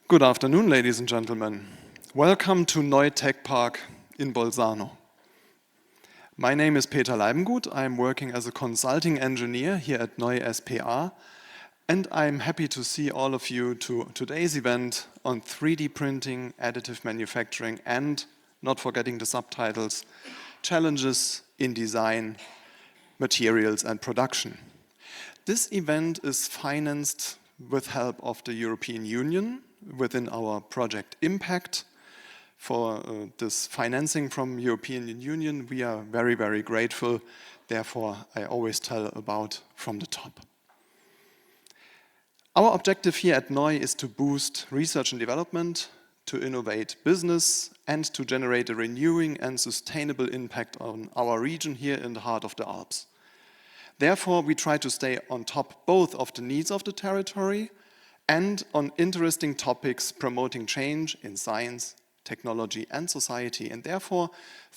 Good afternoon, ladies and gentlemen. Welcome to NOI Techpark in Bolzano. My name is Peter Leibengut. I'm working as a consulting engineer here at NOI SPA, and I'm happy to see all of you to today's event on 3D printing, additive manufacturing, and, not forgetting the subtitles, challenges in design, materials, and production. This event is financed with help of the European Union within our project Impact. For this financing from European Union, we are very, very grateful. Therefore, I always tell about from the top. Our objective here at NOI is to boost research and development, to innovate business, and to generate a renewing and sustainable impact on our region here in the heart of the Alps. Therefore, we try to stay on top both of the needs of the territory and on interesting topics promoting change in science, technology, and society. And therefore,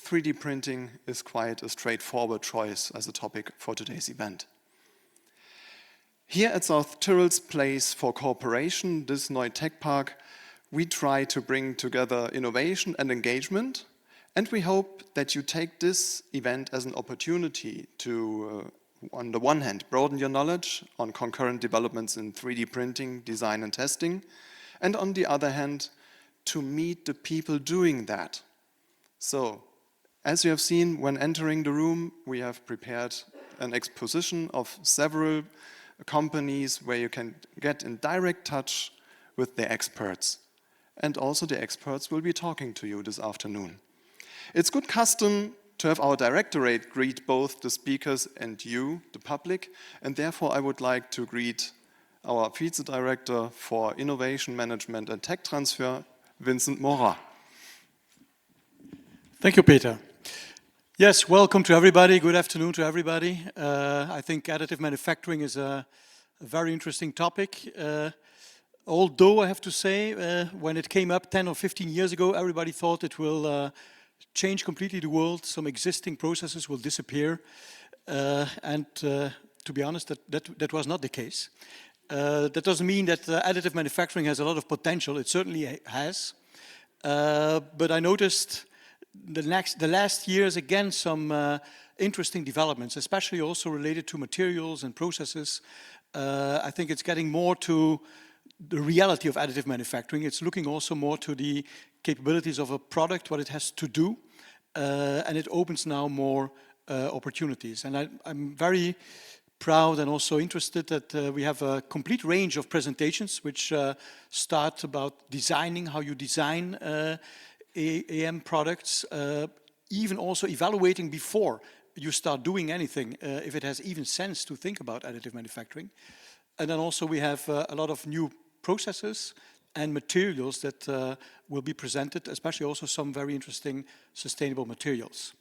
3D printing is quite a straightforward choice as a topic for today's event. Here at South Tyrol's Place for Cooperation, this NOI Techpark, we try to bring together innovation and engagement, and we hope that you take this event as an opportunity to on the one hand, broaden your knowledge on concurrent developments in 3D printing, design and testing, and on the other hand, to meet the people doing that. So, as you have seen when entering the room, we have prepared an exposition of several companies where you can get in direct touch with the experts. And also the experts will be talking to you this afternoon. It's good custom to have our directorate greet both the speakers and you, the public, and therefore I would like to greet our Vice Director for Innovation Management and Tech Transfer, Vincent Morat. Thank you, Peter. Yes, welcome to everybody. Good afternoon to everybody. I think additive manufacturing is a very interesting topic. Although I have to say, when it came up 10 or 15 years ago, everybody thought it will change completely the world. Some existing processes will disappear, and to be honest, that was not the case. That doesn't mean that additive manufacturing has a lot of potential. It certainly has, but I noticed the last years again some interesting developments, especially also related to materials and processes. I think it's getting more to the reality of additive manufacturing. It's looking also more to the capabilities of a product, what it has to do, and it opens now more opportunities. And I'm very proud and also interested that we have a complete range of presentations which start about designing, how you design AM products, even also evaluating before you start doing anything, if it has even sense to think about additive manufacturing. And then also we have a lot of new processes and materials that will be presented, especially also some very interesting sustainable materials.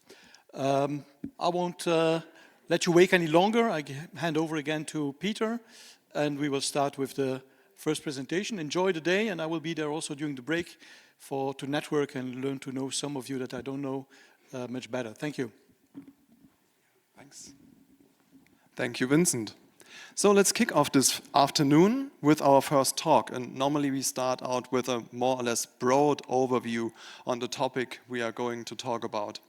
I won't let you wait any longer. I hand over again to Peter, and we will start with the first presentation. Enjoy the day, and I will be there also during the break to network and learn to know some of you that I don't know much better. Thank you. Thanks. Thank you, Vincent. So let's kick off this afternoon with our first talk, and normally we start out with a more or less broad overview on the topic we are going to talk about.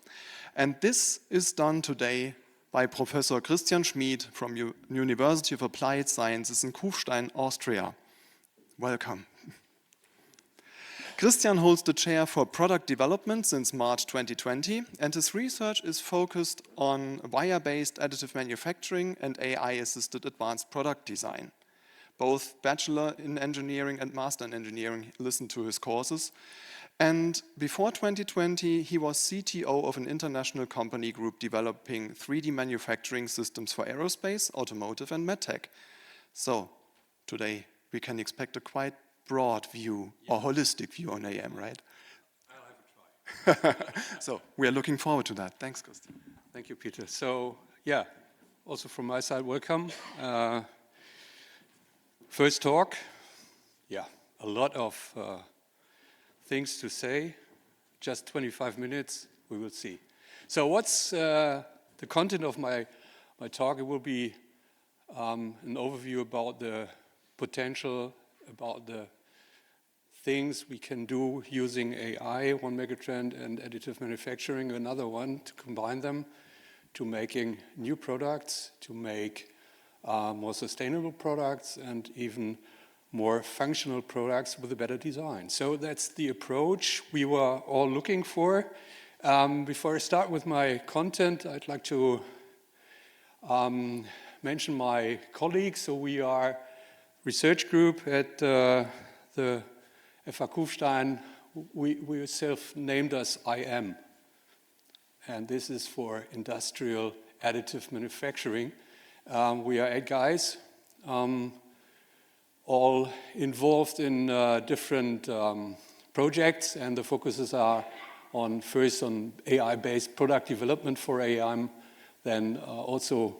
And this is done today by Professor Christian Schmid from University of Applied Sciences in Kufstein, Austria. Welcome. Christian holds the chair for product development since March 2020, and his research is focused on wire-based additive manufacturing and AI-assisted advanced product design. Both bachelor in engineering and master in engineering listen to his courses. And before 2020, he was CTO of an international company group developing 3D manufacturing systems for aerospace, automotive, and medtech. So today we can expect a quite broad view or holistic view on AM, right? I'll have a try. So we are looking forward to that. Thanks, Christian. Thank you, Peter. So yeah, also from my side, welcome. First talk. Yeah, a lot of things to say. Just 25 minutes, we will see. So what's the content of my talk? It will be an overview about the potential, about the things we can do using AI, one megatrend, and additive manufacturing, another one, to combine them to making new products, to make more sustainable products, and even more functional products with a better design. So that's the approach we were all looking for. Before I start with my content, I'd like to mention my colleagues. So we are research group at the FH Kufstein. We self-named us IM. And this is for industrial additive manufacturing. We are 8 guys, all involved in different projects, and the focuses are first on AI-based product development for AM, then also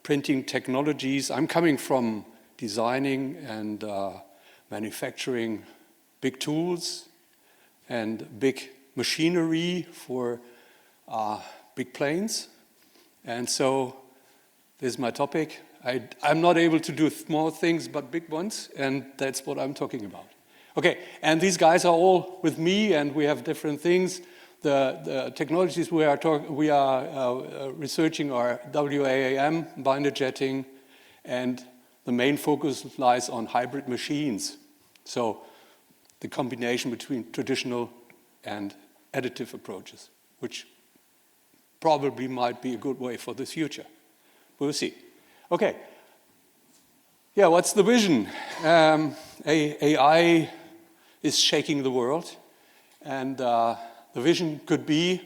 printing technologies. I'm coming from designing and manufacturing big tools and big machinery for big planes. And so this is my topic. I'm not able to do small things but big ones, and that's what I'm talking about. Okay, and these guys are all with me, and we have different things. The technologies we are researching are WAAM, binder jetting, and the main focus lies on hybrid machines. So the combination between traditional and additive approaches, which probably might be a good way for the future. We'll see. Okay. Yeah, what's the vision? AI is shaking the world, and the vision could be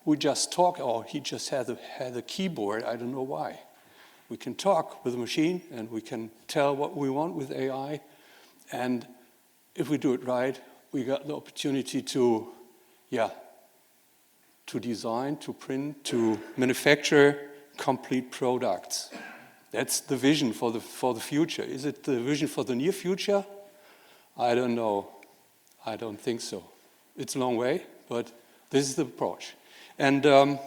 we just talk, or he just had a keyboard, I don't know why. We can talk with a machine, and we can tell what we want with AI, and if we do it right, we got the opportunity to design, to print, to manufacture complete products. That's the vision for the future. Is it the vision for the near future? I don't know. I don't think so. It's a long way, but this is the approach. And the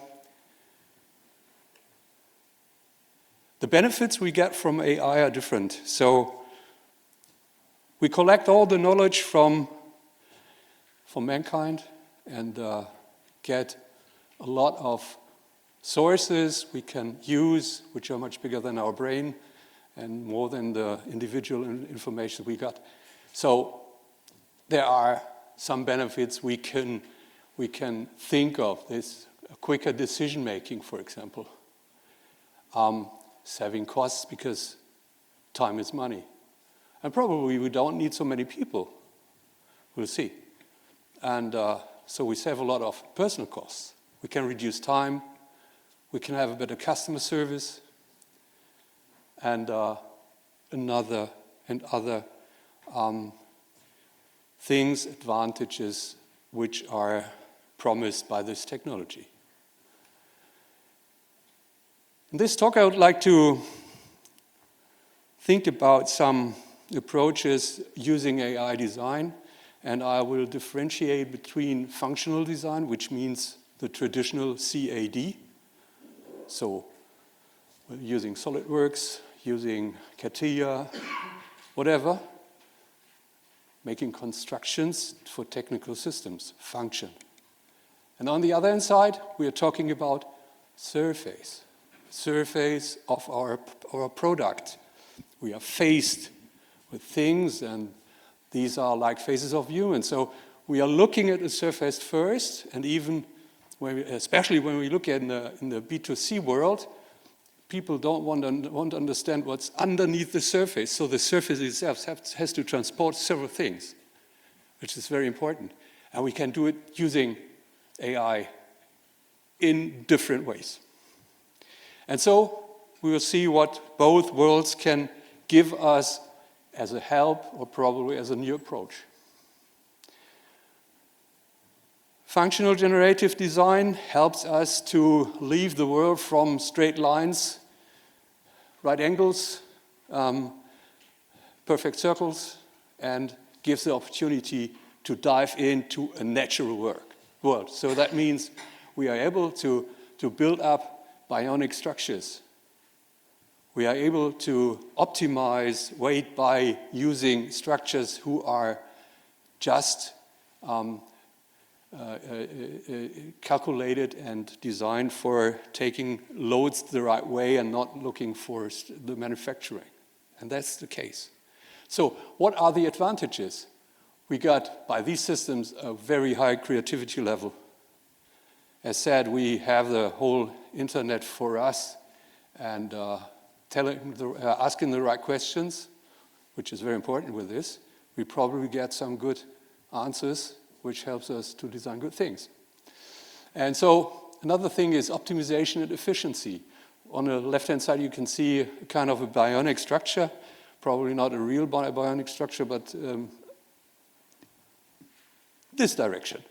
benefits we get from AI are different. So we collect all the knowledge from mankind and get a lot of sources we can use, which are much bigger than our brain and more than the individual information we got. So there are some benefits we can think of. This quicker decision making, for example, saving costs because time is money, and probably we don't need so many people. We'll see. And so we save a lot of personal costs. We can reduce time. We can have a better customer service, and other things, advantages which are promised by this technology. In this talk, I would like to think about some approaches using AI design, and I will differentiate between functional design, which means the traditional CAD. So we're using SolidWorks, using CATIA, whatever, making constructions for technical systems, function. And on the other hand side, we are talking about surface of our product. We are faced with things, and these are like faces of humans. So we are looking at the surface first, and even especially when we look at in the B2C world, people don't want to understand what's underneath the surface. So the surface itself has to transport several things, which is very important. And we can do it using AI in different ways. And so we will see what both worlds can give us as a help or probably as a new approach. Functional generative design helps us to leave the world from straight lines, right angles, perfect circles, and gives the opportunity to dive into a natural world. So that means we are able to build up bionic structures we are able to optimize weight by using structures who are just calculated and designed for taking loads the right way and not looking for the manufacturing. And that's the case. So what are the advantages? We got, by these systems, a very high creativity level. As said, we have the whole internet for us, and asking the right questions, which is very important with this, we probably get some good answers, which helps us to design good things. And so another thing is optimization and efficiency. On the left-hand side, you can see kind of a bionic structure, probably not a real bionic structure, but this direction.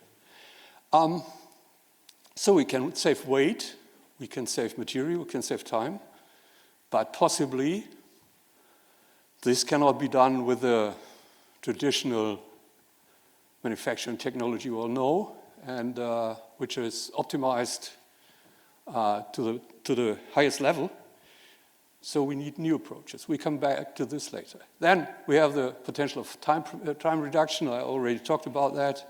So we can save weight, we can save material, we can save time, but possibly this cannot be done with the traditional manufacturing technology we all know, and which is optimized to the highest level. So we need new approaches. We come back to this later. Then we have the potential of time reduction. I already talked about that.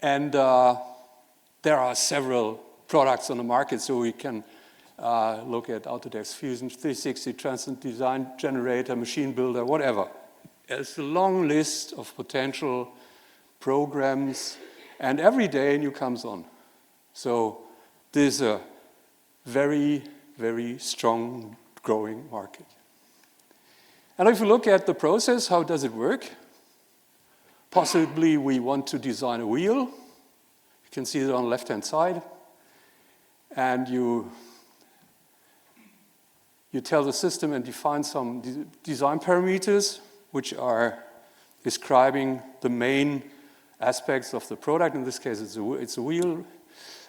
And there are several products on the market, so we can look at Autodesk Fusion 360, Transient Design Generator, Machine Builder, whatever. There's a long list of potential programs, and every day new comes on. So this is a very, very strong growing market. And if you look at the process, how does it work? Possibly we want to design a wheel. You can see it on the left-hand side. And you tell the system and define some design parameters, which are describing the main aspects of the product. In this case, it's a wheel.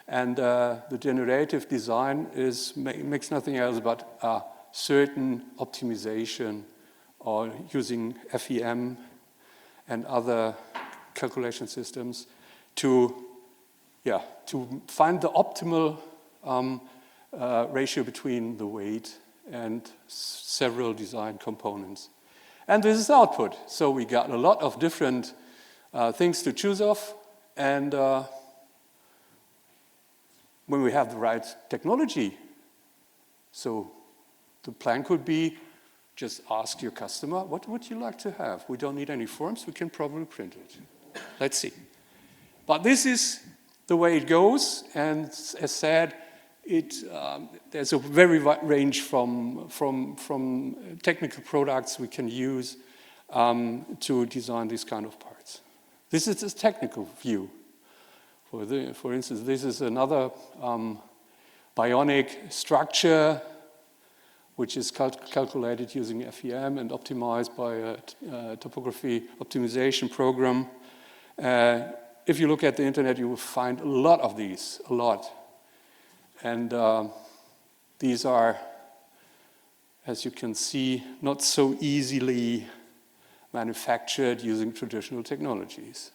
And the generative design makes nothing else but a certain optimization or using FEM and other calculation systems to find the optimal ratio between the weight and several design components. And this is the output. So we got a lot of different things to choose of, and when we have the right technology, so the plan could be just ask your customer, what would you like to have? We don't need any forms, we can probably print it. Let's see. But this is the way it goes, and as said, there's a very wide range from technical products we can use to design these kind of parts. This is a technical view. For instance, this is another bionic structure which is calculated using FEM and optimized by a topography optimization program. If you look at the internet, you will find a lot of these, a lot. And these are, as you can see, not so easily manufactured using traditional technologies.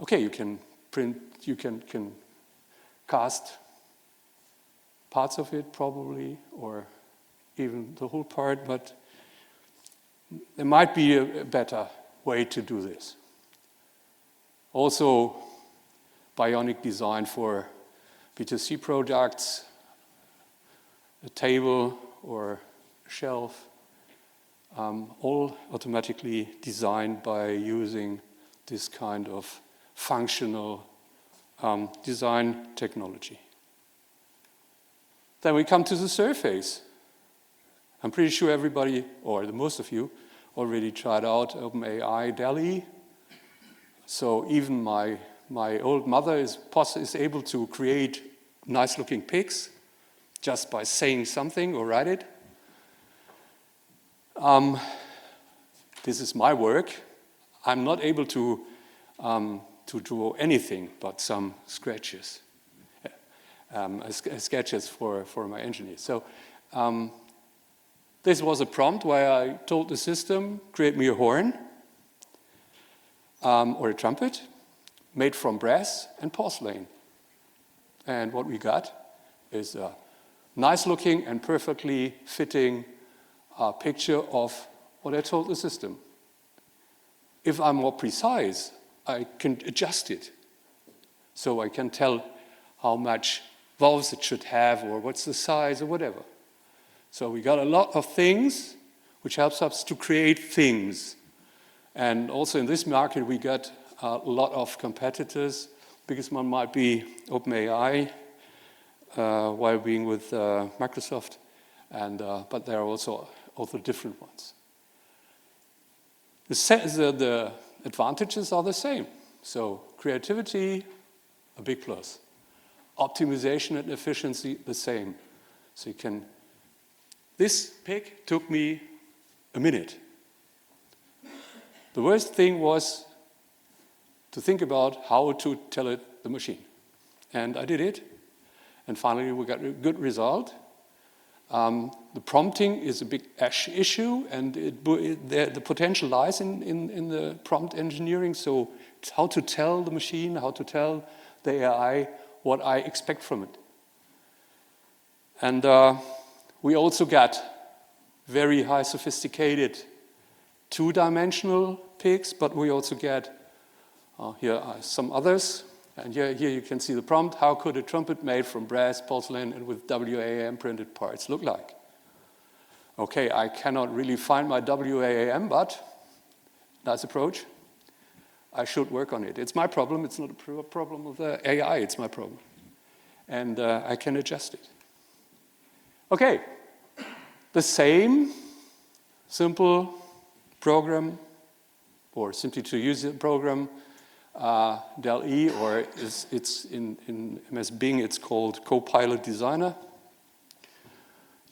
Okay, you can print, you can cast parts of it probably, or even the whole part, but there might be a better way to do this. Also, bionic design for B2C products, a table or a shelf, all automatically designed by using this kind of functional design technology. Then we come to the surface. I'm pretty sure everybody, or the most of you, already tried out OpenAI DALL-E. So even my old mother is able to create nice-looking pics just by saying something or write it. This is my work. I'm not able to draw anything but some sketches. Sketches for my engineer. So this was a prompt where I told the system, create me a horn or a trumpet made from brass and porcelain. And what we got is a nice looking and perfectly fitting picture of what I told the system. If I'm more precise, I can adjust it. So I can tell how much valves it should have, or what's the size, or whatever. So we got a lot of things which helps us to create things. And also in this market, we got a lot of competitors. Biggest one might be OpenAI, while being with Microsoft, but there are also different ones. The advantages are the same. So creativity, a big plus. Optimization and efficiency, the same. So you can. This pick took me a minute. The worst thing was to think about how to tell it the machine. And I did it, and finally we got a good result. The prompting is a big issue, and the potential lies in the prompt engineering. So it's how to tell the machine, how to tell the AI what I expect from it. And we also got very high sophisticated two-dimensional pigs, but we also get, here are some others. And here you can see the prompt. How could a trumpet made from brass, porcelain, and with WAAM printed parts look like? Okay, I cannot really find my WAAM, but nice approach. I should work on it. It's my problem. It's not a problem of the AI. It's my problem. And I can adjust it. Okay, the same simple program, or simply to use the program, DAL-E, or it's in MS Bing, it's called Copilot Designer.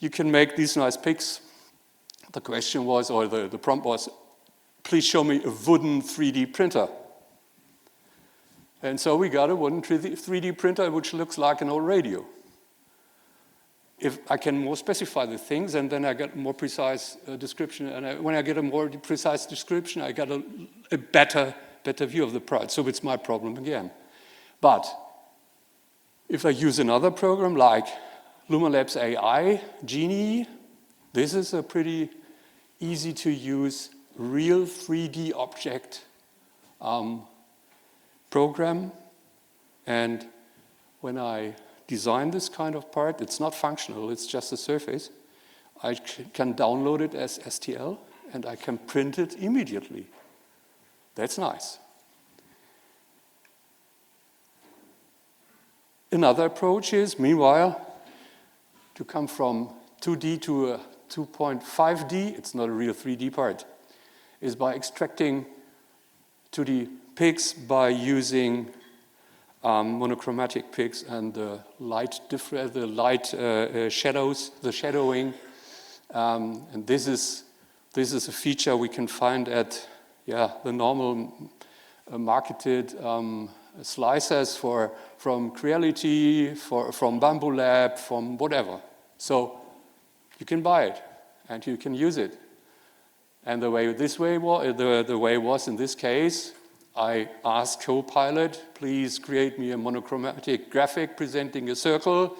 You can make these nice pics. The question was, or the prompt was, please show me a wooden 3D printer. And so we got a wooden 3D printer which looks like an old radio. If I can more specify the things, and then I get a more precise description, and when I get a more precise description, I get a better view of the part. So it's my problem again. But if I use another program like LumaLabs AI, Genie, this is a pretty easy to use real 3D object program. And when I design this kind of part, it's not functional, it's just a surface. I can download it as STL, and I can print it immediately. That's nice. Another approach is, meanwhile, to come from 2D to a 2.5D, it's not a real 3D part, is by extracting 2D pics by using monochromatic pics and the shadows, the shadowing. And this is a feature we can find at the normal marketed slicers from Creality, from Bamboo Lab, from whatever. So you can buy it and you can use it. And the way was in this case, I asked Copilot, please create me a monochromatic graphic presenting a circle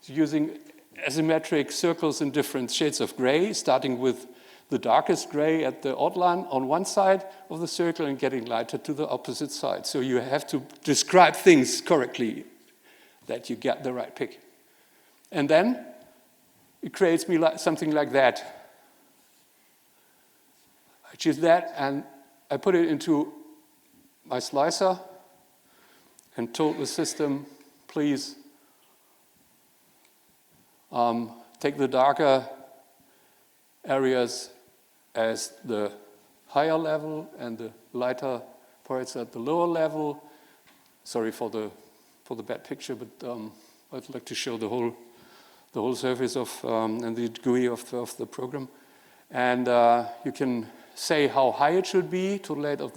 using asymmetric circles in different shades of gray, starting with the darkest gray at the outline on one side of the circle and getting lighter to the opposite side. So you have to describe things correctly that you get the right pick. And then it creates me something like that. I choose that and I put it into my slicer and told the system, please take the darker areas as the higher level and the lighter parts at the lower level. Sorry for the bad picture, but I'd like to show the whole surface of and the GUI of the program. And you can say how high it should be, total height of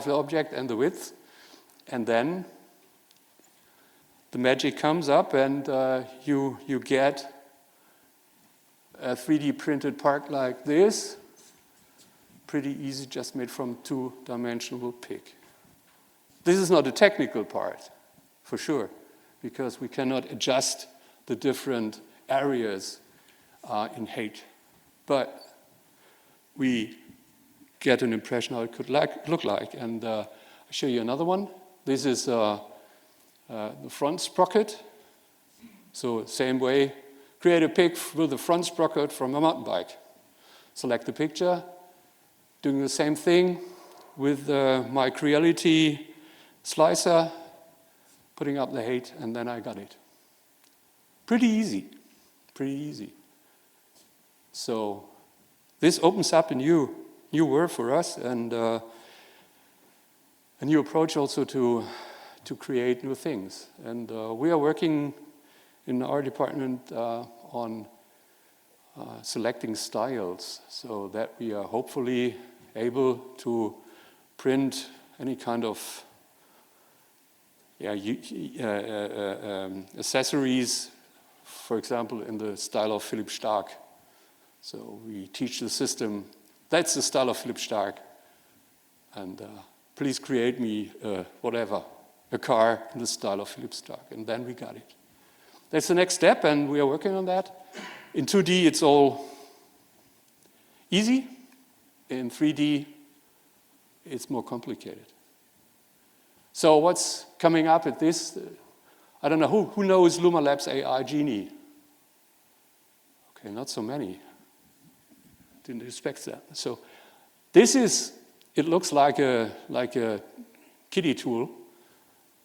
the object and the width, and then the magic comes up and you get a 3D printed part like this, pretty easy, just made from two-dimensional pick. This is not a technical part, for sure, because we cannot adjust the different areas in height. But we get an impression how it could look like. And I'll show you another one. This is the front sprocket. So same way, create a pic with the front sprocket from a mountain bike. Select the picture, doing the same thing with my Creality slicer, putting up the height, and then I got it. Pretty easy, pretty easy. So this opens up a new world for us, and a new approach also to create new things. And we are working in our department on selecting styles so that we are hopefully able to print any kind of accessories, for example, in the style of Philipp Stark. So we teach the system, that's the style of Philipp Stark, and please create me whatever, a car in the style of Philipp Stark, and then we got it. That's the next step, and we are working on that. In 2D, it's all easy. In 3D, it's more complicated. So what's coming up at this? I don't know, who knows Luma Labs AI Genie? Okay, not so many. Didn't expect that. So this is, it looks like a kiddie tool,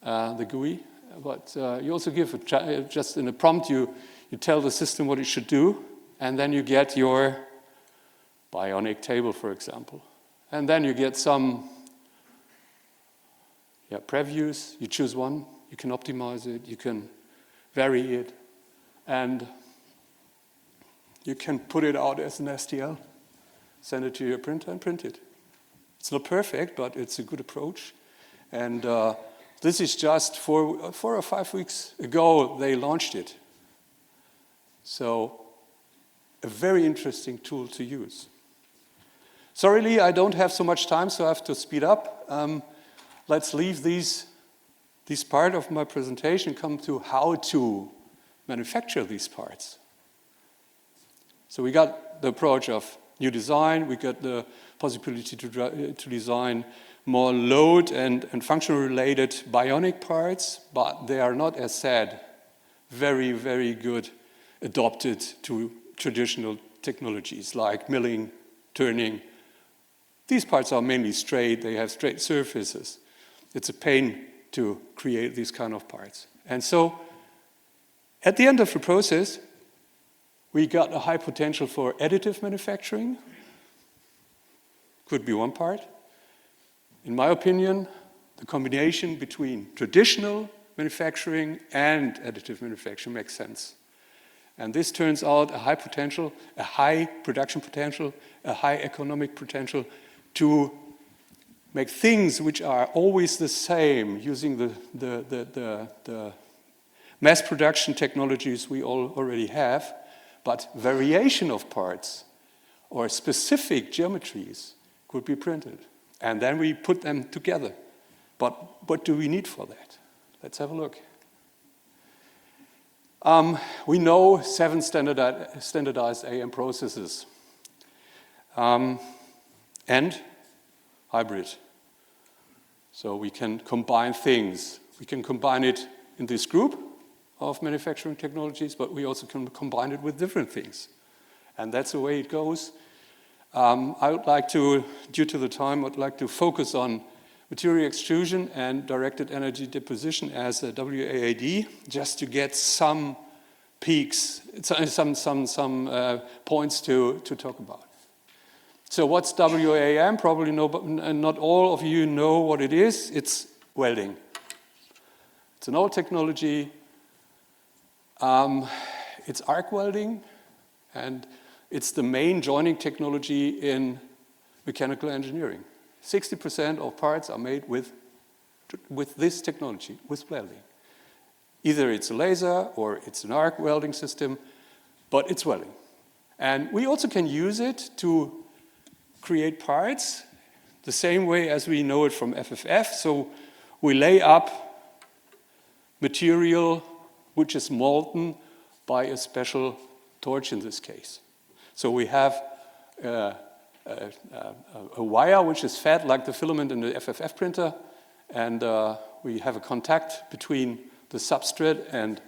the GUI, but you also give just in a prompt, you tell the system what it should do, and then you get your bionic table, for example. And then you get some previews, you choose one, you can optimize it, you can vary it, and you can put it out as an STL, send it to your printer and print it. It's not perfect, but it's a good approach. And this is just 4 or 5 weeks ago, they launched it. So a very interesting tool to use. Sorry, Lee, I don't have so much time, so I have to speed up. Let's leave this part of my presentation, come to how to manufacture these parts. So we got the approach of new design, we got the possibility to design more load and functional related bionic parts, but they are not, as said, very, very good adopted to traditional technologies like milling, turning. These parts are mainly straight, they have straight surfaces. It's a pain to create these kind of parts. And so, at the end of the process, we got a high potential for additive manufacturing. Could be one part. In my opinion, the combination between traditional manufacturing and additive manufacturing makes sense. And this turns out a high potential, a high production potential, a high economic potential to make things which are always the same using the mass production technologies we all already have, but variation of parts or specific geometries could be printed. And then we put them together. But what do we need for that? Let's have a look. We know 7 standardized AM processes and hybrid. So we can combine things. We can combine it in this group of manufacturing technologies, but we also can combine it with different things. And that's the way it goes. I would like to, due to the time, I'd like to focus on material extrusion and directed energy deposition as a WAAD, just to get some peaks, some points to talk about. So what's WAM? Probably not all of you know what it is. It's welding. It's an old technology. It's arc welding, and it's the main joining technology in mechanical engineering. 60% of parts are made with this technology, with welding. Either it's a laser or it's an arc welding system, but it's welding. And we also can use it to create parts the same way as we know it from FFF. So we lay up material which is molten by a special torch in this case. So we have a wire which is fed like the filament in the FFF printer, and we have a contact between the substrate and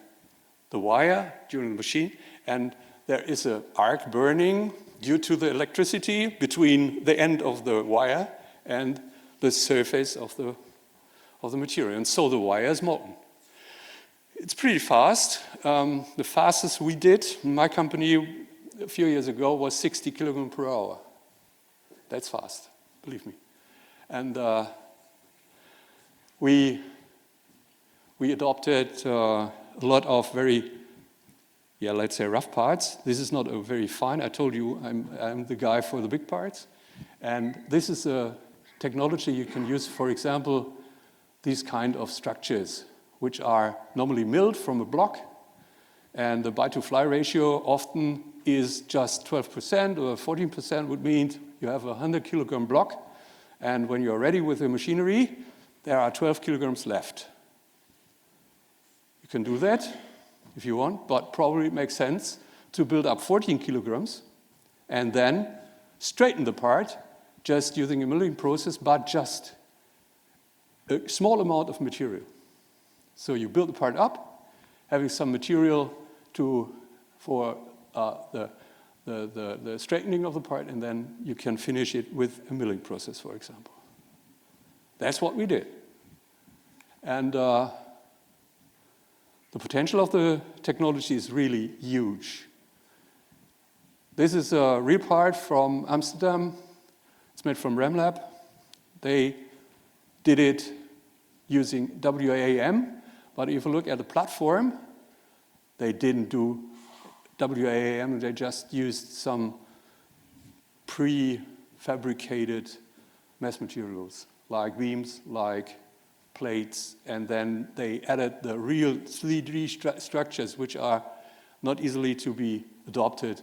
the wire during the machine, and there is an arc burning due to the electricity between the end of the wire and the surface of the material, and so the wire is molten. It's pretty fast. The fastest we did in my company a few years ago was 60 kilograms per hour. That's fast, believe me. And we adopted a lot of very, let's say rough parts. This is not a very fine. I told you I'm the guy for the big parts. And this is a technology you can use, for example, these kind of structures, which are normally milled from a block. And the buy-to-fly ratio often is just 12% or 14%, would mean you have a 100 kilogram block. And when you're ready with the machinery, there are 12 kilograms left. You can do that if you want, but probably it makes sense to build up 14 kilograms and then straighten the part just using a milling process, but just a small amount of material. So you build the part up, having some material for the straightening of the part, and then you can finish it with a milling process, for example. That's what we did. And the potential of the technology is really huge. This is a real part from Amsterdam. It's made from RemLab. They did it using WAAM, but if you look at the platform, they didn't do WAAM, they just used some prefabricated mass materials, like beams, like plates, and then they added the real 3D structures, which are not easily to be adopted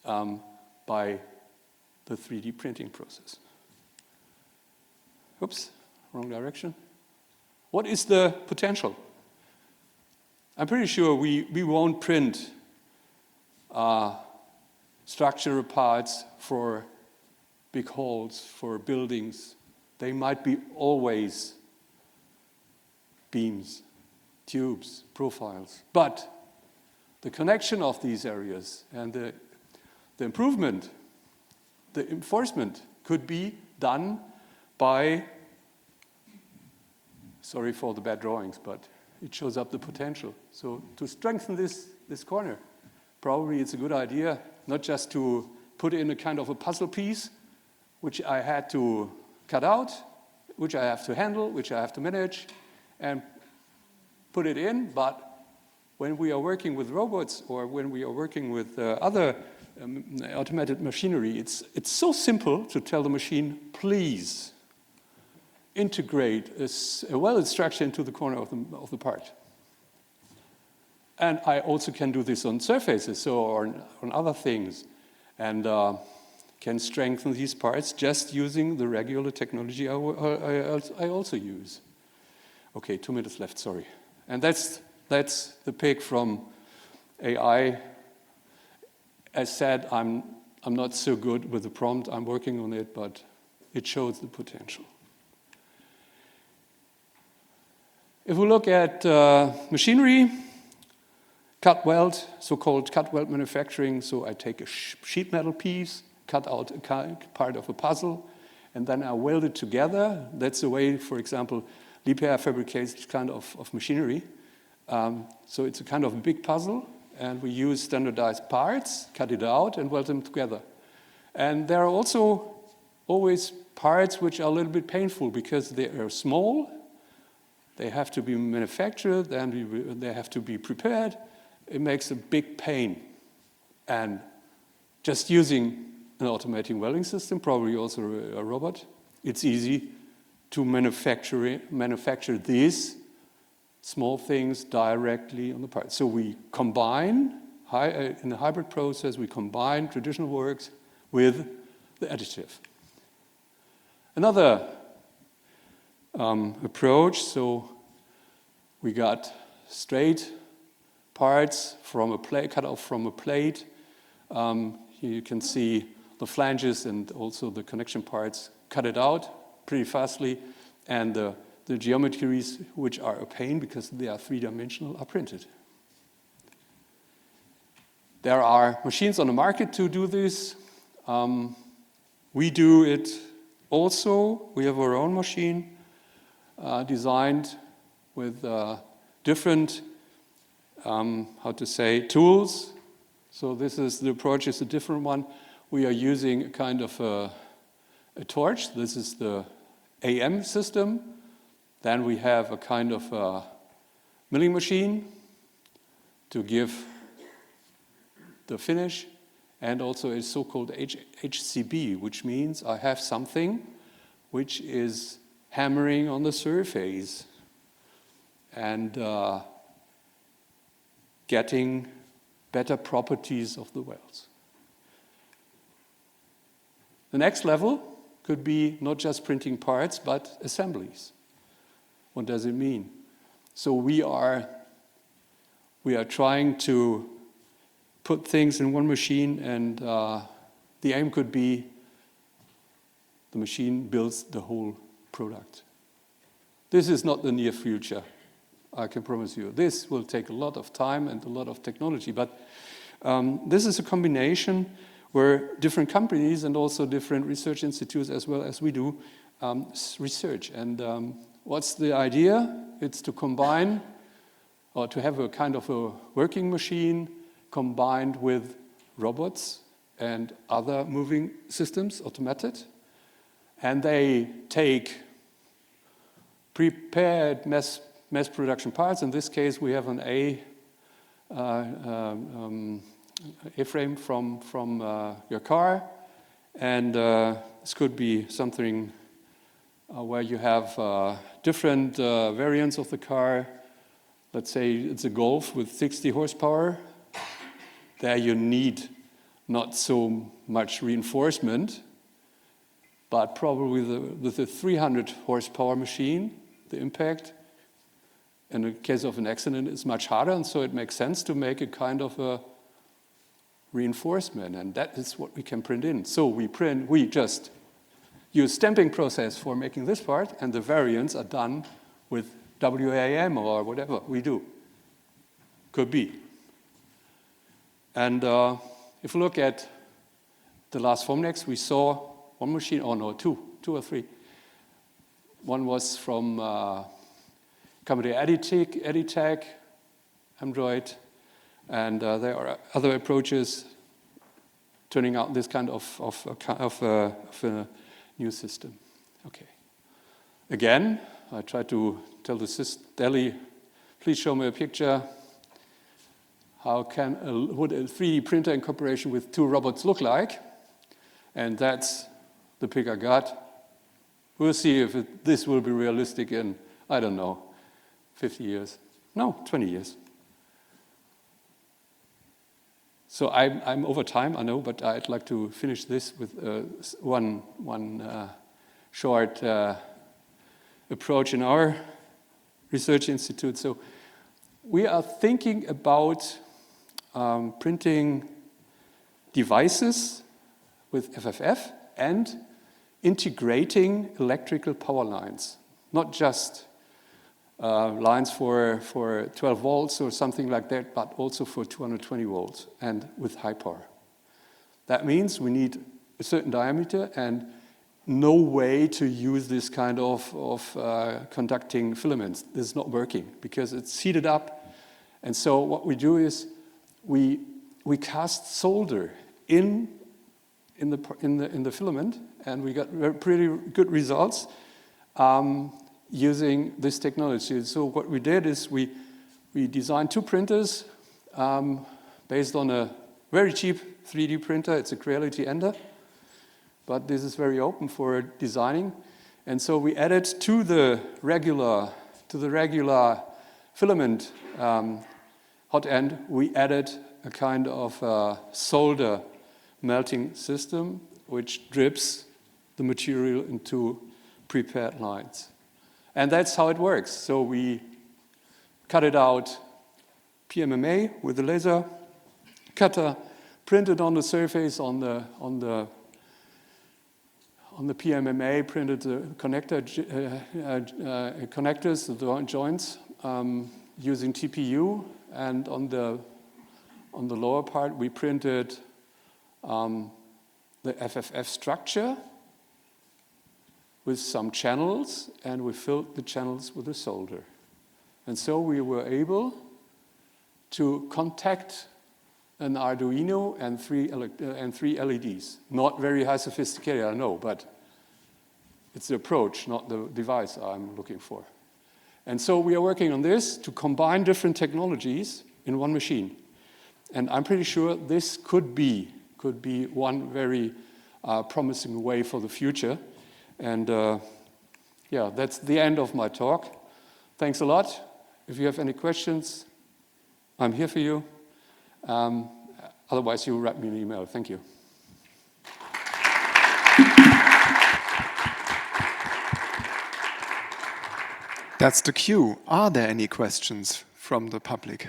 by the 3D printing process. Oops, wrong direction. What is the potential? I'm pretty sure we won't print structural parts for big halls, for buildings. They might be always beams, tubes, profiles. But the connection of these areas and the improvement, the enforcement could be done by, sorry for the bad drawings, but it shows up the potential. So to strengthen this corner, probably it's a good idea not just to put in a kind of a puzzle piece, which I had to cut out, which I have to handle, which I have to manage, and put it in. But when we are working with robots or when we are working with other automated machinery, it's so simple to tell the machine, please integrate a welded structure into the corner of the part. And I also can do this on surfaces or on other things, and can strengthen these parts just using the regular technology I also use. Okay, 2 minutes left, sorry. And that's the pick from AI. As said, I'm not so good with the prompt. I'm working on it, but it shows the potential. If we look at machinery, cut weld, so-called cut weld manufacturing. So I take a sheet metal piece, cut out a part of a puzzle, and then I weld it together. That's the way, for example, Liebherr fabricates this kind of machinery. So it's a kind of big puzzle, and we use standardized parts, cut it out, and weld them together. And there are also always parts which are a little bit painful because they are small. They have to be manufactured, and they have to be prepared. It makes a big pain. And just using an automating welding system, probably also a robot, it's easy to manufacture these small things directly on the part. So we combine, in the hybrid process, we combine traditional works with the additive. Another approach, so we got straight parts from a plate, cut off from a plate. Here you can see the flanges and also the connection parts cut it out pretty fastly, and the geometries, which are a pain because they are three-dimensional, are printed. There are machines on the market to do this. We do it also. We have our own machine designed with different, tools. So the approach is a different one. We are using a kind of a torch. This is the AM system. Then we have a kind of milling machine to give the finish, and also a so-called HCB, which means I have something which is hammering on the surface and getting better properties of the welds. The next level could be not just printing parts, but assemblies. What does it mean? So we are trying to put things in one machine, and the aim could be the machine builds the whole product. This is not the near future, I can promise you. This will take a lot of time and a lot of technology, but this is a combination where different companies and also different research institutes, as well as we do, research. And what's the idea? It's to combine, or to have a kind of a working machine combined with robots and other moving systems, automated. And they take prepared mass production parts. In this case, we have an A-frame from your car. And this could be something where you have different variants of the car. Let's say it's a Golf with 60 horsepower. There you need not so much reinforcement, but probably with a 300 horsepower machine, the impact in the case of an accident is much harder, and so it makes sense to make a kind of a reinforcement, and that is what we can print in. So we just use stamping process for making this part, and the variants are done with WAM or whatever we do. Could be. And if we look at the last Formnext, we saw one machine, two or three. One was from company Additive, Android, and there are other approaches turning out this kind of a new system. Okay. Again, I try to tell the deli, please show me a picture. How would a 3D printer in cooperation with two robots look like? And that's the pick I got. We'll see if this will be realistic in, I don't know, 50 years. No, 20 years. So I'm over time, I know, but I'd like to finish this with one short approach in our research institute. So we are thinking about printing devices with FFF and integrating electrical power lines, not just lines for 12 volts or something like that, but also for 220 volts and with high power. That means we need a certain diameter and no way to use this kind of conducting filaments. This is not working because it's heated up. And so what we do is we cast solder in the filament, and we got pretty good results using this technology. So what we did is we designed two printers based on a very cheap 3D printer. It's a Creality Ender, but this is very open for designing. And so we added to the regular filament hot end, we added a kind of solder melting system which drips the material into prepared lines. And that's how it works. So we cut it out PMMA with the laser cutter, printed on the surface on the PMMA, printed the connectors, the joints, using TPU, and on the lower part we printed the FFF structure with some channels, and we filled the channels with a solder. And so we were able to contact an Arduino and three LEDs. Not very high sophisticated, I know, but it's the approach, not the device I'm looking for. And so we are working on this to combine different technologies in one machine. And I'm pretty sure this could be one very promising way for the future. And yeah, that's the end of my talk. Thanks a lot. If you have any questions, I'm here for you. Otherwise, you write me an email. Thank you. That's the cue. Are there any questions from the public?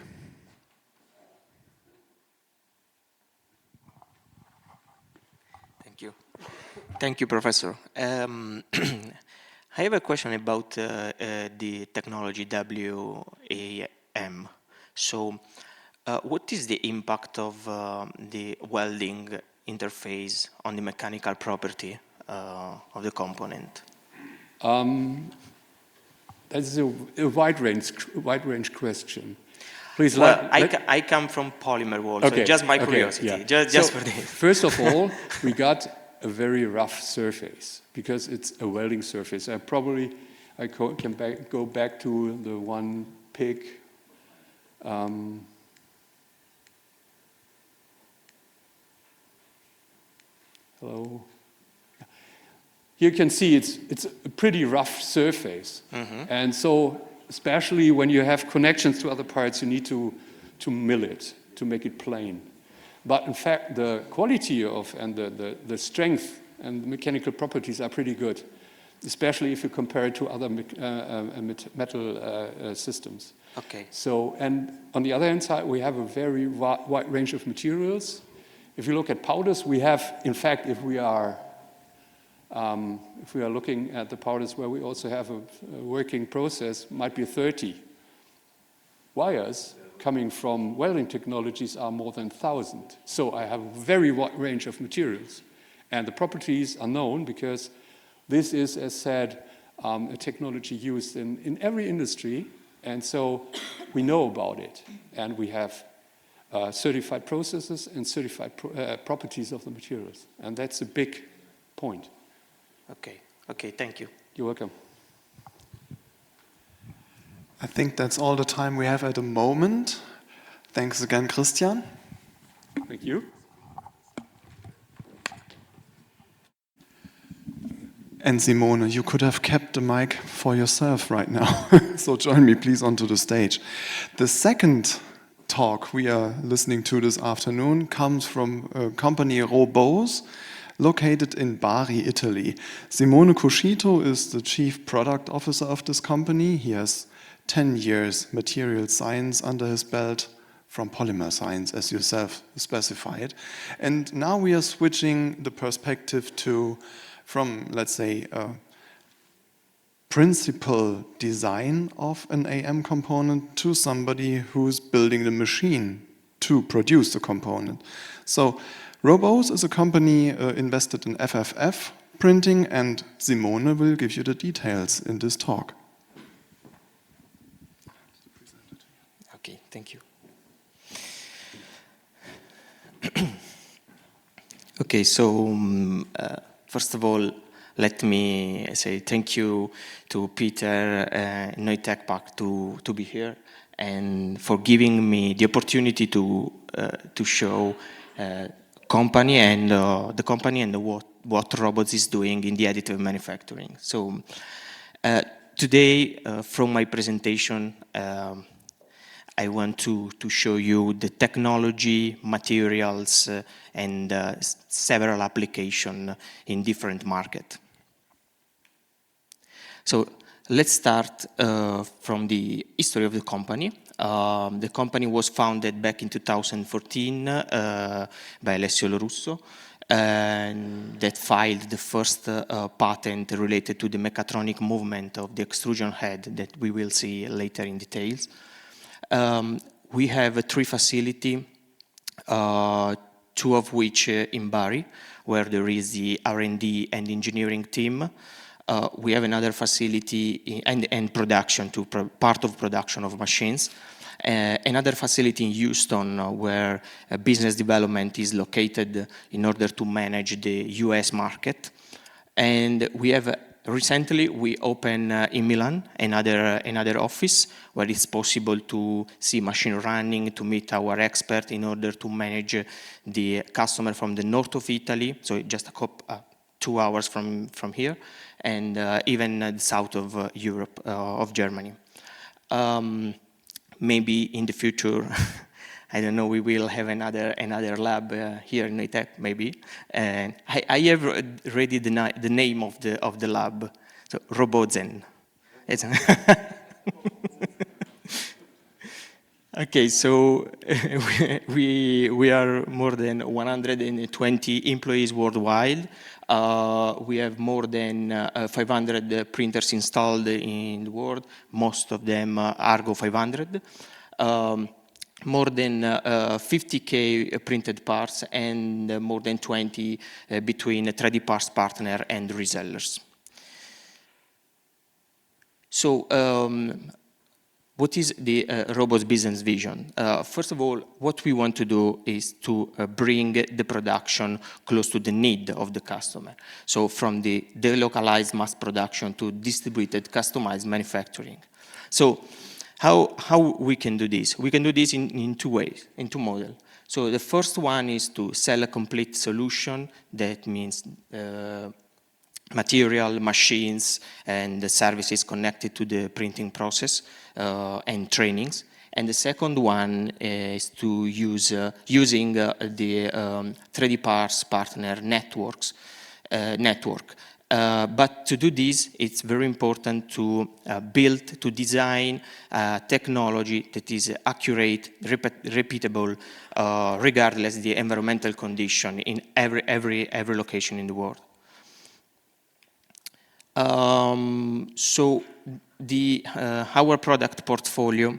Thank you. Thank you, Professor. I have a question about the technology WAM. So, what is the impact of the welding interface on the mechanical property of the component? That's a wide range question. Please. Well, I come from polymer world, okay, so just by curiosity, yeah. just for this. First of all, we got a very rough surface because it's a welding surface. I can go back to the one pig. Hello. You can see it's a pretty rough surface. Mm-hmm. And so, especially when you have connections to other parts, you need to mill it, to make it plain. But in fact, the quality and the strength and the mechanical properties are pretty good, especially if you compare it to other metal systems. Okay. So, and on the other hand side, we have a very wide range of materials. If you look at powders, we have, in fact, if we are looking at the powders where we also have a working process, might be 30. Wires coming from welding technologies are more than 1,000. So I have a very wide range of materials. And the properties are known because this is, as said, a technology used in every industry. And so we know about it. And we have certified processes and certified properties of the materials. And that's a big point. Okay, thank you. You're welcome. I think that's all the time we have at the moment. Thanks again, Christian. Thank you. And Simone, you could have kept the mic for yourself right now. So join me, please, onto the stage. The second talk we are listening to this afternoon comes from a company, Robos, located in Bari, Italy. Simone Cuscito is the chief product officer of this company. He has 10 years material science under his belt from polymer science, as yourself specified. And now we are switching the perspective from, let's say, principal design of an AM component to somebody who's building the machine to produce the component. So Robos is a company invested in FFF printing, and Simone will give you the details in this talk. Okay, thank you. Okay, so first of all, let me say thank you to Peter NOI Techpark to be here and for giving me the opportunity to show company and the company and what robots is doing in the additive manufacturing. So today, from my presentation, I want to show you the technology, materials, and several applications in different markets. So let's start from the history of the company. The company was founded back in 2014 by Alessio Lorusso, and that filed the first patent related to the mechatronic movement of the extrusion head that we will see later in details. We have 3 facilities, 2 of which in Bari, where there is the R&D and engineering team. We have another facility and production, part of production of machines. Another facility in Houston, where business development is located in order to manage the US market. And we have recently we opened in Milan another office where it's possible to see machine running, to meet our expert in order to manage the customer from the north of Italy, so just 2 hours from here, and even the south of Europe, of Germany. Maybe in the future, I don't know, we will have another lab here in NOI Tech, maybe. And I have already the name of the lab, so Robozen. Okay, so we are more than 120 employees worldwide. We have more than 500 printers installed in the world, most of them Argo 500. More than 50K printed parts, and more than 20 between 3D parts partner and resellers. So, what is the Robo's business vision? First of all, what we want to do is to bring the production close to the need of the customer. So from the delocalized mass production to distributed customized manufacturing. So how we can do this? We can do this in 2 ways, in 2 models. So the first one is to sell a complete solution. That means material, machines, and the services connected to the printing process and trainings. And the second one is to use using the 3D parts partner network. But to do this, it's very important to design technology that is accurate, repeatable, regardless the environmental condition in every location in the world. So our product portfolio,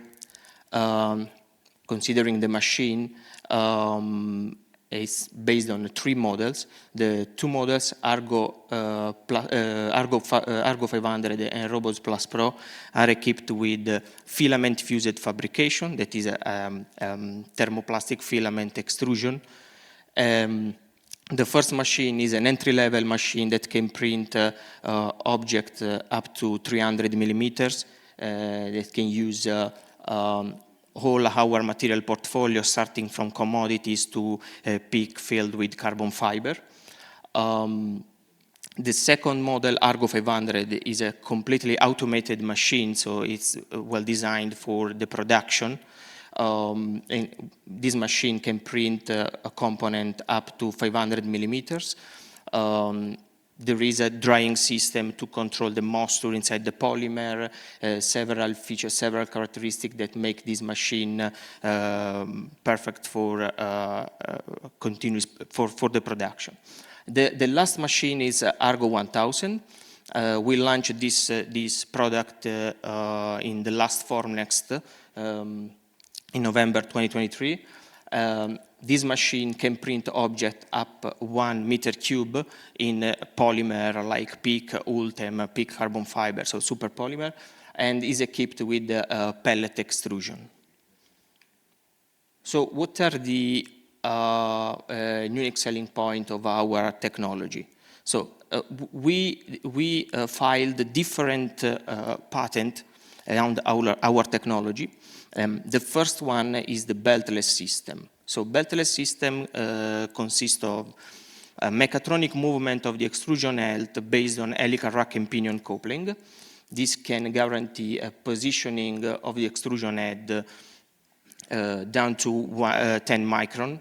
considering the machine, is based on 3 models. The 2 models, Argo 500 and Robos Plus Pro, are equipped with filament fused fabrication, that is thermoplastic filament extrusion. The first machine is an entry-level machine that can print objects up to 300 millimeters. That can use all our material portfolio, starting from commodities to PEEK filled with carbon fiber. The second model, Argo 500, is a completely automated machine, so it's well designed for the production. And this machine can print a component up to 500 millimeters. There is a drying system to control the moisture inside the polymer, several features, several characteristics that make this machine perfect for continuous for the production. The last machine is Argo 1000. We launched this product in the last Formnext in November 2023. This machine can print object up 1 meter cube in polymer like PEEK, Ultem, PEEK carbon fiber, so super polymer, and is equipped with pellet extrusion. So what are the unique selling point of our technology? So we filed different patent around our technology. The first one is the beltless system. So beltless system consists of a mechatronic movement of the extrusion head based on helical rack and pinion coupling. This can guarantee a positioning of the extrusion head down to 10 micron.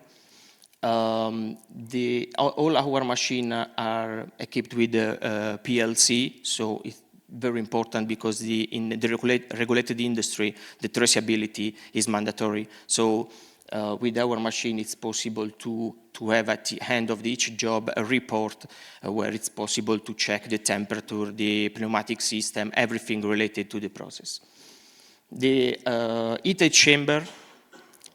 All our machines are equipped with PLC, so very important because in the regulated industry, the traceability is mandatory. So with our machine, it's possible to have at the end of each job a report where it's possible to check the temperature, the pneumatic system, everything related to the process. The heated chamber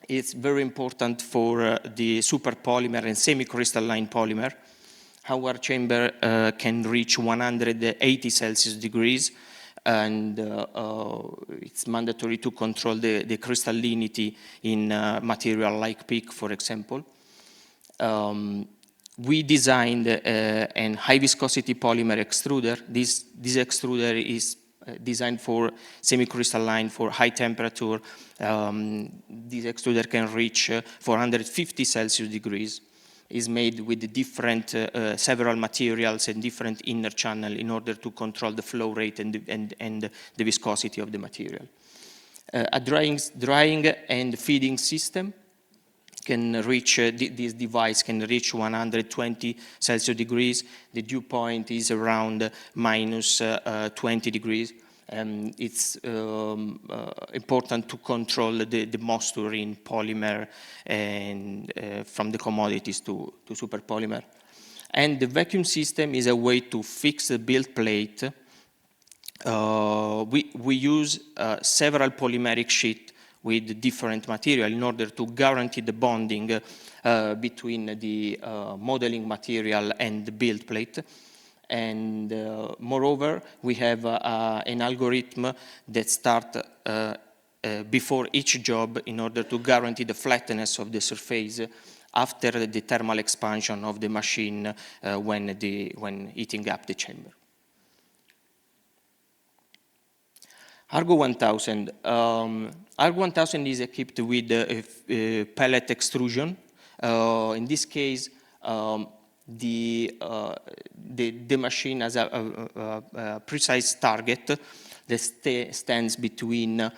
is very important for the superpolymer and semi-crystalline polymer. Our chamber can reach 180 Celsius degrees, and it's mandatory to control the crystallinity in material like PEEK, for example. We designed a high viscosity polymer extruder. This extruder is designed for semi-crystalline, for high temperature. This extruder can reach 450 Celsius degrees. Is made with different, several materials and different inner channel in order to control the flow rate and the viscosity of the material. A drying and feeding system can reach, this device can reach 120 Celsius degrees. The dew point is around minus 20 degrees. It's important to control the moisture in polymer and from the commodities to superpolymer. And the vacuum system is a way to fix the build plate. We use several polymeric sheets with different material in order to guarantee the bonding between the modeling material and the build plate. And moreover, we have an algorithm that starts before each job in order to guarantee the flatness of the surface after the thermal expansion of the machine when heating up the chamber. Argo 1000. Argo 1000 is equipped with a pellet extrusion. In this case, the machine has a precise target that stands between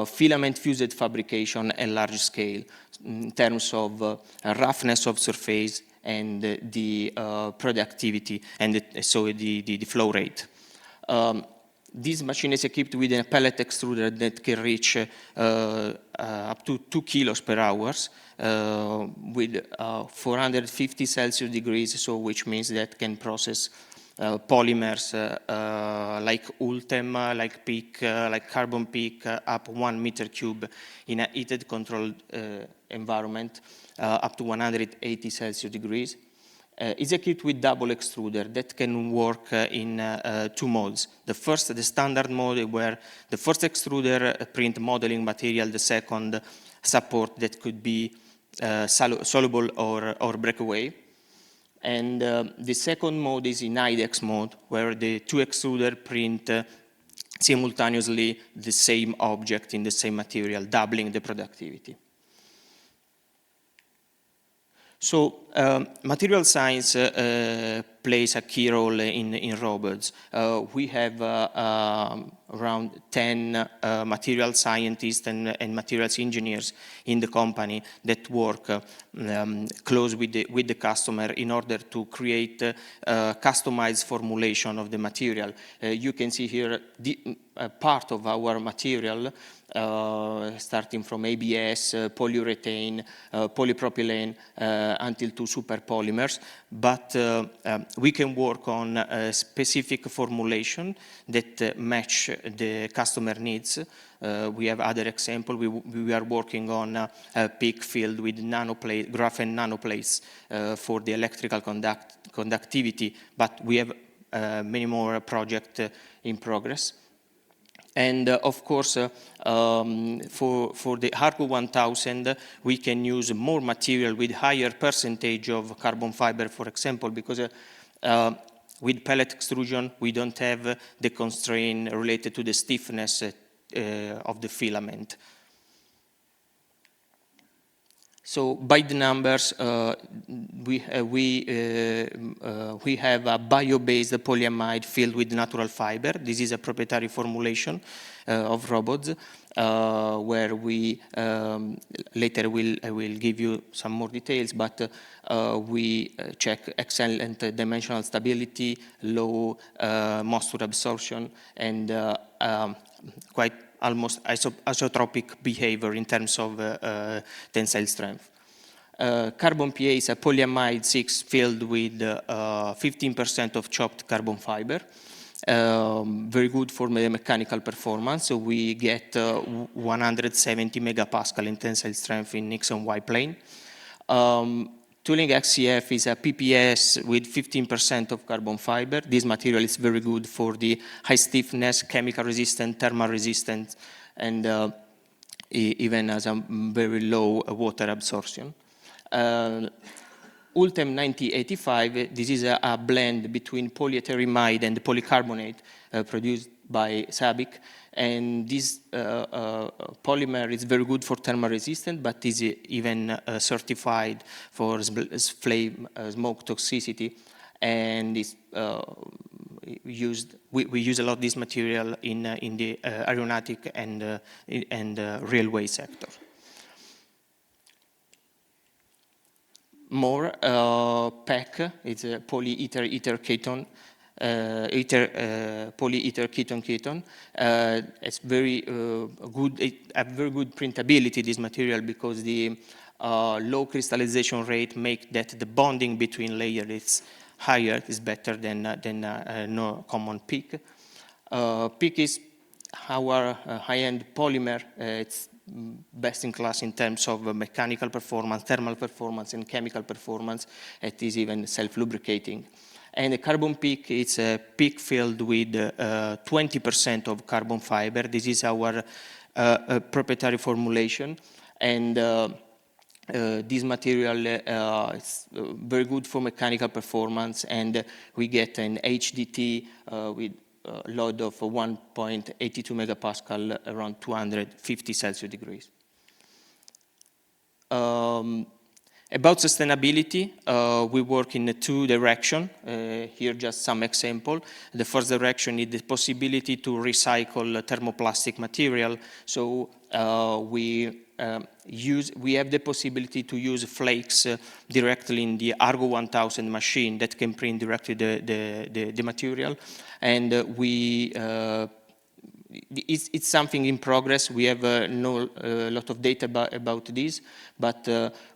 filament fused fabrication and large scale in terms of roughness of surface and the productivity and so the flow rate. This machine is equipped with a pellet extruder that can reach up to 2 kilos per hour with 450 Celsius degrees, so which means that can process polymers like Ultem, like PEEK, like carbon PEEK, up 1 meter cube in a heated controlled environment up to 180 Celsius degrees. Is equipped with double extruder that can work in 2 modes. The first, the standard mode, where the first extruder print modeling material, the second support that could be soluble or breakaway. And the second mode is in IDEX mode, where the 2 extruder print simultaneously the same object in the same material, doubling the productivity. So material science plays a key role in robots. We have around 10 material scientists and materials engineers in the company that work close with the customer in order to create customized formulation of the material. You can see here part of our material starting from ABS, polyurethane, polypropylene, until to superpolymers. But we can work on a specific formulation that match the customer needs. We have other example. We are working on a PEEK field with nanoplate, graphene nanoplates for the electrical conductivity. But we have many more projects in progress. And of course, for the Argo 1000, we can use more material with higher percentage of carbon fiber, for example, because with pellet extrusion, we don't have the constraint related to the stiffness of the filament. So by the numbers, we have a bio-based polyamide filled with natural fiber. This is a proprietary formulation of robots, where we later I will give you some more details, but we check excellent dimensional stability, low moisture absorption, and quite almost isotropic behavior in terms of tensile strength. Carbon PA is a polyamide 6 filled with 15% of chopped carbon fiber. Very good for the mechanical performance. So we get 170 megapascal in tensile strength in X and Y plane. Tooling XCF is a PPS with 15% of carbon fiber. This material is very good for the high stiffness, chemical resistant, thermal resistant, and even has a very low water absorption. Ultem 9085, this is a blend between polyetheramide and polycarbonate produced by SABIC. And this polymer is very good for thermal resistant, but is even certified for flame smoke toxicity. And is used. We use a lot of this material in the aeronautic and railway sector. More PEC, it's a polyether ketone. Polyether ketone. It's very good. A very good printability, this material, because the low crystallization rate make that the bonding between layers is higher, is better than no common PEEK. PEEK is our high-end polymer. It's best in class in terms of mechanical performance, thermal performance, and chemical performance. It is even self-lubricating. And the carbon PEEK, it's a PEEK filled with 20% of carbon fiber. This is our proprietary formulation. And this material is very good for mechanical performance. And we get an HDT with load of 1.82 megapascal around 250 Celsius degrees. About sustainability, we work in two directions. Here just some example. The first direction is the possibility to recycle thermoplastic material. So we have the possibility to use flakes directly in the Argo 1000 machine that can print directly the material. And it's something in progress. We have no lot of data about this, but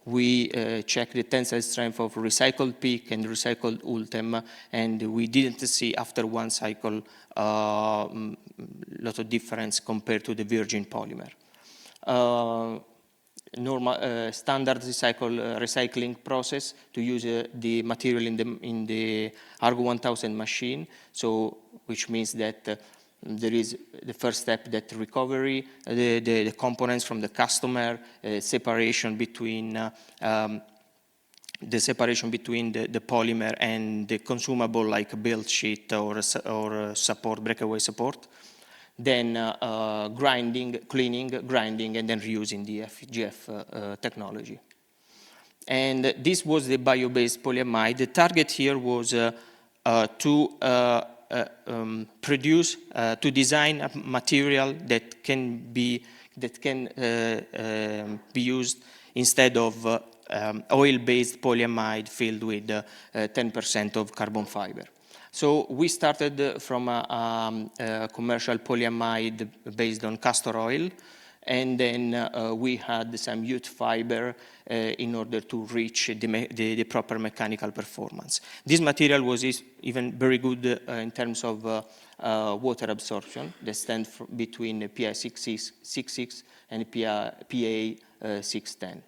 we check the tensile strength of recycled PEEK and recycled Ultem, and we didn't see after one cycle lot of difference compared to the virgin polymer. Normal standard recycling process to use the material in the Argo 1000 machine. So, which means that there is the first step, that recovery, the components from the customer, separation between the polymer and the consumable, like a build sheet or support, breakaway support. Then grinding, cleaning, grinding, and then reusing the FGF technology. And this was the bio-based polyamide. The target here was to design a material that can be used instead of oil-based polyamide filled with 10% of carbon fiber. So we started from a commercial polyamide based on castor oil, and then we had some jute fiber in order to reach the proper mechanical performance. This material was even very good in terms of water absorption. That stands between PA 6.6 and PA 6.10.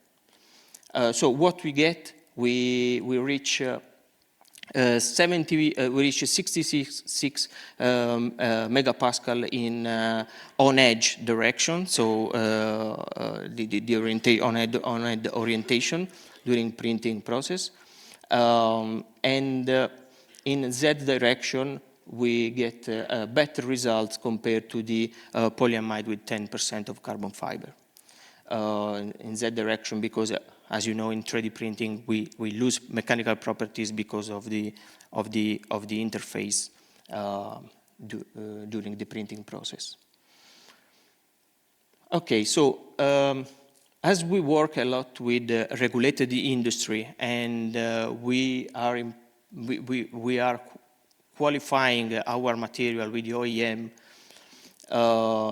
So what we get, we reach 66 megapascal in on-edge direction, so the on-edge orientation during printing process. And in Z direction, we get better results compared to the polyamide with 10% of carbon fiber. In Z direction, because As you know, in 3D printing, we lose mechanical properties because of the interface during the printing process. Okay, so as we work a lot with regulated industry, and we are qualifying our material with the OEM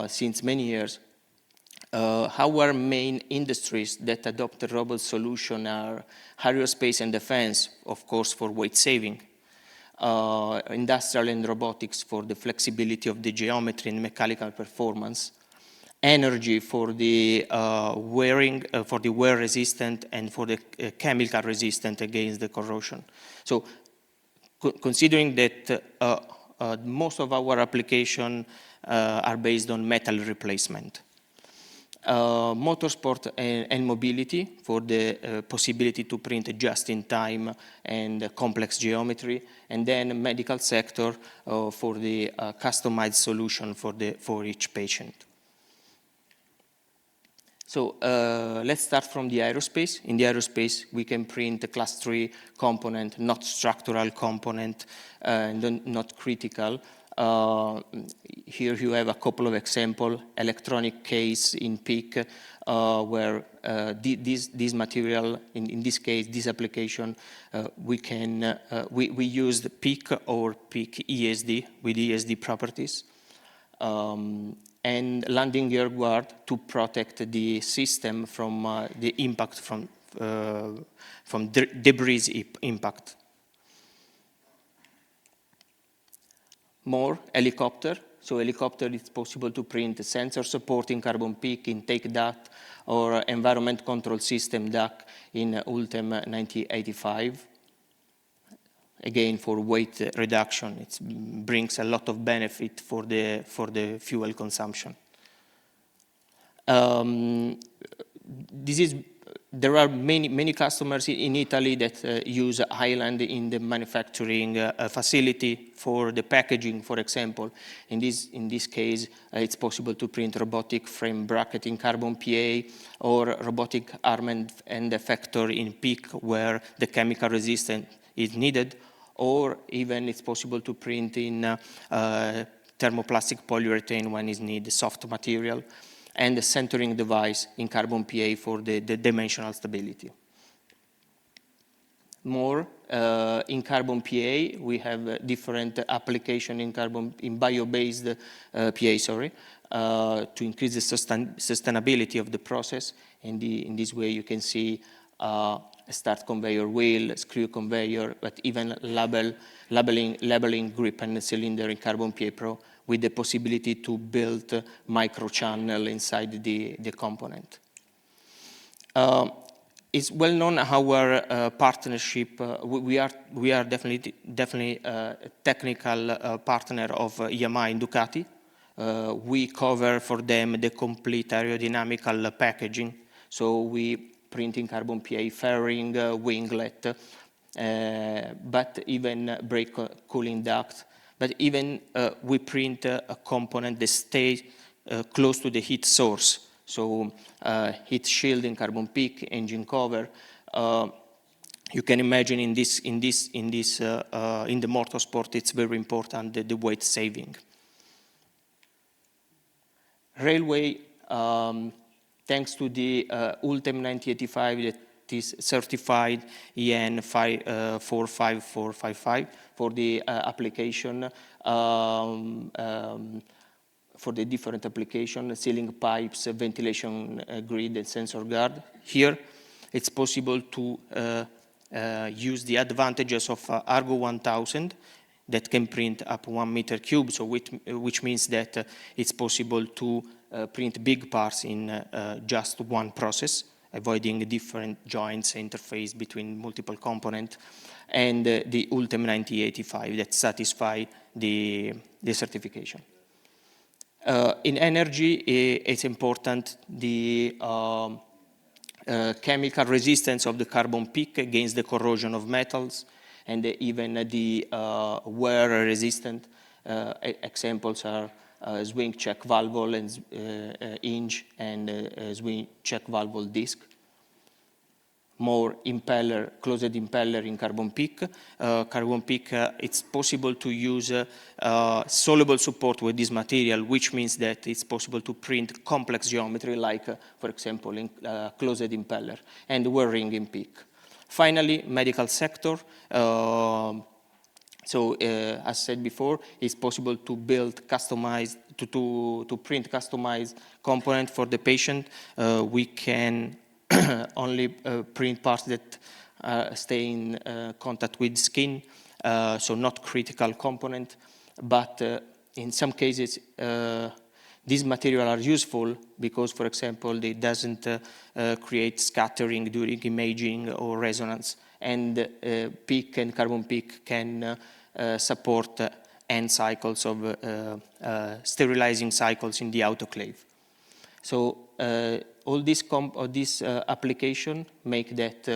since many years, our main industries that adopt the robot solution are aerospace and defense, of course, for weight saving, industrial and robotics for the flexibility of the geometry and mechanical performance, energy for the wear resistant and for the chemical resistant against the corrosion. So considering that most of our applications are based on metal replacement. Motorsport and mobility for the possibility to print just in time and complex geometry, and then medical sector for the customized solution for each patient. So let's start from the aerospace. In the aerospace, we can print a class 3 component, not structural component, and not critical. Here you have a couple of examples, electronic case in PIC, where this material, in this case, this application, we use the PIC or PIC ESD with ESD properties. And landing gear guard to protect the system from the impact from debris impact. More helicopter. So helicopter, it's possible to print a sensor supporting carbon peak, intake duct, or environment control system duct in ULTEM 9085. Again, for weight reduction, it brings a lot of benefit for the fuel consumption. There are many customers in Italy that use Highland in the manufacturing facility for the packaging, for example. In this case, it's possible to print robotic frame bracket in carbon PA or robotic arm and effector in PIC where the chemical resistance is needed, or even it's possible to print in thermoplastic polyurethane when is needed, soft material, and the centering device in carbon PA for the dimensional stability. More in carbon PA, we have different application in bio-based PA, to increase the sustainability of the process. In this way, you can see a start conveyor wheel, screw conveyor, but even labeling grip and cylinder in carbon PA Pro with the possibility to build micro channel inside the component. It's well known our partnership. We are definitely a technical partner of Yamaha and Ducati. We cover for them the complete aerodynamical packaging. So we print in carbon PA fairing, winglet, but even brake cooling duct. But even we print a component that stays close to the heat source. So heat shield in carbon peak, engine cover. You can imagine in the motorsport, it's very important the weight saving. Railway, thanks to the ULTEM 9085 that is certified EN 45455 for the application, for the different application, sealing pipes, ventilation grid, and sensor guard. Here, it's possible to use the advantages of Argo 1000 that can print up 1 meter cube, so which means that it's possible to print big parts in just one process, avoiding different joints interface between multiple components, and the ULTEM 9085 that satisfy the certification. In energy, it's important the chemical resistance of the carbon peak against the corrosion of metals, and even the wear resistant. Examples are swing check valve and hinge and swing check valve disc. more impeller, closed impeller in carbon peak. Carbon peak, it's possible to use soluble support with this material, which means that it's possible to print complex geometry like, for example, in closed impeller and whirring in peak. Finally, medical sector. So, as said before, it's possible to build customized, to print customized component for the patient. We can only print parts that stay in contact with skin, so not critical component. But in some cases, these materials are useful because, for example, they doesn't create scattering during imaging or resonance. And peak and carbon peak can support end cycles of sterilizing cycles in the autoclave. So all this application make that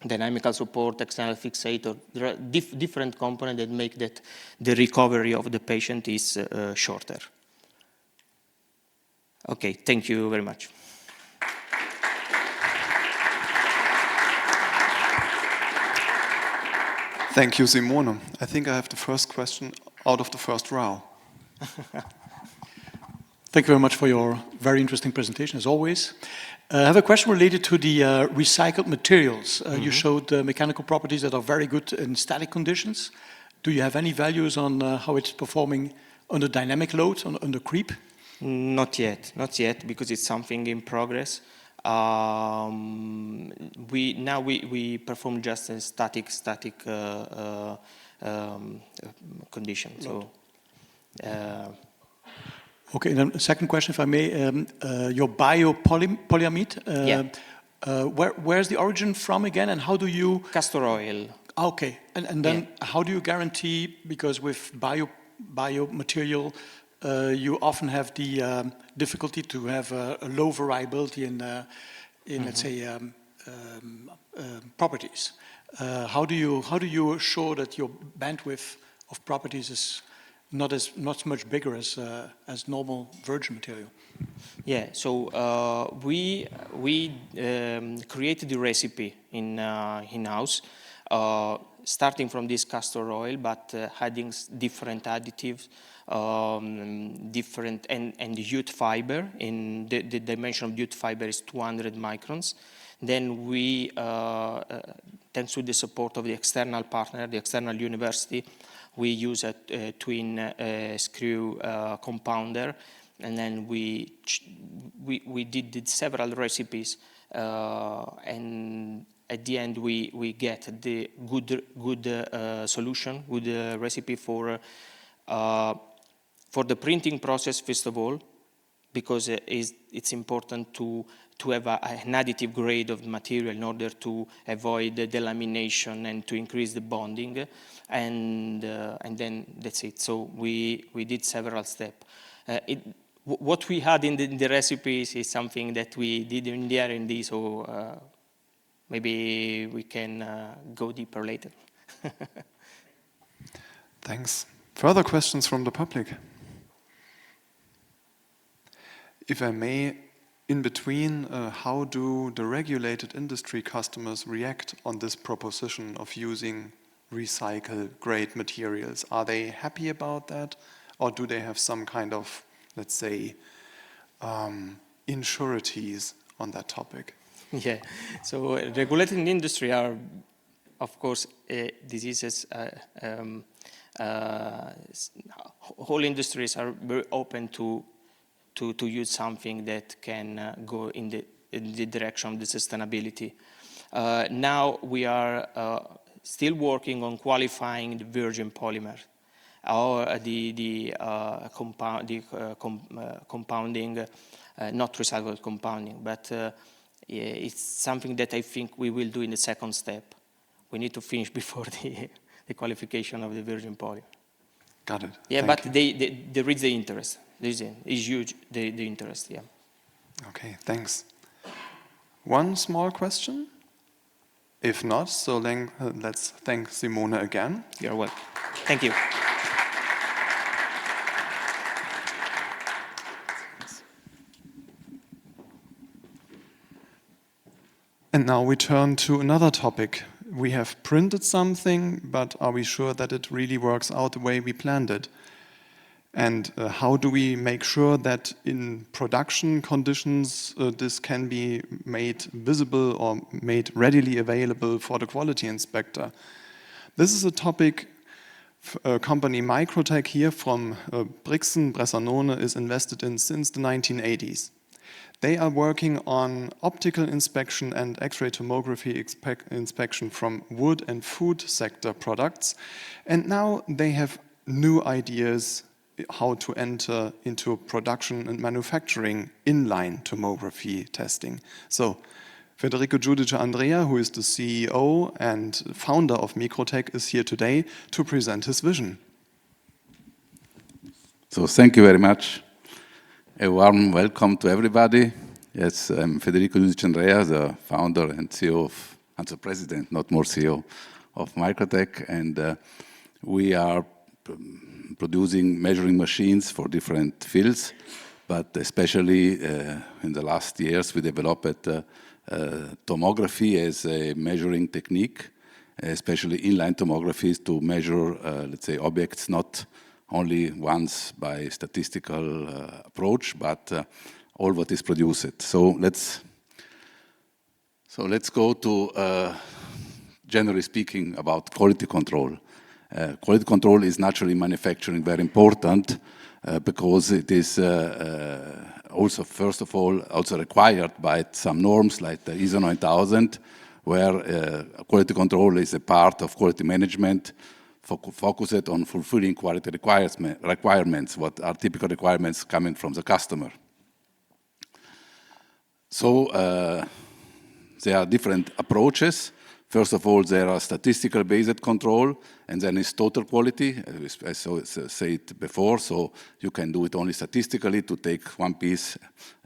dynamical support, external fixator, there are different components that make that the recovery of the patient is shorter. Okay, thank you very much. Thank you, Simone. I think I have the first question out of the first row. Thank you very much for your very interesting presentation, as always. I have a question related to the recycled materials. You showed mechanical properties that are very good in static conditions. Do you have any values on how it's performing under dynamic load, under creep? Not yet, because it's something in progress. We perform just a static condition. So. Okay, then second question, if I may. Your biopolyamide, where's the origin from again, and how do you... Castor oil. Okay, and then how do you guarantee, because with biomaterial, you often have the difficulty to have a low variability in let's say, properties. How do you assure that your bandwidth of properties is not so much bigger as normal virgin material? Yeah, so we created the recipe in-house, starting from this castor oil, but adding different additives, different and jute fiber. In the dimension of jute fiber is 200 microns. Then we, thanks to the support of the external partner, the external university, we use a twin screw compounder, and then we did several recipes, and at the end we get the good solution, good recipe for the printing process, first of all, because it's important to have an additive grade of material in order to avoid the delamination and to increase the bonding, and then that's it. So we did several steps. What we had in the recipes is something that we did in the R&D, so maybe we can go deeper later. Thanks. Further questions from the public? If I may, in between, how do the regulated industry customers react on this proposition of using recycle-grade materials? Are they happy about that, or do they have some kind of, let's say, insureties on that topic? Yeah, so regulated industry are, of course, diseases. Whole industries are very open to use something that can go in the direction of the sustainability. Now we are still working on qualifying the virgin polymer, or the compounding, not recycled compounding, but it's something that I think we will do in the second step. We need to finish before the qualification of the virgin polymer. Got it. Yeah, Thank but you. there is the interest. It's huge, the interest, yeah. Okay, thanks. One small question? If not, so then let's thank Simone again. You're welcome. Thank you. And now we turn to another topic. We have printed something, but are we sure that it really works out the way we planned it? And how do we make sure that in production conditions this can be made visible or made readily available for the quality inspector? This is a topic company Microtech here from Brixen, Bressanone is invested in since the 1980s. They are working on optical inspection and X-ray tomography inspection from wood and food sector products. And now they have new ideas how to enter into production and manufacturing inline tomography testing. So Federico Giudice Andrea, who is the CEO and founder of Microtech, is here today to present his vision. So thank you very much. A warm welcome to everybody. Yes, I'm Federico Giudice Andrea, the founder and CEO of, and the president, not more CEO, of Microtech. And we are producing measuring machines for different fields, but especially in the last years we developed tomography as a measuring technique, especially inline tomographies to measure, let's say, objects not only once by statistical approach, but all what is produced. So let's go to generally speaking about quality control. Quality control is naturally manufacturing very important because it is also, first of all, also required by some norms like the ISO 9000, where quality control is a part of quality management focused on fulfilling quality requirements, what are typical requirements coming from the customer. So there are different approaches. First of all, there are statistical-based control, and then it's total quality, as I said before. So you can do it only statistically to take one piece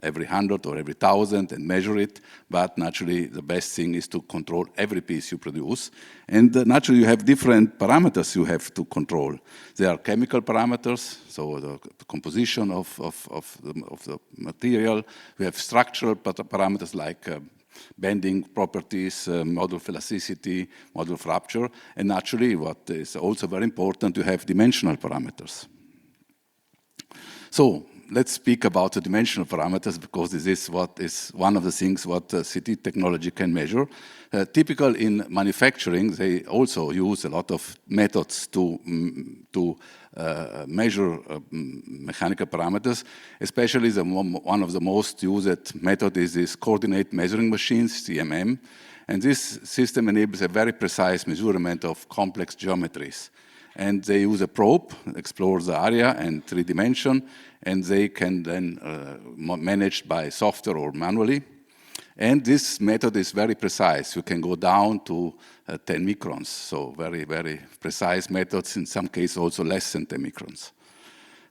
every 100 or every 1,000 and measure it. But naturally, the best thing is to control every piece you produce. And naturally, you have different parameters you have to control. There are chemical parameters, so the composition of the material. We have structural parameters like bending properties, module of elasticity, module of rupture, and naturally what is also very important, you have dimensional parameters. So let's speak about the dimensional parameters because this is what is one of the things what CT technology can measure. Typical in manufacturing, they also use a lot of methods to measure mechanical parameters, especially one of the most used method is this coordinate measuring machines, CMM, and this system enables a very precise measurement of complex geometries. And they use a probe, explore the area and 3 dimension, and they can then manage by software or manually. And this method is very precise. You can go down to 10 microns, so very, very precise methods, in some cases also less than 10 microns.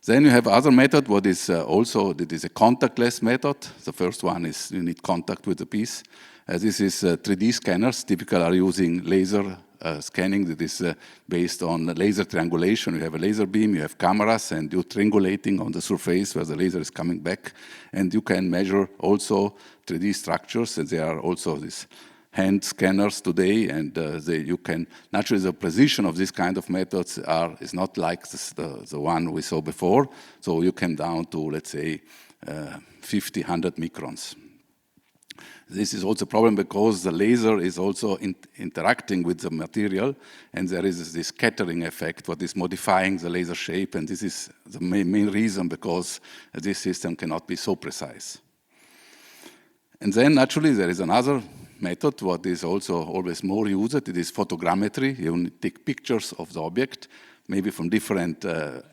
Then you have other method, what is also, that is a contactless method. The first one is you need contact with the piece. This is 3D scanners, typically are using laser scanning that is based on laser triangulation. You have a laser beam, you have cameras, and you're triangulating on the surface where the laser is coming back. And you can measure also 3D structures, and there are also these hand scanners today, and you can, naturally the precision of this kind of methods is not like the one we saw before. So you can down to, let's say, 50, 100 microns. This is also a problem because the laser is also interacting with the material, and there is this scattering effect, what is modifying the laser shape, and this is the main reason because this system cannot be so precise. And then naturally there is another method, what is also always more used, it is photogrammetry. You take pictures of the object, maybe from different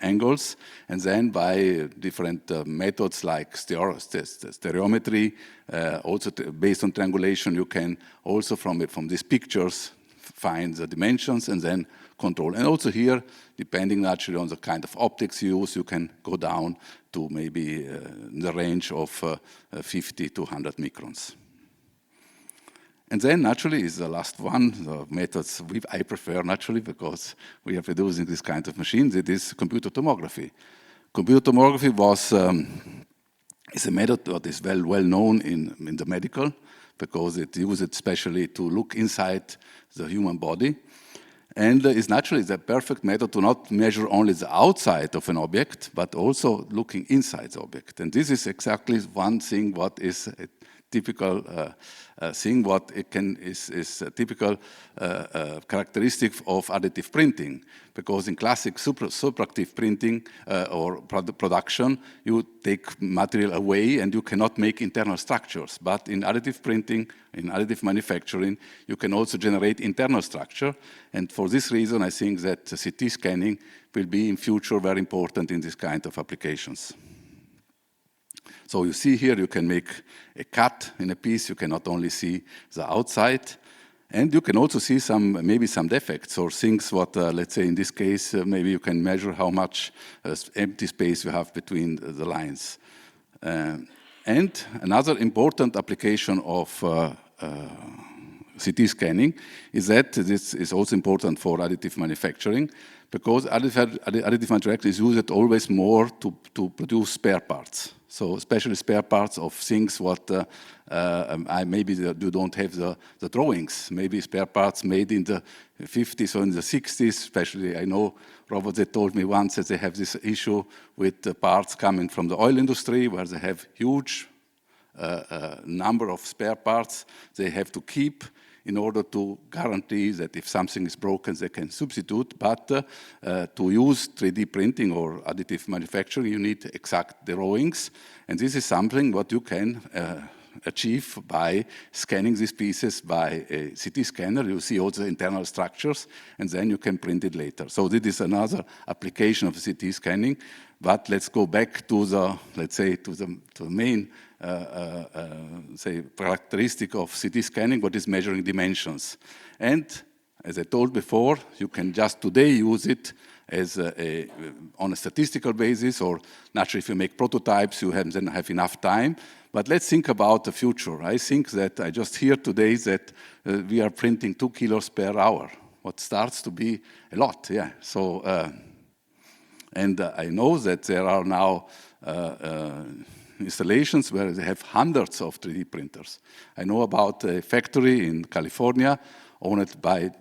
angles, and then by different methods like stereometry, also based on triangulation, you can also from these pictures find the dimensions and then control. And also here, depending naturally on the kind of optics you use, you can go down to maybe in the range of 50 to 100 microns. And then naturally is the last one, the methods I prefer naturally because we are producing this kind of machines, it is computer tomography. Computer tomography is a method that is well known in the medical because it uses especially to look inside the human body. And it's naturally the perfect method to not measure only the outside of an object, but also looking inside the object. And this is exactly one thing what is a typical thing, what it is a typical characteristic of additive printing. Because in classic subtractive printing or production, you take material away and you cannot make internal structures. But in additive printing, in additive manufacturing, you can also generate internal structure. And for this reason, I think that CT scanning will be in future very important in this kind of applications. So you see here, you can make a cut in a piece. You can not only see the outside, and you can also see maybe some defects or things what, let's say in this case, maybe you can measure how much empty space you have between the lines. And another important application of CT scanning is that this is also important for additive manufacturing, because additive manufacturing is used always more to produce spare parts. So especially spare parts of things what maybe you don't have the drawings. Maybe spare parts made in the 50s or in the 60s, especially I know Robert, they told me once that they have this issue with the parts coming from the oil industry where they have huge number of spare parts they have to keep in order to guarantee that if something is broken, they can substitute. But to use 3D printing or additive manufacturing, you need exact drawings. And this is something what you can achieve by scanning these pieces by a CT scanner. You see all the internal structures, and then you can print it later. So this is another application of CT scanning. But let's go back to the, let's say, to the main say characteristic of CT scanning, what is measuring dimensions. And as I told before, you can just today use it as on a statistical basis, or naturally if you make prototypes, you then have enough time. But let's think about the future. I think that I just hear today that we are printing 2 kilos per hour, what starts to be a lot, yeah. So, and I know that there are now installations where they have hundreds of 3D printers. I know about a factory in California owned by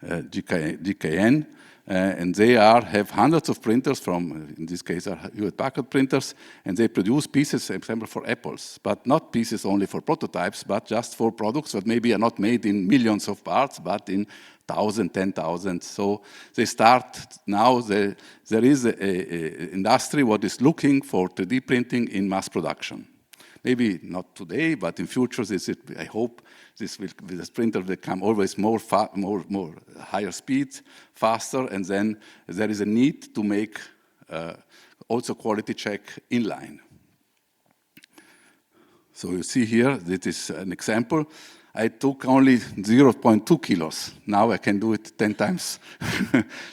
GKN, and they have hundreds of printers from, in this case, are NOI Techpark printers, and they produce pieces, for example, for apples, but not pieces only for prototypes, but just for products that maybe are not made in millions of parts, but in 1,000, 10,000. So they start now, there is an industry what is looking for 3D printing in mass production. Maybe not today, but in future, I hope this printer will come always more higher speed, faster, and then there is a need to make also quality check inline. So you see here, this is an example. I took only 0.2 kilos. Now I can do it 10 times,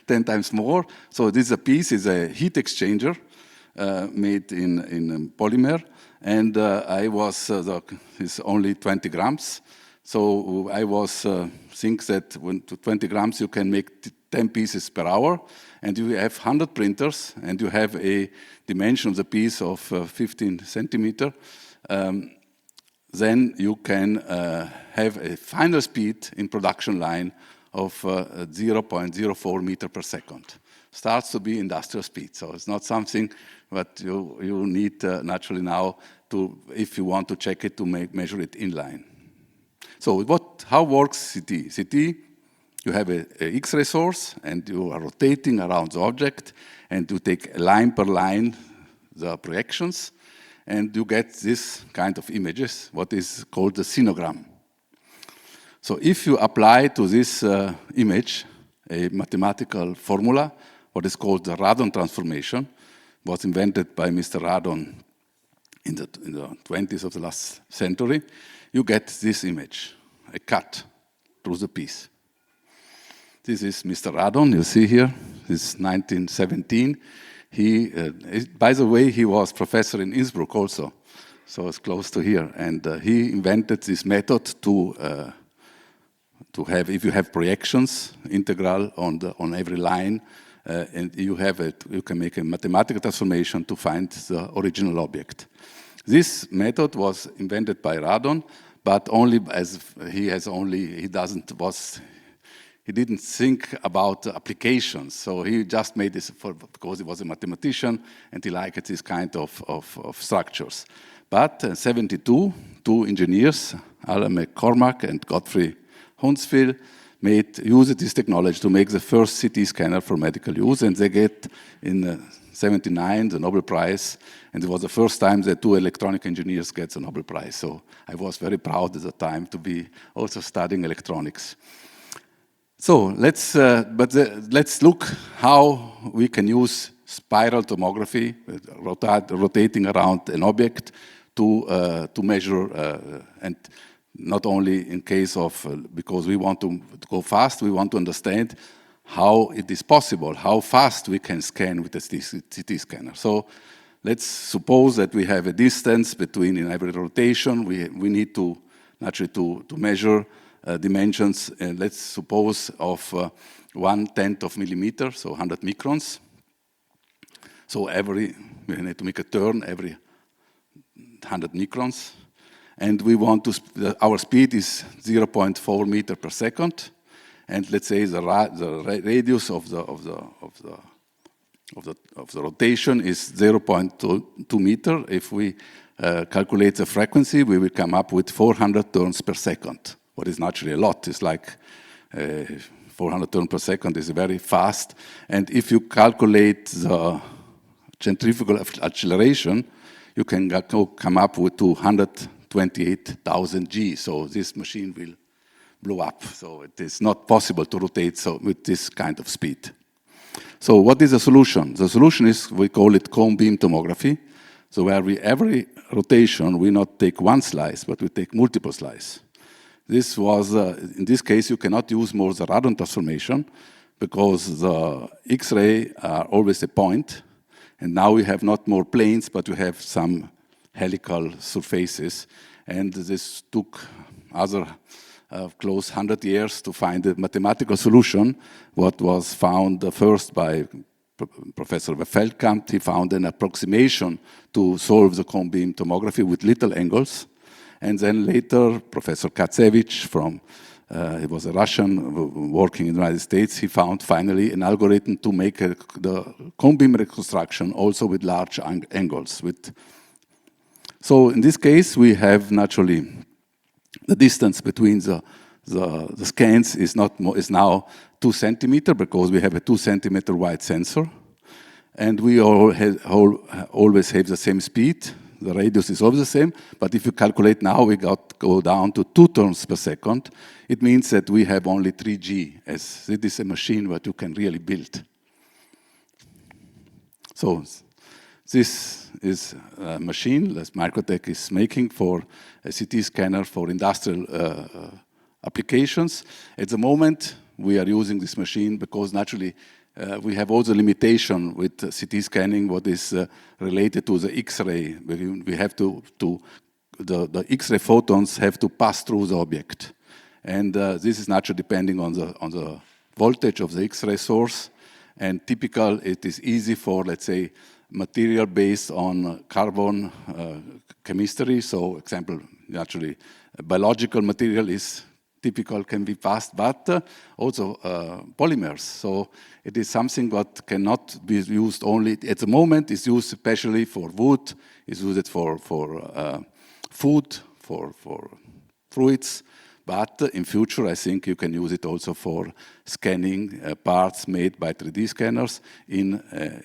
10 times more. So this piece is a heat exchanger made in polymer, and it's only 20 grams. So I think that when to 20 grams you can make 10 pieces per hour, and you have 100 printers, and you have a dimension of the piece of 15 centimeter. Then you can have a final speed in production line of 0.04 meter per second. Starts to be industrial speed, so it's not something that you need naturally now to, if you want to check it, to measure it inline. So how works CT? CT, you have a X-ray source, and you are rotating around the object, and you take line per line the projections, and you get this kind of images, what is called the sinogram. So if you apply to this image a mathematical formula, what is called the radon transformation, was invented by Mr. Radon in the 20s of the last century, you get this image, a cut through the piece. This is Mr. Radon, you see here, this is 1917. By the way, he was professor in Innsbruck also, so it's close to here. And he invented this method to have, if you have projections, integral on every line, and you can make a mathematical transformation to find the original object. This method was invented by Radon, but only as he didn't think about applications. So he just made this because he was a mathematician and he liked this kind of structures. But in 1972, two engineers, Alan McCormack and Godfrey Huntsville, used this technology to make the first CT scanner for medical use, and they get in 1979 the Nobel Prize, and it was the first time that two electronic engineers get the Nobel Prize. So I was very proud at the time to be also studying electronics. So let's look how we can use spiral tomography, rotating around an object to measure, and not only in case of, because we want to go fast, we want to understand how it is possible, how fast we can scan with a CT scanner. So let's suppose that we have a distance between, in every rotation, we need to naturally to measure dimensions, and let's suppose of 1/10 of millimeter, so 100 microns. So we need to make a turn every 100 microns. And we want to, our speed is 0.4 meter per second. And let's say the radius of the rotation is 0.2 meter. If we calculate the frequency, we will come up with 400 turns per second. What is naturally a lot. It's like 400 turns per second is very fast. And if you calculate the centrifugal acceleration, you can come up with 228,000 G. So this machine will blow up. So it is not possible to rotate with this kind of speed. So what is the solution? The solution is, we call it cone beam tomography. So where every rotation, we not take one slice, but we take multiple slices. This was, in this case, you cannot use more the radon transformation because the X-ray are always a point. And now we have not more planes, but we have some helical surfaces. And this took other close 100 years to find a mathematical solution. What was found first by Professor Feldkamp, he found an approximation to solve the cone beam tomography with little angles. And then later, Professor Katsevich he was a Russian working in the United States, he found finally an algorithm to make the cone beam reconstruction also with large angles. So in this case, we have naturally the distance between the scans is now 2 centimeters because we have a 2 centimeter wide sensor. And we always have the same speed. The radius is always the same, but if you calculate now, we go down to 2 turns per second. It means that we have only 3G, as it is a machine that you can really build. So this is a machine that Microtech is making for a CT scanner for industrial applications. At the moment, we are using this machine because naturally we have also limitation with CT scanning, what is related to the X-ray. We have the X-ray photons have to pass through the object. And this is naturally depending on the voltage of the X-ray source. And typical, it is easy for, let's say, material based on carbon chemistry. So, example, naturally, biological material is typical, can be passed, but also polymers. So it is something that cannot be used only, at the moment, it's used especially for wood, it's used for food, for fruits, but in future, I think you can use it also for scanning parts made by 3D scanners in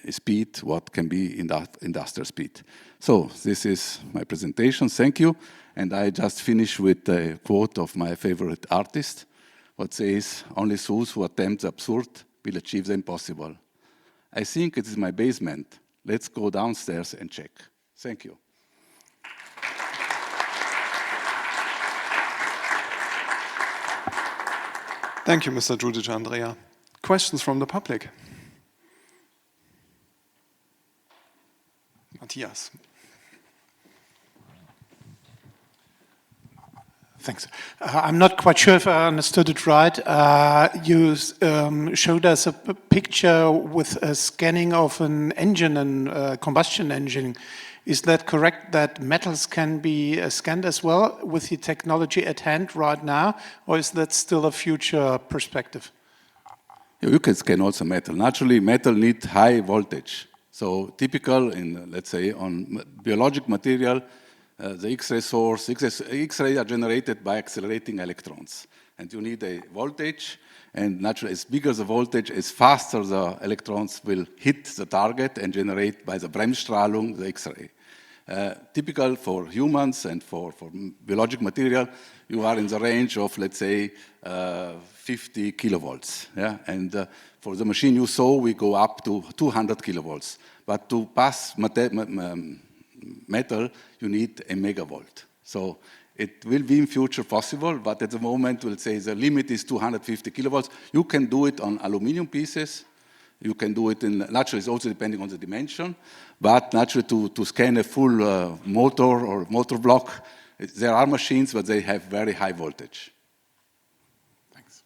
speed, what can be industrial speed. So this is my presentation, thank you. And I just finish with a quote of my favorite artist, what says, "Only those who attempt the absurd will achieve the impossible." I think it is my basement. Let's go downstairs and check. Thank you. Thank you, Mr. Giudice Andrea. Questions from the public? Matthias. Thanks. I'm not quite sure if I understood it right. You showed us a picture with a scanning of an engine, a combustion engine, Is that correct, that metals can be scanned as well with the technology at hand right now, or is that still a future perspective? You can scan also metal. Naturally, metal needs high voltage. So typical in, let's say, on biologic material, the X-ray source, X-rays are generated by accelerating electrons. And you need a voltage, and naturally, as bigger the voltage, as faster the electrons will hit the target and generate by the Bremsstrahlung the X-ray. Typical for humans and for biologic material, you are in the range of, let's say, 50 kilovolts. Yeah? And for the machine you saw, we go up to 200 kilovolts. But to pass metal, you need a megavolt. So it will be in future possible, but at the moment, we'll say the limit is 250 kilovolts. You can do it on aluminum pieces. You can do it in, naturally, it's also depending on the dimension, but naturally to scan a full motor or motor block, there are machines, but they have very high voltage. Thanks.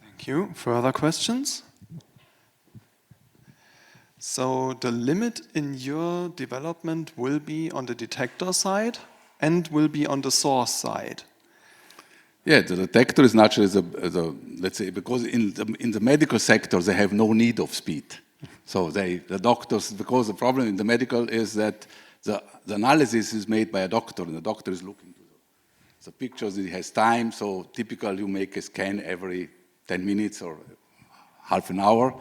Thank you. Further questions? So the limit in your development will be on the detector side and will be on the source side. Yeah, the detector is naturally let's say, because in the medical sector, they have no need of speed. So the doctors, because the problem in the medical is that the analysis is made by a doctor, and the doctor is looking to the pictures, he has time, so typically you make a scan every 10 minutes or half an hour.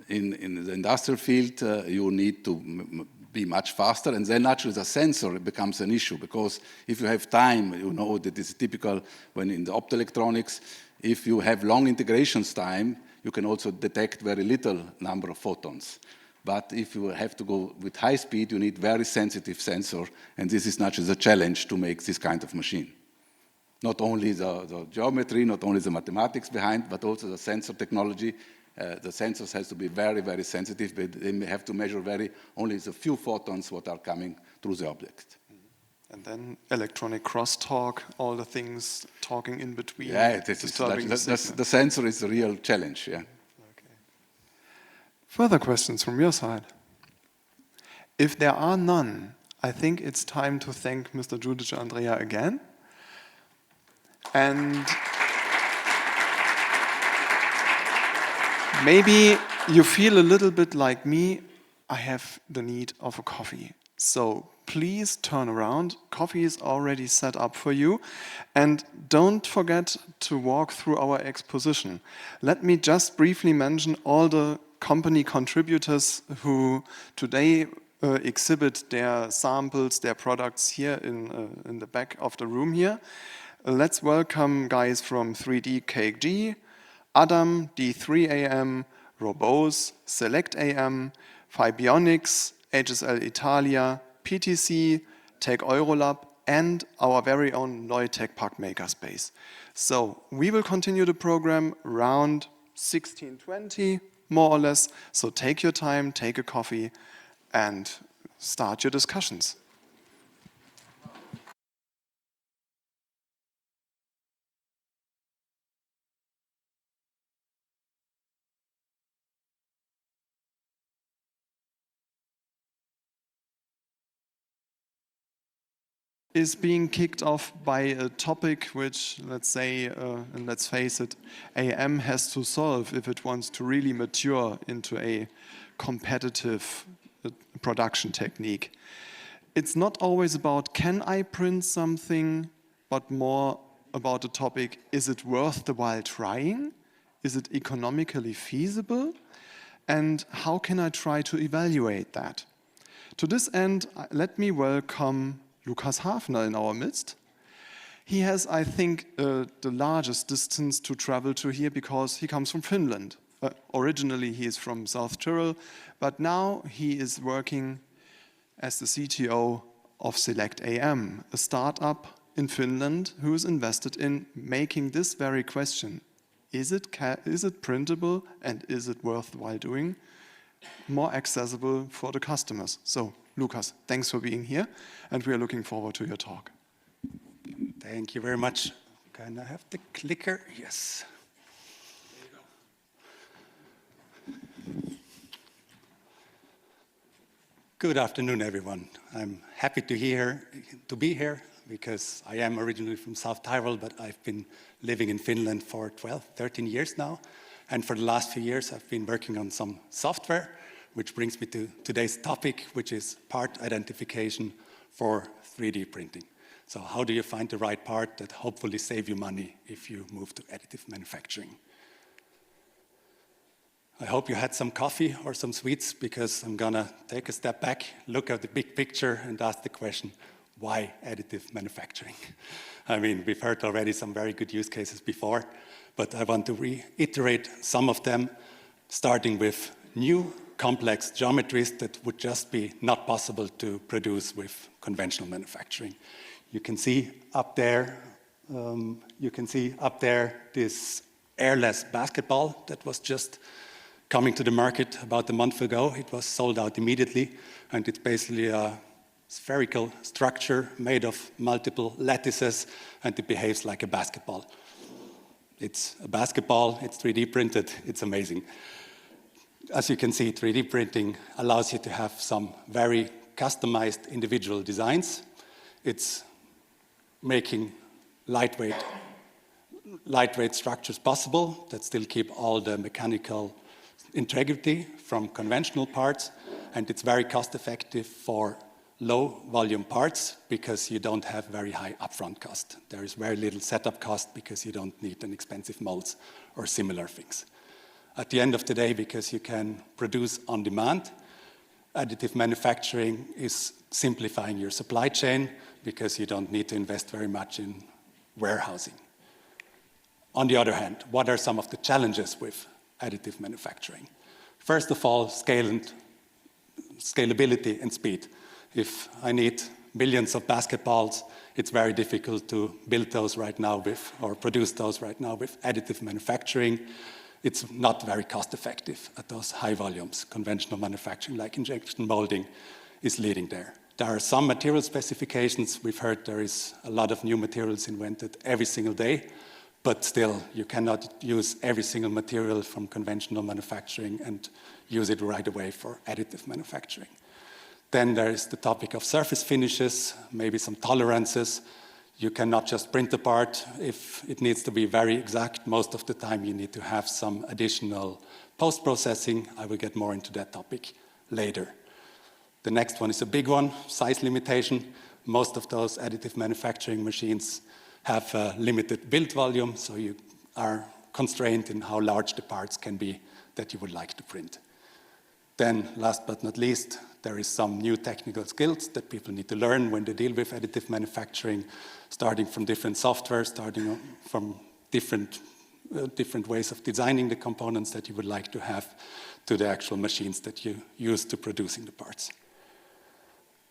In the industrial field, you need to be much faster, and then naturally the sensor becomes an issue, because if you have time, you know that it's typical when in the optoelectronics, if you have long integrations time, you can also detect very little number of photons. But if you have to go with high speed, you need very sensitive sensor, and this is naturally the challenge to make this kind of machine. Not only the geometry, not only the mathematics behind, but also the sensor technology. The sensors has to be very, very sensitive, but they have to measure only the few photons what are coming through the object. And then electronic crosstalk, all the things talking in between. Yeah, the sensor is the real challenge, yeah. Okay. Further questions from your side? If there are none, I think it's time to thank Mr. Giudice Andrea again. And maybe you feel a little bit like me, I have the need of a coffee. So please turn around, coffee is already set up for you. And don't forget to walk through our exposition. Let me just briefly mention all the company contributors who today exhibit their samples, their products here in the back of the room here. Let's welcome guys from 3D KG, Adam, D3AM, Robose, Select AM, Fibionics, HSL Italia, PTC, Tech Eurolab, and our very own NOI Techpark Makerspace. So we will continue the program around 16:20, more or less. So take your time, take a coffee, and start your discussions. Is being kicked off by a topic which, let's say, and let's face it, AM has to solve if it wants to really mature into a competitive production technique. It's not always about, can I print something, but more about the topic, is it worth the while trying? Is it economically feasible? And how can I try to evaluate that? To this end, let me welcome Lukas Hafner in our midst. He has, I think, the largest distance to travel to here because he comes from Finland. Originally, he is from South Tyrol, but now he is working as the CTO of Select AM, a startup in Finland who is invested in making this very question. Is it printable and is it worthwhile doing? More accessible for the customers. So, Lukas, thanks for being here, and we are looking forward to your talk. Thank you very much. Can I have the clicker? Yes. There you go. Good afternoon, everyone. I'm happy to be here because I am originally from South Tyrol, but I've been living in Finland for 12, 13 years now. And for the last few years, I've been working on some software, which brings me to today's topic, which is part identification for 3D printing. So how do you find the right part that hopefully save you money if you move to additive manufacturing? I hope you had some coffee or some sweets, because I'm gonna take a step back, look at the big picture and ask the question, why additive manufacturing? I mean, we've heard already some very good use cases before, but I want to reiterate some of them, starting with new complex geometries that would just be not possible to produce with conventional manufacturing. You can see up there, this airless basketball that was just coming to the market about a month ago. It was sold out immediately, and it's basically a spherical structure made of multiple lattices, and it behaves like a basketball. It's a basketball, it's 3D printed, it's amazing. As you can see, 3D printing allows you to have some very customized individual designs. It's making lightweight structures possible that still keep all the mechanical integrity from conventional parts, and it's very cost effective for low volume parts because you don't have very high upfront cost. There is very little setup cost because you don't need an expensive molds or similar things. At the end of the day, because you can produce on demand, additive manufacturing is simplifying your supply chain because you don't need to invest very much in warehousing. On the other hand, what are some of the challenges with additive manufacturing? First of all, scalability and speed. If I need millions of basketballs, it's very difficult to build those right now or produce those right now with additive manufacturing. It's not very cost effective at those high volumes. Conventional manufacturing like injection molding is leading there. There are some material specifications. We've heard there is a lot of new materials invented every single day, but still you cannot use every single material from conventional manufacturing and use it right away for additive manufacturing. Then there is the topic of surface finishes, maybe some tolerances. You cannot just print a part if it needs to be very exact. Most of the time you need to have some additional post-processing. I will get more into that topic later. The next one is a big one, size limitation. Most of those additive manufacturing machines have a limited build volume, so you are constrained in how large the parts can be that you would like to print. Then, last but not least, there is some new technical skills that people need to learn when they deal with additive manufacturing, starting from different software, starting from different ways of designing the components that you would like to have, to the actual machines that you use to producing the parts.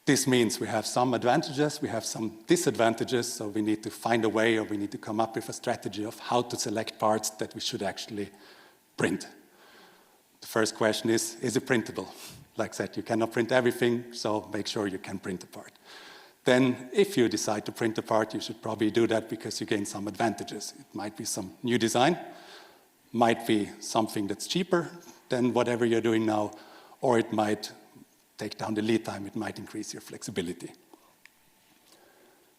This means we have some advantages, we have some disadvantages, so we need to find a way, or we need to come up with a strategy of how to select parts that we should actually print. The first question is it printable? Like I said, you cannot print everything, so make sure you can print a part. Then, if you decide to print a part, you should probably do that because you gain some advantages. It might be some new design, might be something that's cheaper than whatever you're doing now, or it might take down the lead time, it might increase your flexibility.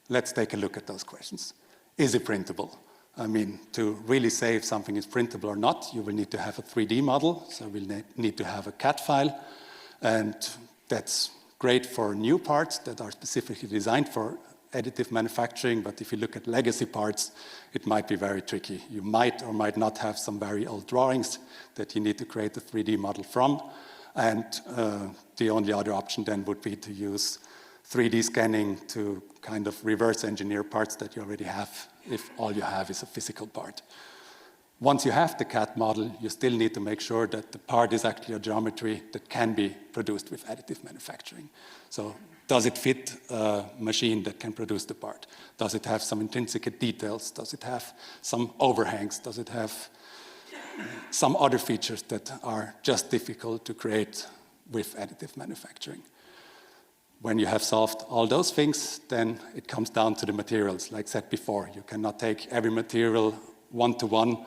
Let's take a look at those questions. Is it printable? I mean, to really say if something is printable or not, you will need to have a 3D model, so we'll need to have a CAD file, and that's great for new parts that are specifically designed for additive manufacturing, but if you look at legacy parts, it might be very tricky. You might or might not have some very old drawings that you need to create a 3D model from, and the only other option then would be to use 3D scanning to kind of reverse engineer parts that you already have if all you have is a physical part. Once you have the CAD model, you still need to make sure that the part is actually a geometry that can be produced with additive manufacturing. So does it fit a machine that can produce the part? Does it have some intrinsic details? Does it have some overhangs? Does it have some other features that are just difficult to create with additive manufacturing? When you have solved all those things, then it comes down to the materials. Like I said before, you cannot take every material one-to-one,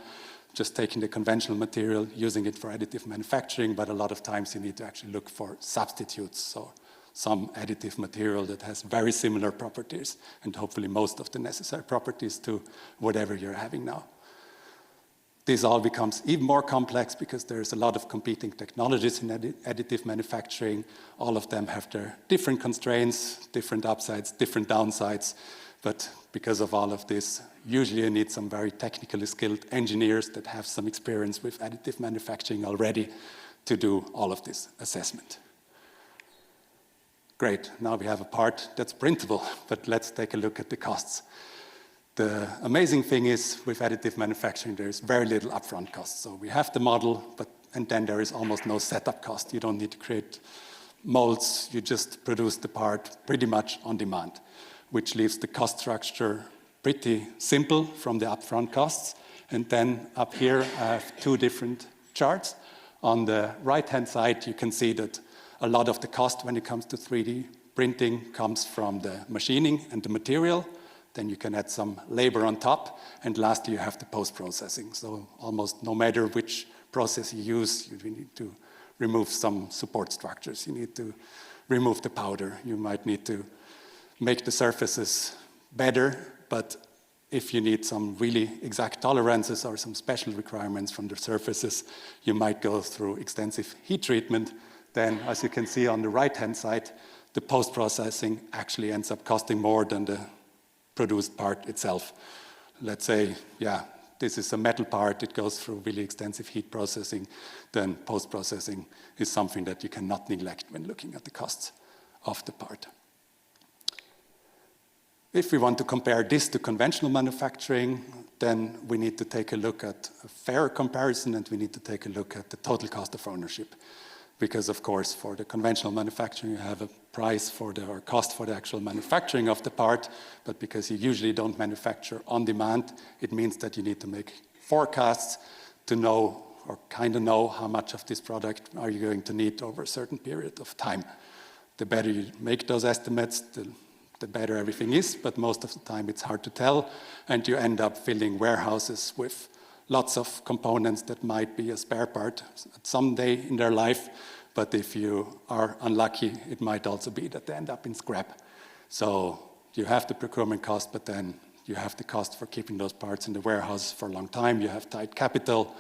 just taking the conventional material, using it for additive manufacturing, but a lot of times you need to actually look for substitutes. So some additive material that has very similar properties and hopefully most of the necessary properties to whatever you're having now. This all becomes even more complex because there's a lot of competing technologies in additive manufacturing. All of them have their different constraints, different upsides, different downsides. But because of all of this, usually you need some very technically skilled engineers that have some experience with additive manufacturing already to do all of this assessment. Great, now we have a part that's printable, but let's take a look at the costs. The amazing thing is with additive manufacturing, there's very little upfront costs. So we have the model, and then there is almost no setup cost. You don't need to create molds, you just produce the part pretty much on demand, which leaves the cost structure pretty simple from the upfront costs. And then up here, I have two different charts. On the right-hand side, you can see that a lot of the cost when it comes to 3D printing comes from the machining and the material. Then you can add some labor on top. And lastly, you have the post-processing. So almost no matter which process you use, you need to remove some support structures. You need to remove the powder. You might need to make the surfaces better. But if you need some really exact tolerances or some special requirements from the surfaces, you might go through extensive heat treatment. Then, as you can see on the right-hand side, the post-processing actually ends up costing more than the produced part itself. Let's say, yeah, this is a metal part, it goes through really extensive heat processing, then post-processing is something that you cannot neglect when looking at the costs of the part. If we want to compare this to conventional manufacturing, then we need to take a look at a fair comparison and we need to take a look at the total cost of ownership. Because of course, for the conventional manufacturing, you have a price for or cost for the actual manufacturing of the part, but because you usually don't manufacture on demand, it means that you need to make forecasts to know or kind of know how much of this product are you going to need over a certain period of time. The better you make those estimates, the better everything is, but most of the time it's hard to tell, and you end up filling warehouses with lots of components that might be a spare part someday in their life, but if you are unlucky, it might also be that they end up in scrap. So you have the procurement cost, but then you have the cost for keeping those parts in the warehouse for a long time, you have tight capital,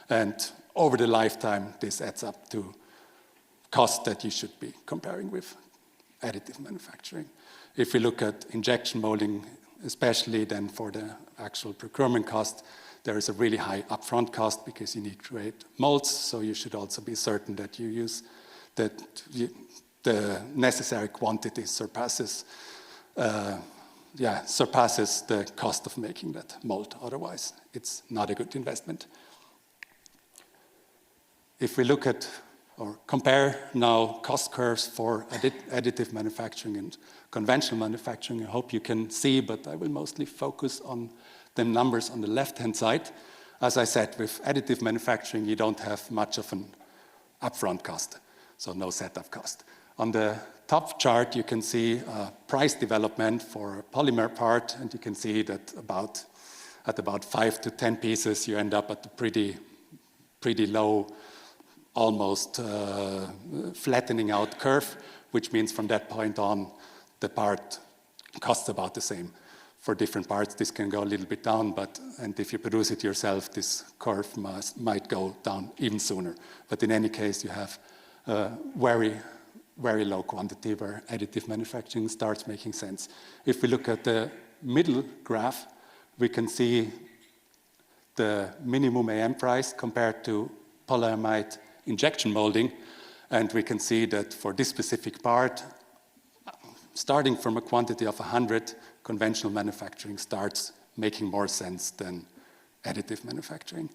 and over the lifetime, this adds up to costs that you should be comparing with additive manufacturing. If we look at injection molding, especially then for the actual procurement cost, there is a really high upfront cost because you need to create molds, so you should also be certain that you use that the necessary quantity surpasses the cost of making that mold. Otherwise, it's not a good investment. If we look at or compare now cost curves for additive manufacturing and conventional manufacturing, I hope you can see, but I will mostly focus on the numbers on the left-hand side. As I said, with additive manufacturing, you don't have much of an upfront cost, so no setup cost. On the top chart, you can see price development for a polymer part, and you can see that at about 5 to 10 pieces, you end up at a pretty low, almost flattening out curve, which means from that point on, the part costs about the same. For different parts, this can go a little bit down, and if you produce it yourself, this curve might go down even sooner. But in any case, you have a very, very low quantity where additive manufacturing starts making sense. If we look at the middle graph, we can see the minimum AM price compared to polyamide injection molding, and we can see that for this specific part, starting from a quantity of 100, conventional manufacturing starts making more sense than additive manufacturing.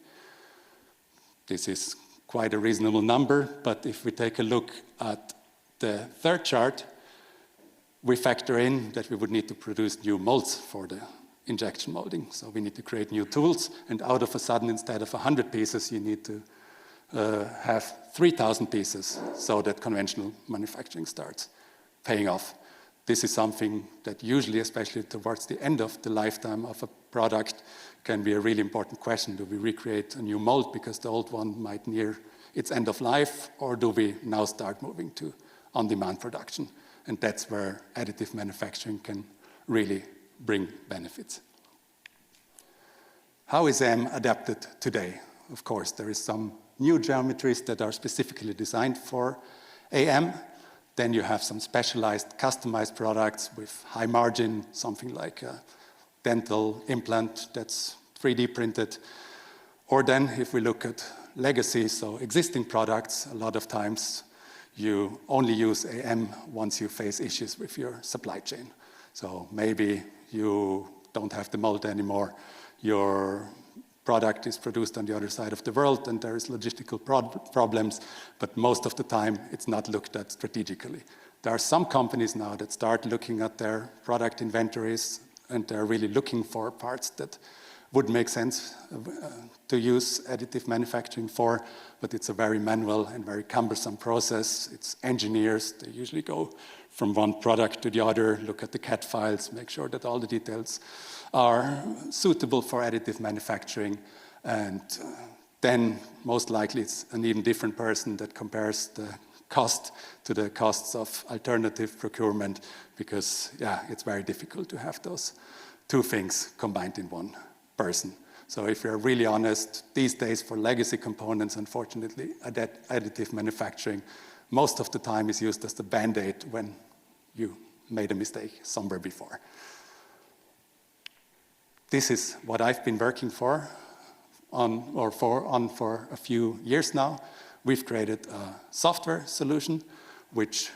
This is quite a reasonable number, but if we take a look at the third chart, we factor in that we would need to produce new molds for the injection molding. So we need to create new tools, and out of a sudden, instead of 100 pieces, you need to have 3,000 pieces so that conventional manufacturing starts paying off. This is something that usually, especially towards the end of the lifetime of a product, can be a really important question. Do we recreate a new mold because the old one might near its end of life, or do we now start moving to on-demand production? And that's where additive manufacturing can really bring benefits. How is AM adapted today? Of course, there is some new geometries that are specifically designed for AM. Then you have some specialized, customized products with high margin, something like a dental implant that's 3D printed. Or then if we look at legacy, so existing products, a lot of times you only use AM once you face issues with your supply chain. So maybe you don't have the mold anymore, your product is produced on the other side of the world and there is logistical problems, but most of the time it's not looked at strategically. There are some companies now that start looking at their product inventories and they're really looking for parts that would make sense to use additive manufacturing for, but it's a very manual and very cumbersome process. It's engineers, they usually go from one product to the other, look at the CAD files, make sure that all the details are suitable for additive manufacturing, and then most likely it's an even different person that compares the cost to the costs of alternative procurement, because yeah, it's very difficult to have those two things combined in one person. So if you're really honest, these days for legacy components, unfortunately, additive manufacturing most of the time is used as the band-aid when you made a mistake somewhere before. This is what I've been working for a few years now. We've created a software solution which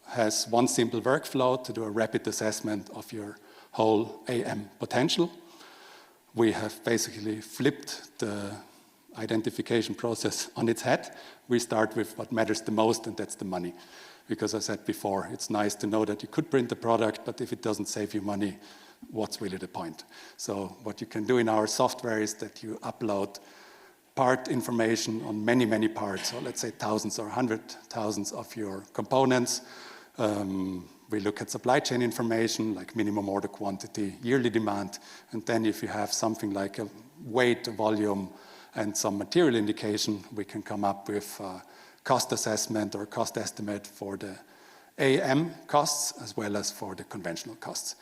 has one simple workflow to do a rapid assessment of your whole AM potential. We have basically flipped the identification process on its head. We start with what matters the most, and that's the money. Because I said before, it's nice to know that you could print the product, but if it doesn't save you money, what's really the point? So what you can do in our software is that you upload part information on many, many parts, so let's say thousands or 100,000 of your components. We look at supply chain information, like minimum order quantity, yearly demand, and then if you have something like a weight, volume, and some material indication, we can come up with a cost assessment or cost estimate for the AM costs as well as for the conventional costs,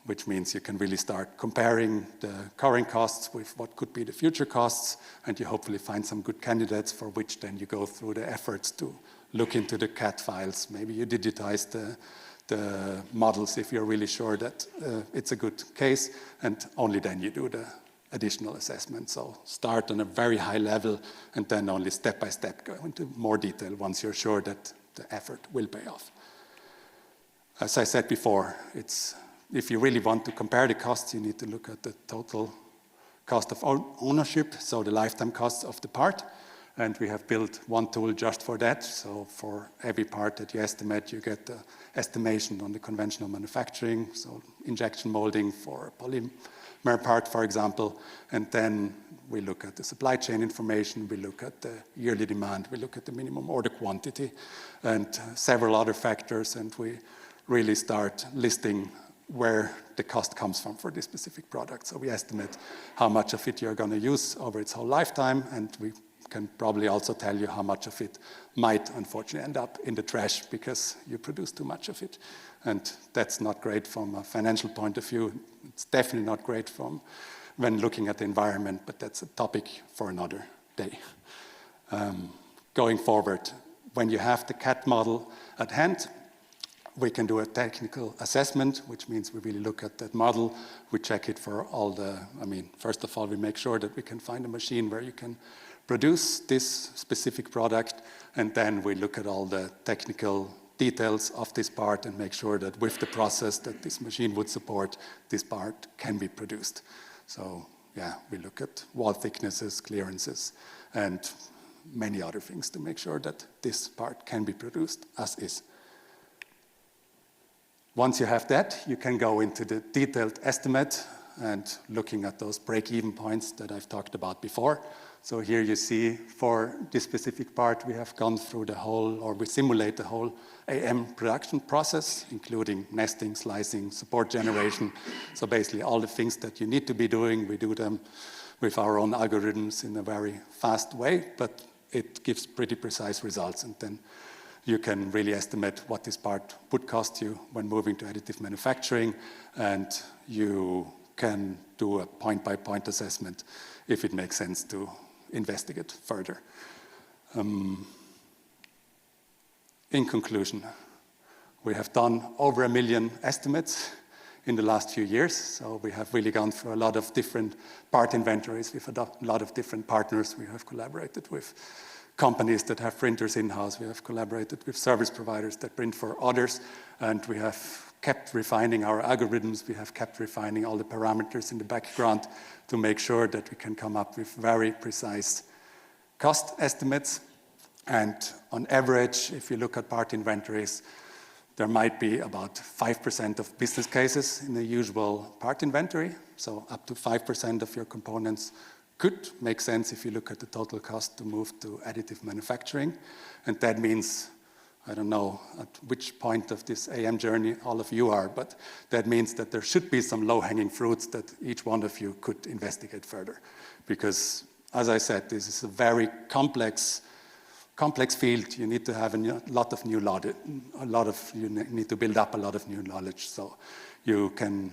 which means you can really start comparing the current costs with what could be the future costs, and you hopefully find some good candidates for which then you go through the efforts to look into the CAD files. Maybe you digitize the models if you're really sure that it's a good case, and only then you do the additional assessment. So start on a very high level and then only step by step go into more detail once you're sure that the effort will pay off. As I said before, if you really want to compare the costs, you need to look at the total cost of ownership, so the lifetime cost of the part. And we have built one tool just for that. So for every part that you estimate, you get the estimation on the conventional manufacturing, so injection molding for a polymer part, for example. And then we look at the supply chain information, we look at the yearly demand, we look at the minimum order quantity, and several other factors. And we really start listing where the cost comes from for this specific product. So we estimate how much of it you're going to use over its whole lifetime, and we can probably also tell you how much of it might unfortunately end up in the trash because you produce too much of it. And that's not great from a financial point of view. It's definitely not great from when looking at the environment, but that's a topic for another day. Going forward, when you have the CAD model at hand, we can do a technical assessment, which means we really look at that model. We check it for all first of all, we make sure that we can find a machine where you can produce this specific product, and then we look at all the technical details of this part and make sure that with the process that this machine would support, this part can be produced. So yeah, we look at wall thicknesses, clearances, and many other things to make sure that this part can be produced as is. Once you have that, you can go into the detailed estimate and looking at those break-even points that I've talked about before. So here you see for this specific part, we have gone through the whole, or we simulate the whole AM production process, including nesting, slicing, support generation. So basically all the things that you need to be doing, we do them with our own algorithms in a very fast way, but it gives pretty precise results. And then you can really estimate what this part would cost you when moving to additive manufacturing, and you can do a point-by-point assessment if it makes sense to investigate further. In conclusion, we have done over 1 million estimates in the last few years, so we have really gone through a lot of different part inventories. We've had a lot of different partners. We have collaborated with companies that have printers in-house. We have collaborated with service providers that print for others, and we have kept refining our algorithms. We have kept refining all the parameters in the background to make sure that we can come up with very precise cost estimates. And on average, if you look at part inventories, there might be about 5% of business cases in the usual part inventory. So up to 5% of your components could make sense if you look at the total cost to move to additive manufacturing. And that means, I don't know at which point of this AM journey all of you are, but that means that there should be some low-hanging fruits that each one of you could investigate further. Because, as I said, this is a very complex field. You need to have you need to build up a lot of new knowledge. So you can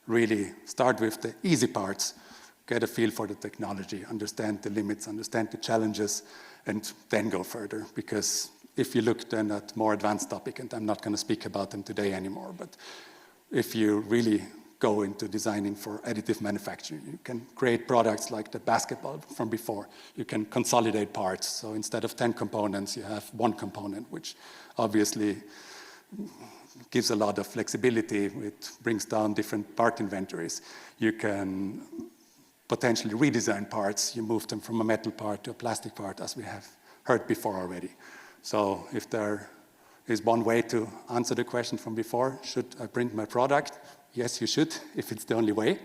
really start with the easy parts, get a feel for the technology, understand the limits, understand the challenges, and then go further. Because if you look then at more advanced topic, and I'm not going to speak about them today anymore, but if you really go into designing for additive manufacturing, you can create products like the basketball from before. You can consolidate parts. So instead of 10 components, you have one component, which obviously gives a lot of flexibility. It brings down different part inventories. You can potentially redesign parts. You move them from a metal part to a plastic part, as we have heard before already. So if there is one way to answer the question from before, should I print my product? Yes, you should, if it's the only way.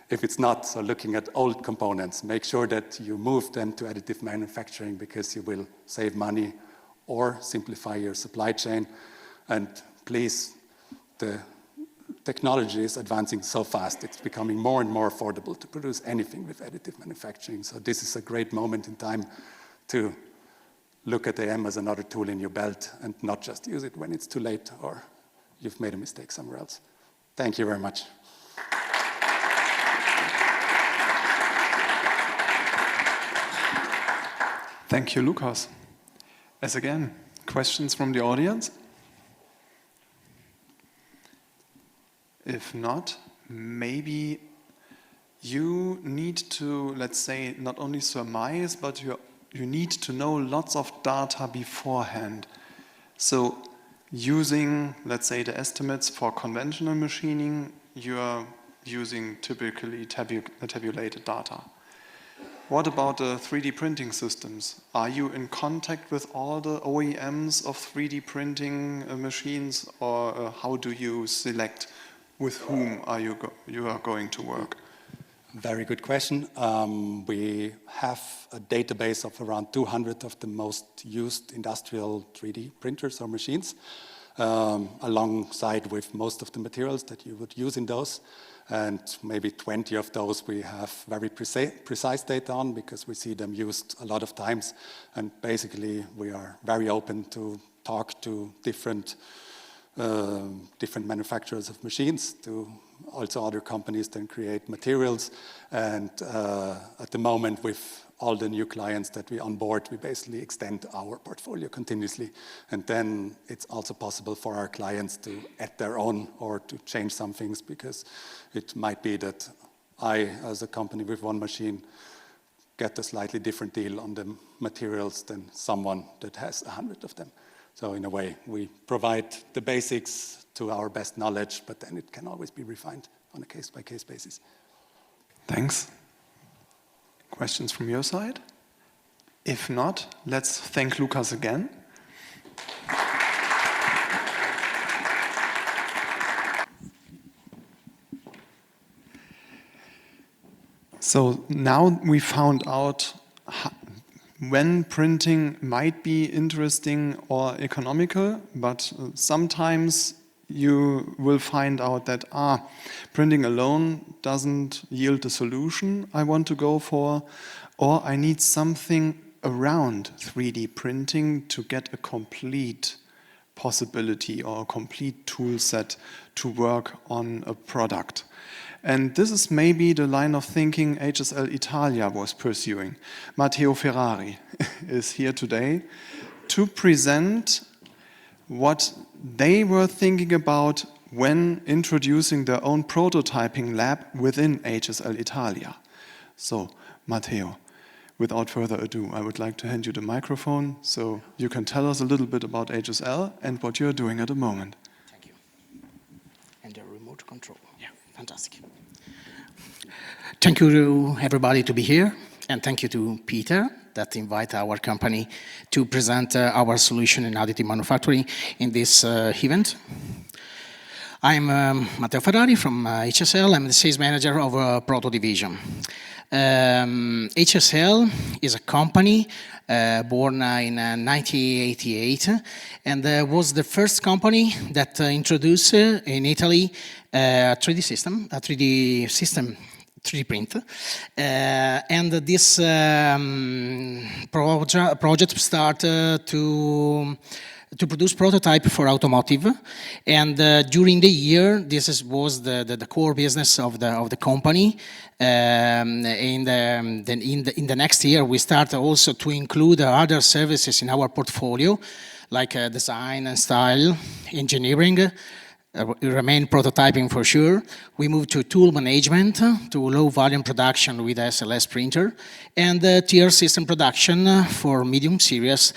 If it's not, so looking at old components, make sure that you move them to additive manufacturing because you will save money or simplify your supply chain. And please, the technology is advancing so fast. It's becoming more and more affordable to produce anything with additive manufacturing. So this is a great moment in time to look at AM as another tool in your belt and not just use it when it's too late or you've made a mistake somewhere else. Thank you very much. Thank you, Lukas. As again, questions from the audience? If not, maybe you need to, let's say, not only surmise, but you need to know lots of data beforehand. So using, let's say, the estimates for conventional machining, you are using typically tabulated data. What about the 3D printing systems? Are you in contact with all the OEMs of 3D printing machines, or how do you select with whom you are going to work? Very good question. We have a database of around 200 of the most used industrial 3D printers or machines, alongside with most of the materials that you would use in those. And maybe 20 of those we have very precise data on because we see them used a lot of times. And basically, we are very open to talk to different manufacturers of machines, to also other companies that create materials. And at the moment, with all the new clients that we onboard, we basically extend our portfolio continuously. And then it's also possible for our clients to add their own or to change some things, because it might be that I, as a company with one machine, get a slightly different deal on the materials than someone that has 100 of them. So in a way, we provide the basics to our best knowledge, but then it can always be refined on a case-by-case basis. Thanks. Questions from your side? If not, let's thank Lukas again. So now we found out when printing might be interesting or economical, but sometimes you will find out that printing alone doesn't yield the solution I want to go for, or I need something around 3D printing to get a complete possibility or a complete tool set to work on a product. And this is maybe the line of thinking HSL Italia was pursuing. Matteo Ferrari is here today to present what they were thinking about when introducing their own prototyping lab within HSL Italia. So, Matteo, without further ado, I would like to hand you the microphone so you can tell us a little bit about HSL and what you're doing at the moment. Thank you. And the remote control. Yeah, fantastic. Thank you to everybody to be here, and thank you to Peter that invite our company to present our solution in additive manufacturing in this event. I'm Matteo Ferrari from HSL. I'm the sales manager of Proto Division. HSL is a company born in 1988 and was the first company that introduced in Italy a 3D system, 3D print, and this project started to produce prototype for automotive, and during the year this was the core business of the company. In the next year we started also to include other services in our portfolio, like design and style, engineering. We remain prototyping for sure. We moved to tool management, to low volume production with SLS printer, and tier system production for medium series.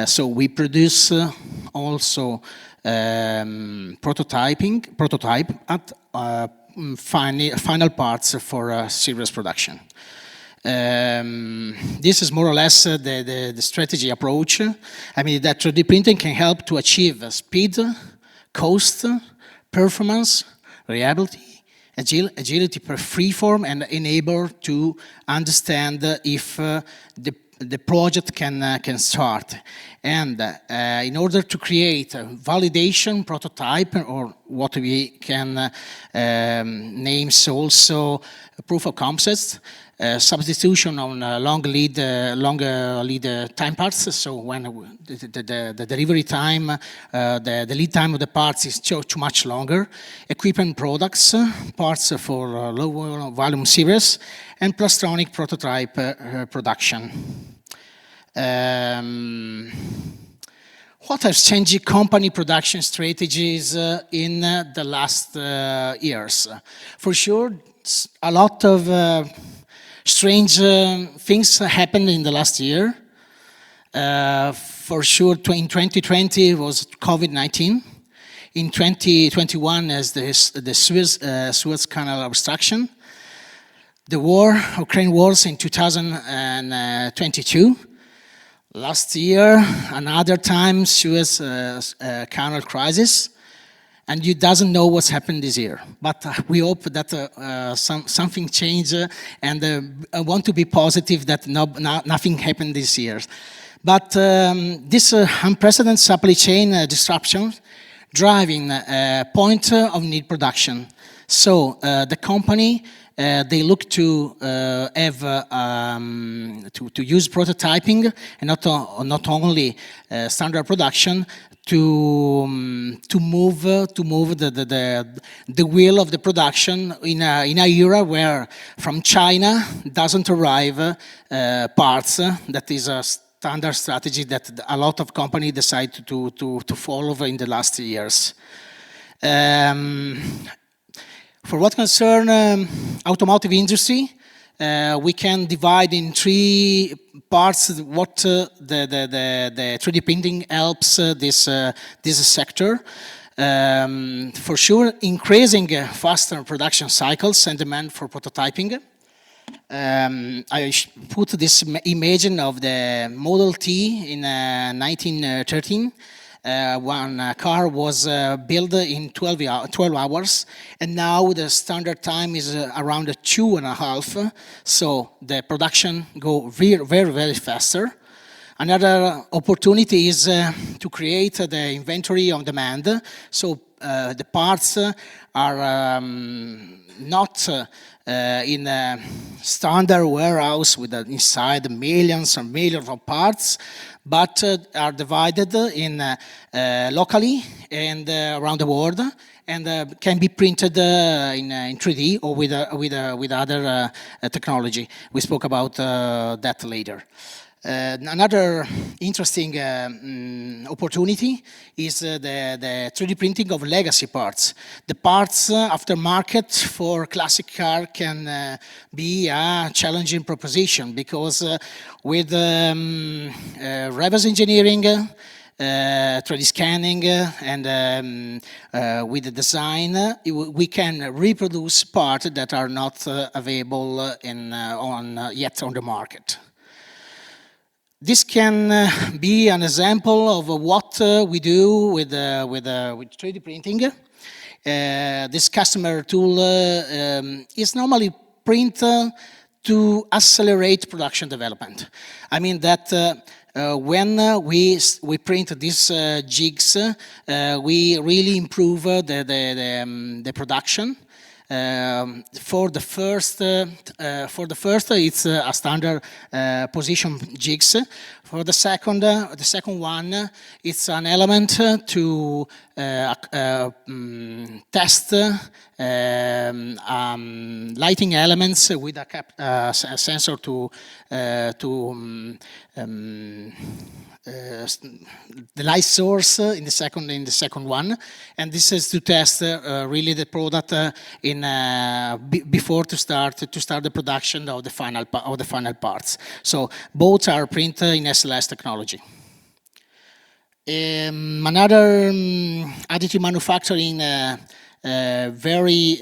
So we produce also prototype at final parts for series production. This is more or less the strategy approach. I mean, that 3D printing can help to achieve speed, cost, performance, reliability, agility per freeform, and enable to understand if the project can start. And in order to create a validation prototype, or what we can name also proof of concepts, substitution on longer lead time parts. So when the delivery time, the lead time of the parts is too much longer. Equipment products, parts for low volume series, and plastronic prototype production. What has changed company production strategies in the last years? For sure, a lot of strange things happened in the last year. For sure, in 2020 was COVID-19. In 2021 is the Suez Canal obstruction. The Ukraine wars in 2022. Last year, another time, Suez Canal crisis. And you doesn't know what's happened this year. But we hope that something changed, and I want to be positive that nothing happened this year. But this unprecedented supply chain disruption driving point of need production. So the company, they look to have to use prototyping and not only standard production to move the wheel of the production in a era where from China doesn't arrive parts. That is a standard strategy that a lot of companies decide to follow in the last years. For what concern automotive industry, we can divide in three parts what the 3D printing helps this sector. For sure, increasing faster production cycles and demand for prototyping. I put this image of the Model T in 1913. One car was built in 12 hours, and now the standard time is around 2.5. So the production go very faster. Another opportunity is to create the inventory on demand. So the parts are not in a standard warehouse with inside millions and millions of parts, but are divided in locally and around the world, and can be printed in 3D or with other technology. We spoke about that later. Another interesting opportunity is the 3D printing of legacy parts. The parts aftermarket for classic car can be a challenging proposition because with reverse engineering, 3D scanning, and with the design, we can reproduce parts that are not available yet on the market. This can be an example of what we do with 3D printing. This customer tool is normally printed to accelerate production development. I mean that when we print these jigs, we really improve the production. For the first, it's a standard position jigs. For the second one, it's an element to test lighting elements with a sensor to the light source in the second one, and this is to test really the product before to start the production of the final parts. So both are printed in SLS technology. Another additive manufacturing very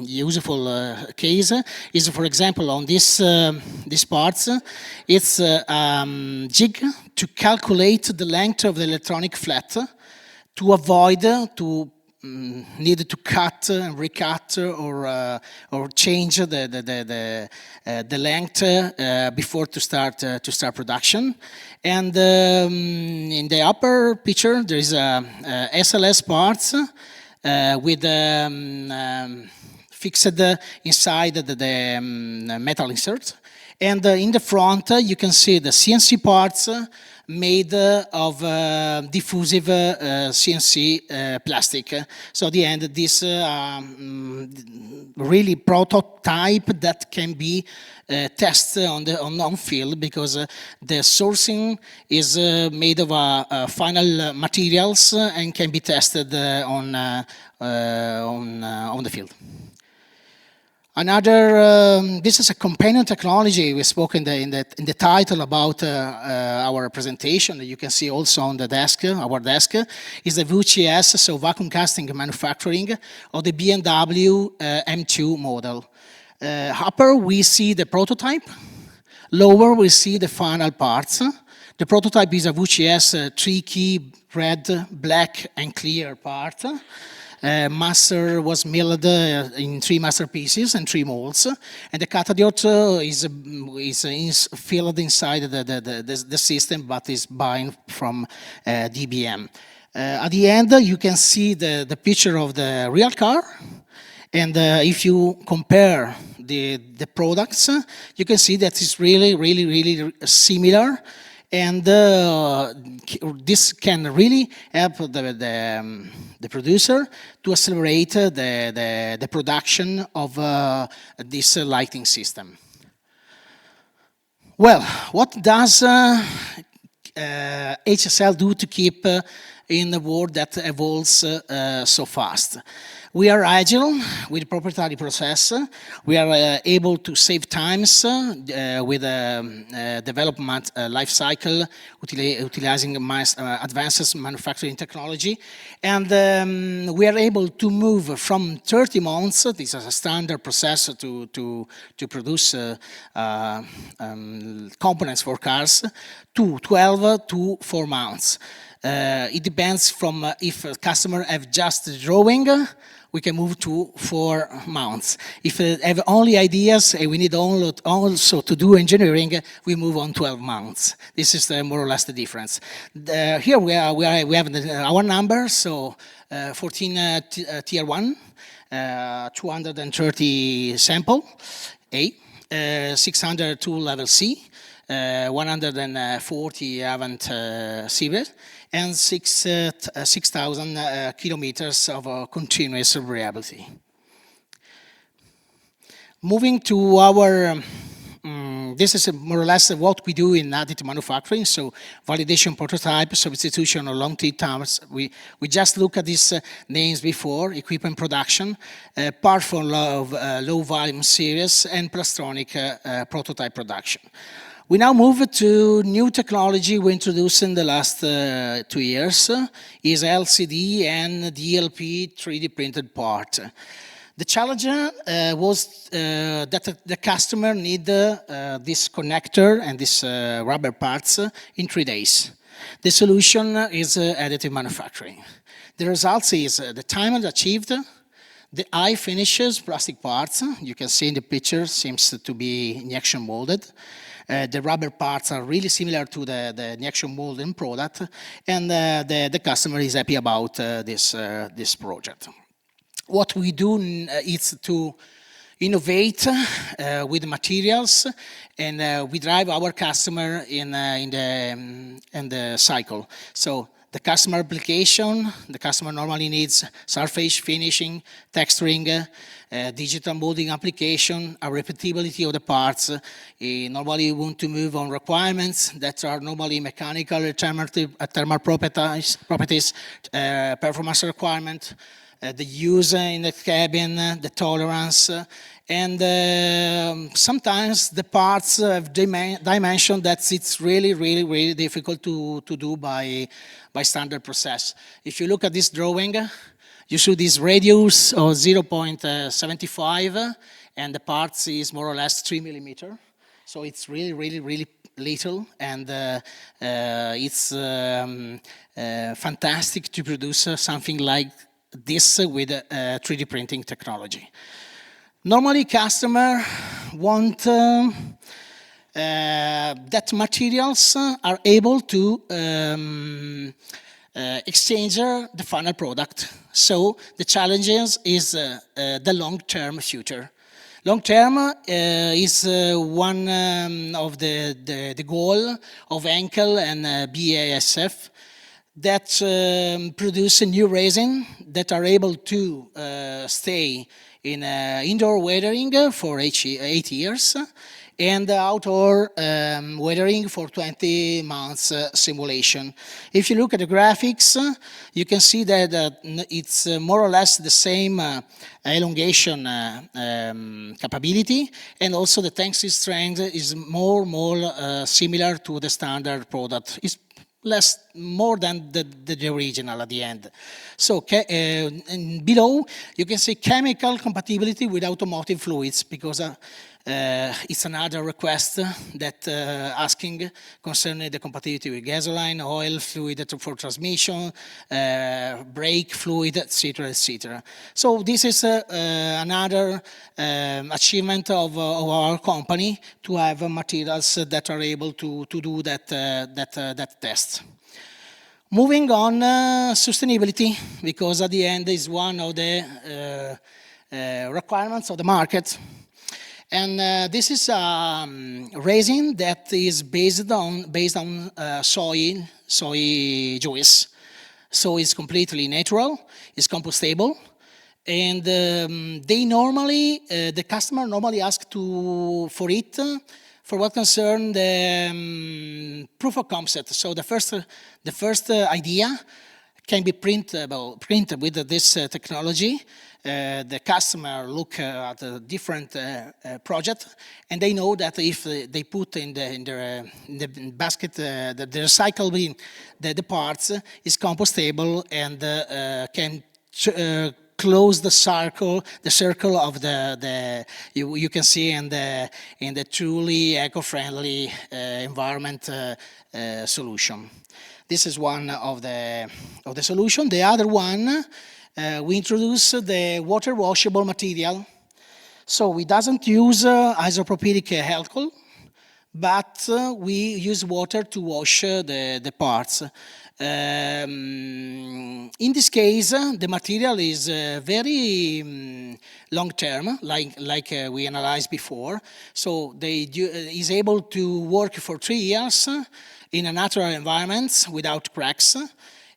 useful case is, for example, on these parts, it's a jig to calculate the length of the electronic flat to avoid to need to cut and recut or change the length before to start production. And in the upper picture there is a SLS parts with fixed inside the metal insert, and in the front you can see the CNC parts made of diffusive CNC plastic. So at the end, this really prototype that can be tested on field, because the sourcing is made of final materials and can be tested on the field. Another, this is a companion technology. We spoke in the title about our presentation, that you can see also on the desk, our desk, is the VCS, so vacuum casting manufacturing of the BMW M2 model. Upper we see the prototype, lower we see the final parts. The prototype is a VCS 3-key red, black and clear part. Master was milled in 3 master pieces and 3 molds, and the cathodiot is filled inside the system, but is buying from DBM. At the end, you can see the picture of the real car, and if you compare the products, you can see that it's really similar. And this can really help the producer to accelerate the production of this lighting system. Well, what does HSL do to keep in a world that evolves so fast? We are agile with proprietary process. We are able to save times with development life cycle, utilizing advanced manufacturing technology. And we are able to move from 30 months, this is a standard process to produce components for cars, to 12 to 4 months. It depends from if a customer have just the drawing, we can move to 4 months. If we have only ideas and we need also to do engineering, we move on 12 months. This is more or less the difference. Here we have our numbers, so 14 tier 1, 230 sample A, 602 level C, 140 haven't seabed, and 6,000 kilometers of continuous reliability. Moving to our, this is more or less what we do in additive manufacturing, so validation, prototype, substitution, or long lead times. We just look at these names before: equipment production, part for low volume series, and plastronic prototype production. We now move to new technology we introduced in the last 2 years, is LCD and DLP 3D printed part. The challenge was that the customer need this connector and this rubber parts in 3 days. The solution is additive manufacturing. The results is the time achieved, the high finishes plastic parts, you can see in the picture, seems to be injection molded. The rubber parts are really similar to the injection molding product, and the customer is happy about this project. What we do is to innovate with materials, and we drive our customer in the cycle. So the customer application, the customer normally needs surface finishing, texturing, digital molding application, a repeatability of the parts. Normally you want to move on requirements that are normally mechanical, thermal properties, performance requirement, the use in the cabin, the tolerance, and sometimes the parts have dimension that it's really difficult to do by standard process. If you look at this drawing, you see this radius of 0.75, and the parts is more or less 3 millimeter. So it's really little, and it's fantastic to produce something like this with 3D printing technology. Normally, customer want that materials are able to exchange the final product. So the challenge is the long-term future. Long-term is one of the goal of Henkel and BASF that produce a new resin that are able to stay in indoor weathering for 8 years and outdoor weathering for 20 months simulation. If you look at the graphics, you can see that it's more or less the same elongation capability, and also the tensile strength is more similar to the standard product. It's more than the original at the end. So below you can see chemical compatibility with automotive fluids, because it's another request that asking concerning the compatibility with gasoline, oil, fluid for transmission, brake fluid, etc., etc. So this is another achievement of our company, to have materials that are able to do that test. Moving on, sustainability, because at the end is one of the requirements of the market. And this is a resin that is based on soy juice. So it's completely natural, it's compostable, and they normally, the customer normally asks for it for what concern the proof of concept. So the first idea can be printed with this technology. The customer look at a different project, and they know that if they put in the basket the recycle bin, the parts is compostable and can close the circle of the you can see in the truly eco-friendly environment solution. This is one of the solution. The other one we introduce the water washable material. So we doesn't use isopropylic alcohol, but we use water to wash the parts. In this case, the material is very long term, like we analyzed before. So they is able to work for 3 years in a natural environment without cracks,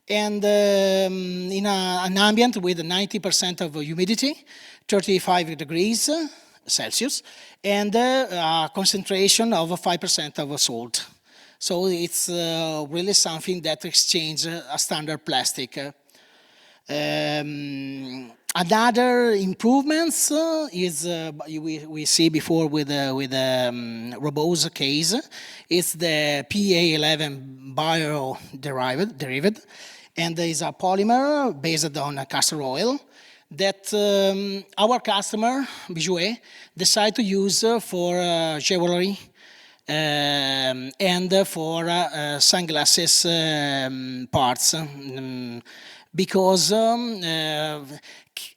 and in an ambient with 90% of humidity, 35 degrees Celsius, and a concentration of 5% of salt. So it's really something that exchanges a standard plastic. Another improvements is we see before with Robot's case is the PA11 bio-derived, and is a polymer based on castor oil that our customer, Bijouet, decide to use for jewelry and for sunglasses parts, because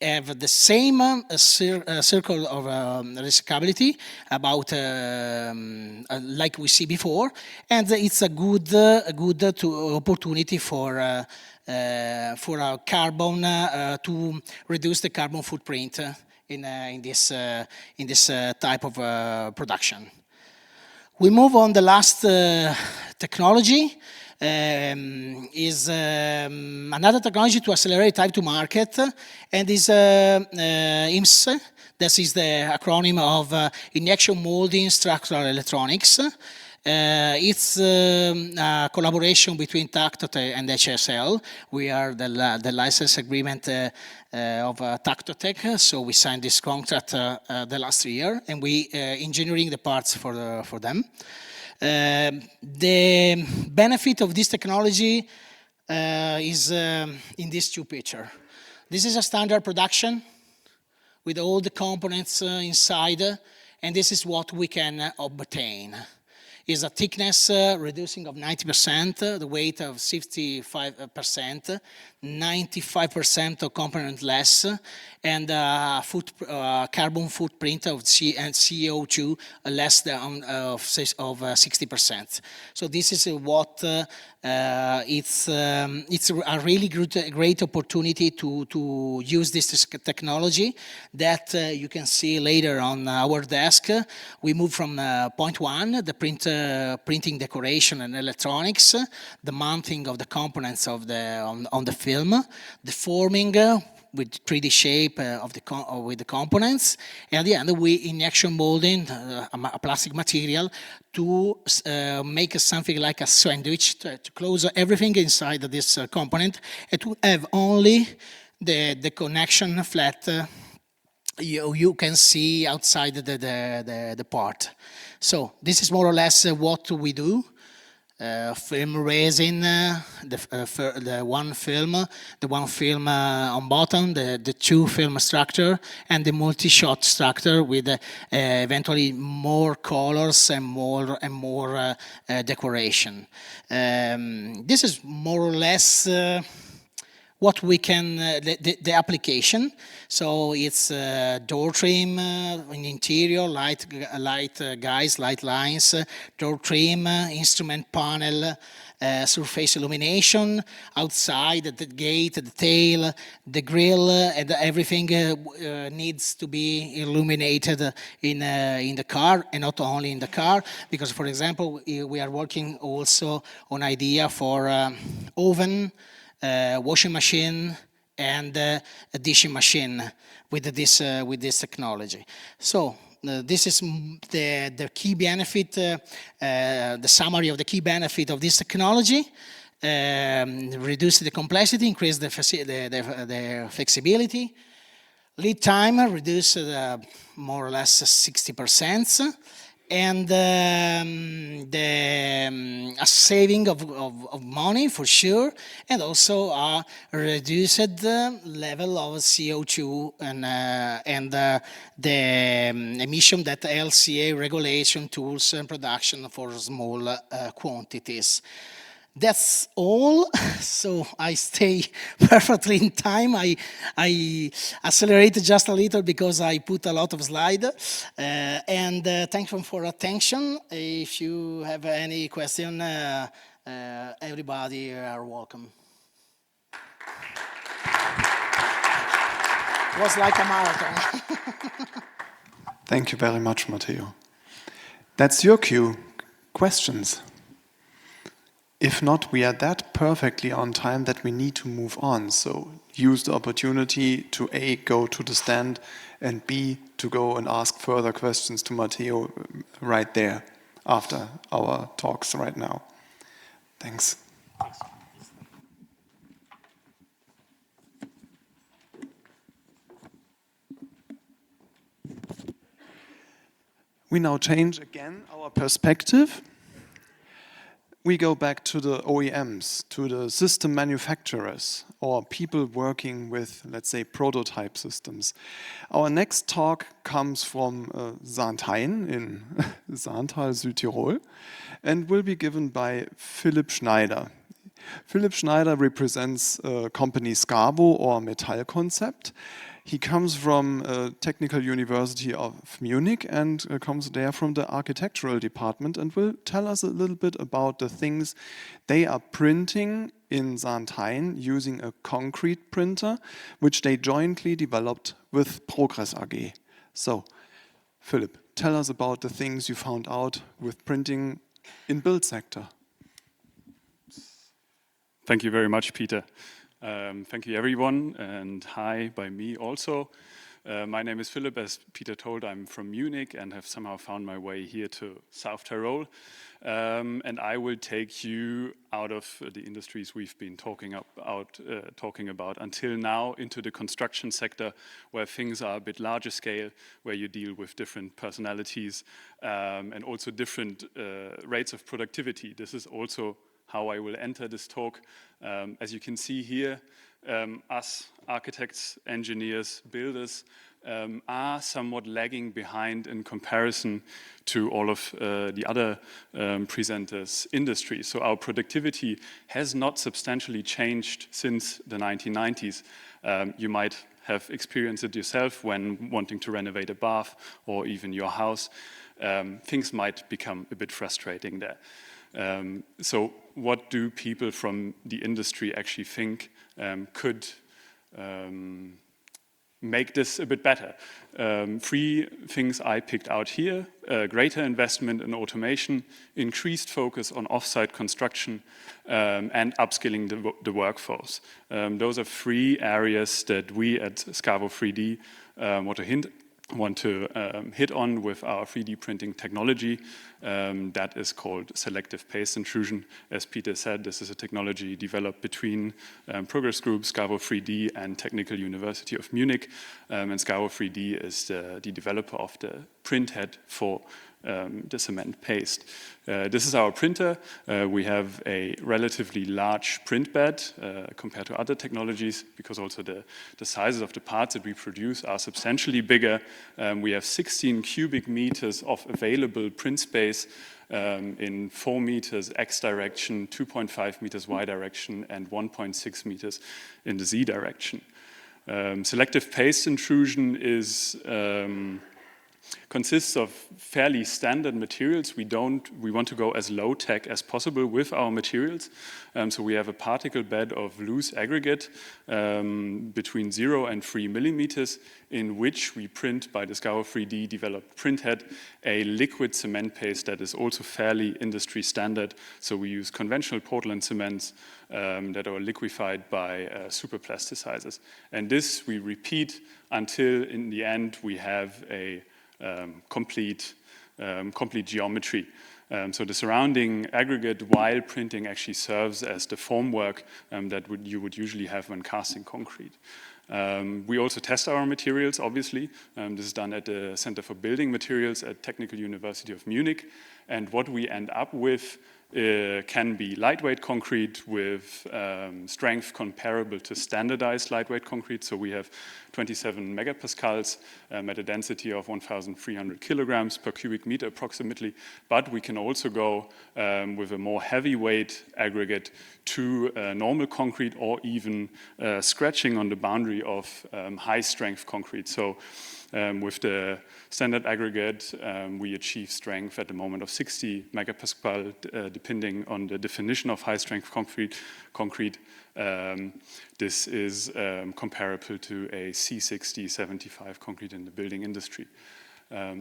have the same circle of recyclability about like we see before, and it's a good opportunity for our carbon to reduce the carbon footprint in this type of production. We move on the last technology. Is another technology to accelerate time to market, and is IMS. This is the acronym of Injection Molding Structural Electronics. It's a collaboration between Tactotec and HSL. We are the license agreement of Tactotec, so we signed this contract the last year, and we engineering the parts for them. The benefit of this technology is in these two pictures. This is a standard production with all the components inside, and this is what we can obtain. Is a thickness reducing of 90%, the weight of 65%, 95% of component less, and carbon footprint of CO2 less than of 60%. So this is what it's a really great opportunity to use this technology that you can see later on our desk. We move from point one, the printing decoration and electronics, the mounting of the components of on the film, the forming with 3D shape with the components, and at the end we injection molding a plastic material to make something like a sandwich to close everything inside of this component, and to have only the connection flat you can see outside the part. So this is more or less what we do. Film resin, the one film on bottom, the two film structure, and the multi-shot structure with eventually more colors and more decoration. This is more or less what we can, the application. So it's door trim in interior, light guides, light lines, door trim, instrument panel, surface illumination, outside, the gate, the tail, the grill, and everything needs to be illuminated in the car, and not only in the car, because, for example, we are working also on idea for oven, washing machine, and a dishing machine with this technology. So this is the key benefit, the summary of the key benefit of this technology. Reduce the complexity, increase the flexibility. Lead time reduce more or less 60%. And a saving of money for sure, and also a reduced level of CO2 and the emission that LCA regulation tools and production for small quantities. That's all. So I stay perfectly in time. I accelerated just a little because I put a lot of slides. And thank you for attention. If you have any question, everybody are welcome. It was like a marathon. Thank you very much, Matteo. That's your cue. Questions? If not, we are that perfectly on time that we need to move on. So use the opportunity to A, go to the stand, and B, to go and ask further questions to Matteo right there after our talks right now. Thanks. We now change again our perspective. We go back to the OEMs, to the system manufacturers, or people working with, let's say, prototype systems. Our next talk comes from Saarnthein in Saarntal, Südtirol, and will be given by Philipp Schneider. Philipp Schneider represents company Scavo or Metall Concept. He comes from Technical University of Munich and comes there from the architectural department and will tell us a little bit about the things they are printing in Saarnthein using a concrete printer, which they jointly developed with Progress AG. So, Philipp, tell us about the things you found out with printing in build sector. Thank you very much, Peter. Thank you, everyone, and hi by me also. My name is Philipp. As Peter told, I'm from Munich and have somehow found my way here to South Tyrol. And I will take you out of the industries we've been talking about until now into the construction sector, where things are a bit larger scale, where you deal with different personalities and also different rates of productivity. This is also how I will enter this talk. As you can see here, us architects, engineers, builders are somewhat lagging behind in comparison to all of the other presenters' industries. So our productivity has not substantially changed since the 1990s. You might have experienced it yourself when wanting to renovate a bath or even your house. Things might become a bit frustrating there. So what do people from the industry actually think could make this a bit better? 3 things I picked out here: greater investment in automation, increased focus on off-site construction, and upskilling the workforce. Those are 3 areas that we at Scavo 3D want to hit on with our 3D printing technology that is called selective paste intrusion. As Peter said, this is a technology developed between Progress Group, Scavo 3D, and Technical University of Munich. And Scavo 3D is the developer of the printhead for the cement paste. This is our printer. We have a relatively large print bed compared to other technologies, because also the sizes of the parts that we produce are substantially bigger. We have 16 cubic meters of available print space in 4 meters X direction, 2.5 meters Y direction, and 1.6 meters in the Z direction. Selective paste intrusion consists of fairly standard materials. We want to go as low tech as possible with our materials. So we have a particle bed of loose aggregate between 0 and 3 millimeters, in which we print by the Scavo 3D developed printhead a liquid cement paste that is also fairly industry standard. So we use conventional Portland cements that are liquefied by superplasticizers. And this we repeat until in the end we have a complete geometry. So the surrounding aggregate while printing actually serves as the formwork that you would usually have when casting concrete. We also test our materials, obviously. This is done at the Center for Building Materials at Technical University of Munich. And what we end up with can be lightweight concrete with strength comparable to standardized lightweight concrete. So we have 27 megapascals at a density of 1,300 kilograms per cubic meter approximately. But we can also go with a more heavyweight aggregate to normal concrete or even scratching on the boundary of high strength concrete. So with the standard aggregate, we achieve strength at the moment of 60 megapascal, depending on the definition of high-strength concrete. This is comparable to a C60-75 concrete in the building industry.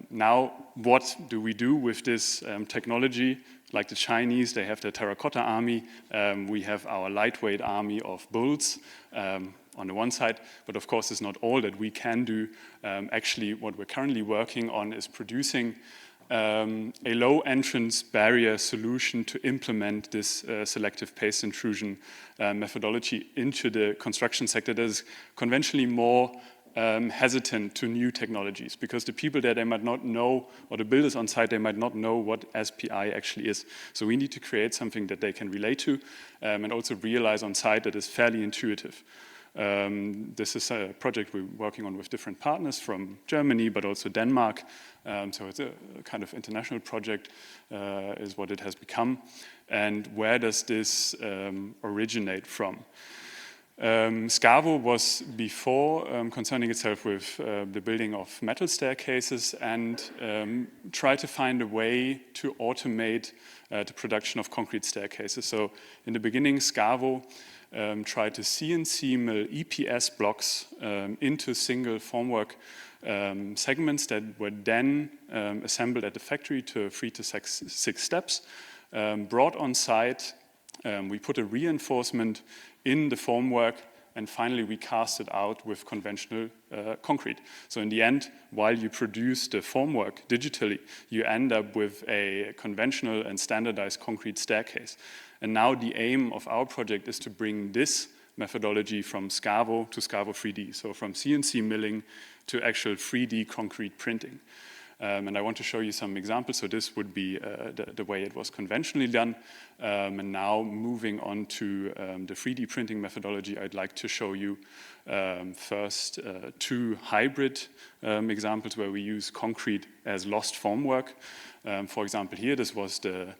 Now, what do we do with this technology? Like the Chinese, they have the terracotta army. We have our lightweight army of bulls on the one side, but of course it's not all that we can do. Actually, what we're currently working on is producing a low entrance barrier solution to implement this selective paste intrusion methodology into the construction sector that is conventionally more hesitant to new technologies, because the people there, they might not know, or the builders on site, they might not know what SPI actually is. So we need to create something that they can relate to and also realize on site that is fairly intuitive. This is a project we're working on with different partners from Germany, but also Denmark. So it's a kind of international project is what it has become. And where does this originate from? Scavo was before concerning itself with the building of metal staircases and try to find a way to automate the production of concrete staircases. So in the beginning, Scavo tried to CNC mill EPS blocks into single formwork segments that were then assembled at the factory to 3 to 6 steps, brought on site. We put a reinforcement in the formwork, and finally we cast it out with conventional concrete. So in the end, while you produce the formwork digitally, you end up with a conventional and standardized concrete staircase. And now the aim of our project is to bring this methodology from Scavo to Scavo 3D, so from CNC milling to actual 3D concrete printing. And I want to show you some examples. So this would be the way it was conventionally done. And now moving on to the 3D printing methodology, I'd like to show you first 2 hybrid examples where we use concrete as lost formwork. For example, here, this was the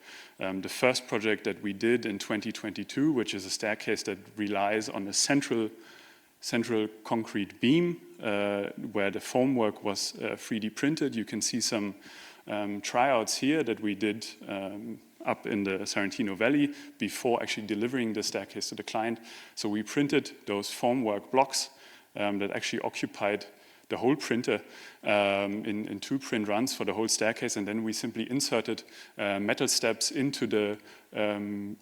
first project that we did in 2022, which is a staircase that relies on a central concrete beam where the formwork was 3D printed. You can see some tryouts here that we did up in the Sarantino Valley before actually delivering the staircase to the client. So we printed those formwork blocks that actually occupied the whole printer in 2 print runs for the whole staircase, and then we simply inserted metal steps into the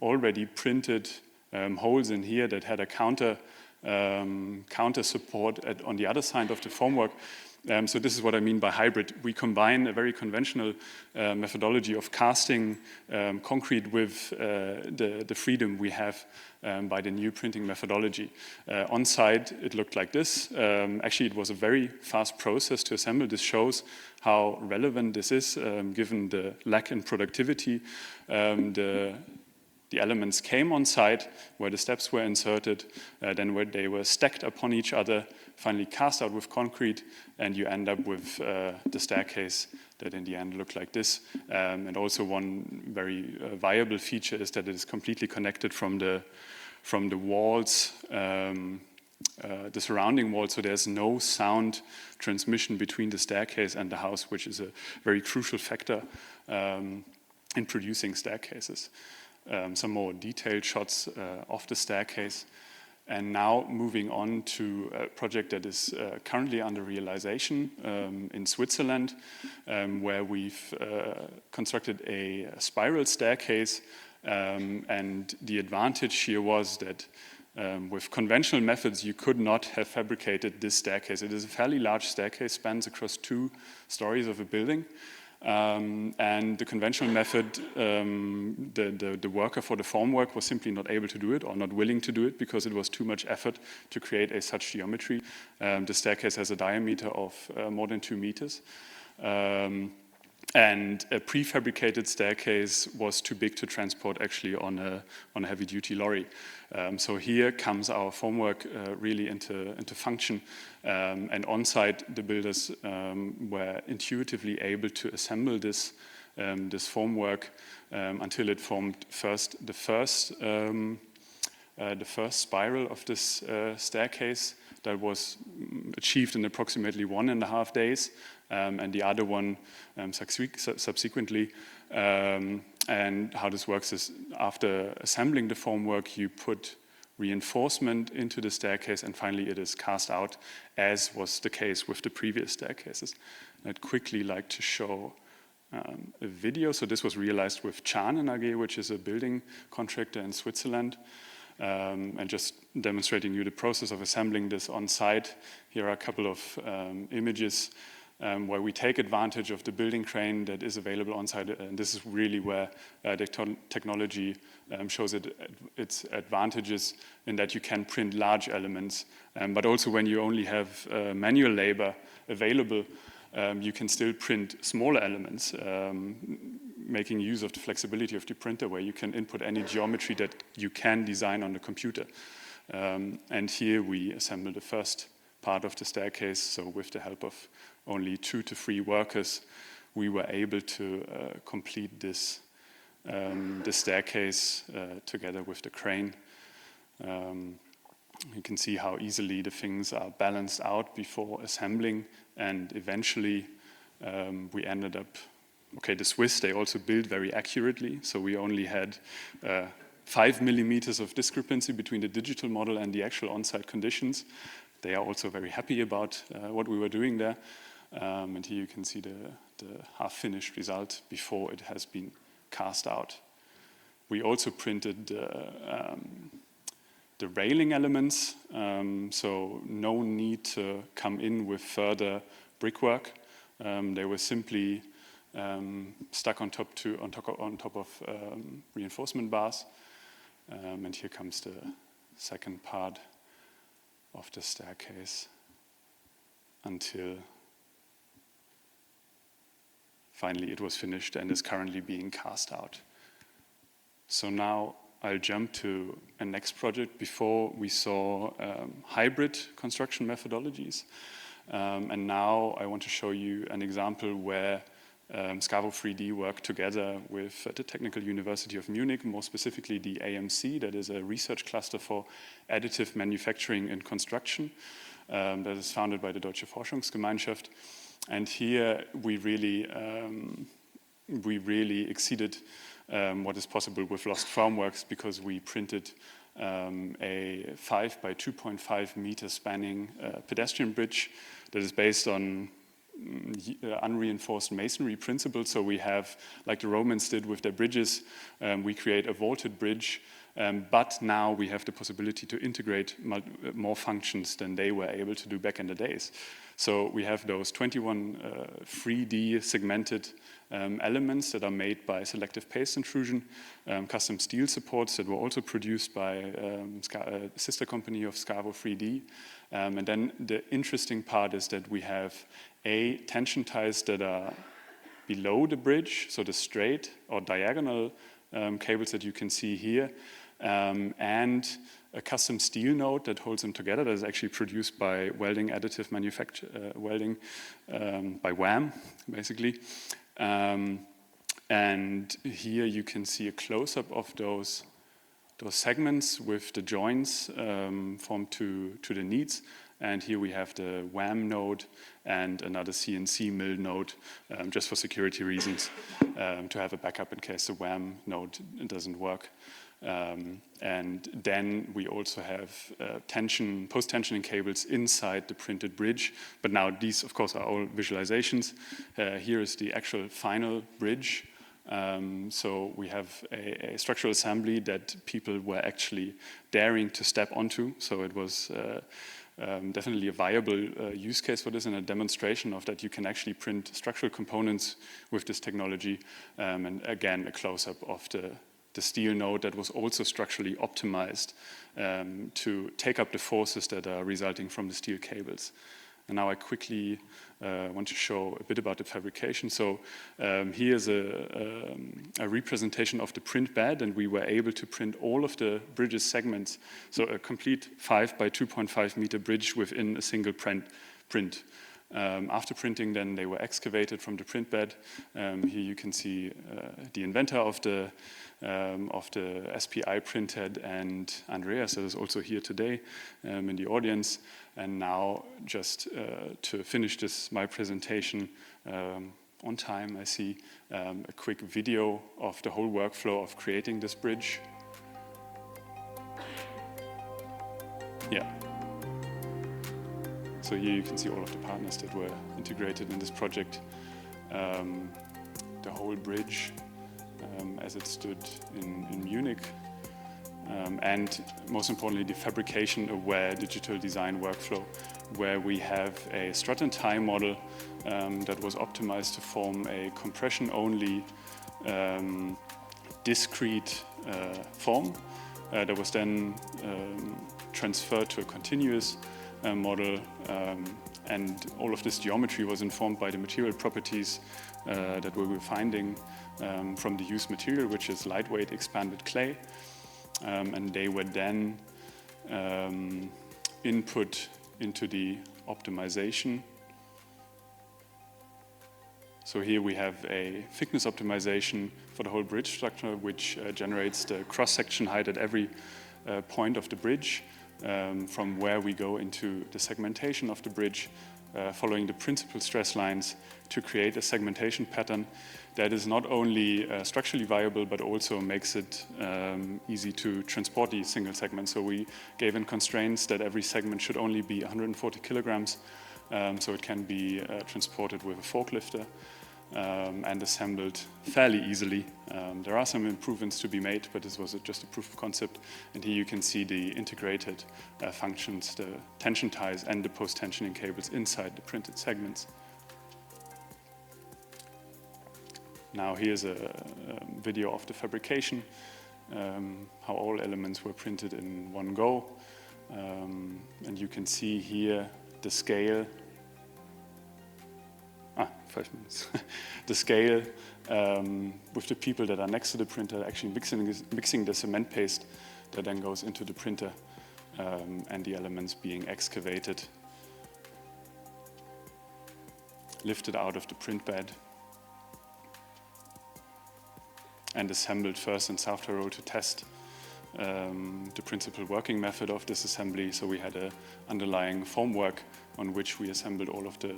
already printed holes in here that had a counter support on the other side of the formwork. So this is what I mean by hybrid. We combine a very conventional methodology of casting concrete with the freedom we have by the new printing methodology. On site, it looked like this. Actually, it was a very fast process to assemble. This shows how relevant this is, given the lack in productivity. The elements came on site where the steps were inserted, then where they were stacked upon each other, finally cast out with concrete, and you end up with the staircase that in the end looked like this. And also one very viable feature is that it is completely connected from the walls, the surrounding walls, so there's no sound transmission between the staircase and the house, which is a very crucial factor in producing staircases. Some more detailed shots of the staircase. And now moving on to a project that is currently under realization in Switzerland, where we've constructed a spiral staircase. And the advantage here was that with conventional methods, you could not have fabricated this staircase. It is a fairly large staircase, spans across 2 stories of a building. And the conventional method, the worker for the formwork was simply not able to do it or not willing to do it because it was too much effort to create such geometry. The staircase has a diameter of more than 2 meters. And a prefabricated staircase was too big to transport actually on a heavy-duty lorry. So here comes our formwork really into function. And on-site, the builders were intuitively able to assemble this formwork until it formed the first spiral of this staircase that was achieved in approximately 1.5 days, and the other one subsequently. And how this works is after assembling the formwork, you put reinforcement into the staircase, and finally it is cast out, as was the case with the previous staircases. I'd quickly like to show a video. So this was realized with Chanen AG, which is a building contractor in Switzerland. And just demonstrating you the process of assembling this on site. Here are a couple of images where we take advantage of the building crane that is available on site. And this is really where the technology shows its advantages in that you can print large elements. But also when you only have manual labor available, you can still print smaller elements, making use of the flexibility of the printer where you can input any geometry that you can design on the computer. And here we assemble the first part of the staircase. So with the help of only 2 to 3 workers, we were able to complete this staircase together with the crane. You can see how easily the things are balanced out before assembling, and eventually we ended up, the Swiss, they also build very accurately, so we only had 5 millimeters of discrepancy between the digital model and the actual on-site conditions. They are also very happy about what we were doing there. And here you can see the half-finished result before it has been cast out. We also printed the railing elements, so no need to come in with further brickwork. They were simply stuck on top of reinforcement bars. And here comes the second part of the staircase until finally it was finished and is currently being cast out. So now I'll jump to a next project. Before we saw hybrid construction methodologies. And now I want to show you an example where Scavo 3D worked together with the Technical University of Munich, more specifically the AMC, that is a research cluster for additive manufacturing and construction that is founded by the Deutsche Forschungsgemeinschaft. And here we really exceeded what is possible with lost formworks, because we printed a 5 by 2.5 meter spanning pedestrian bridge that is based on unreinforced masonry principles. So we have, like the Romans did with their bridges, we create a vaulted bridge, but now we have the possibility to integrate more functions than they were able to do back in the days. So we have those 21 3D segmented elements that are made by selective paste intrusion, custom steel supports that were also produced by a sister company of Scavo 3D. And then the interesting part is that we have tension ties that are below the bridge, so the straight or diagonal cables that you can see here, and a custom steel node that holds them together that is actually produced by welding additive welding by WAM, basically. And here you can see a close-up of those segments with the joints formed to the needs. And here we have the WAM node and another CNC mill node, just for security reasons, to have a backup in case the WAM node doesn't work. And then we also have post-tensioning cables inside the printed bridge. But now these, of course, are all visualizations. Here is the actual final bridge. So we have a structural assembly that people were actually daring to step onto. So it was definitely a viable use case for this and a demonstration of that you can actually print structural components with this technology. And again, a close-up of the steel node that was also structurally optimized to take up the forces that are resulting from the steel cables. And now I quickly want to show a bit about the fabrication. So here's a representation of the print bed, and we were able to print all of the bridge's segments. So a complete 5 by 2.5 meter bridge within a single print. After printing, then they were excavated from the print bed. Here you can see the inventor of the SPI printhead, and Andreas, that is also here today in the audience. And now, just to finish my presentation on time, I see a quick video of the whole workflow of creating this bridge. Yeah. So here you can see all of the partners that were integrated in this project. The whole bridge as it stood in Munich. And most importantly, the fabrication-aware digital design workflow, where we have a strut and tie model that was optimized to form a compression-only discrete form that was then transferred to a continuous model, and all of this geometry was informed by the material properties that we were finding from the used material, which is lightweight expanded clay. And they were then input into the optimization. So here we have a thickness optimization for the whole bridge structure, which generates the cross-section height at every point of the bridge, from where we go into the segmentation of the bridge, following the principal stress lines to create a segmentation pattern that is not only structurally viable, but also makes it easy to transport these single segments. So we gave in constraints that every segment should only be 140 kilograms, so it can be transported with a forklifter and assembled fairly easily. There are some improvements to be made, but this was just a proof of concept. And here you can see the integrated functions, the tension ties and the post-tensioning cables inside the printed segments. Now here's a video of the fabrication, how all elements were printed in one go. And you can see here the scale. 5 minutes. The scale with the people that are next to the printer actually mixing the cement paste that then goes into the printer, and the elements being excavated, lifted out of the print bed, and assembled first in software roll to test the principal working method of this assembly. So we had an underlying formwork on which we assembled all of the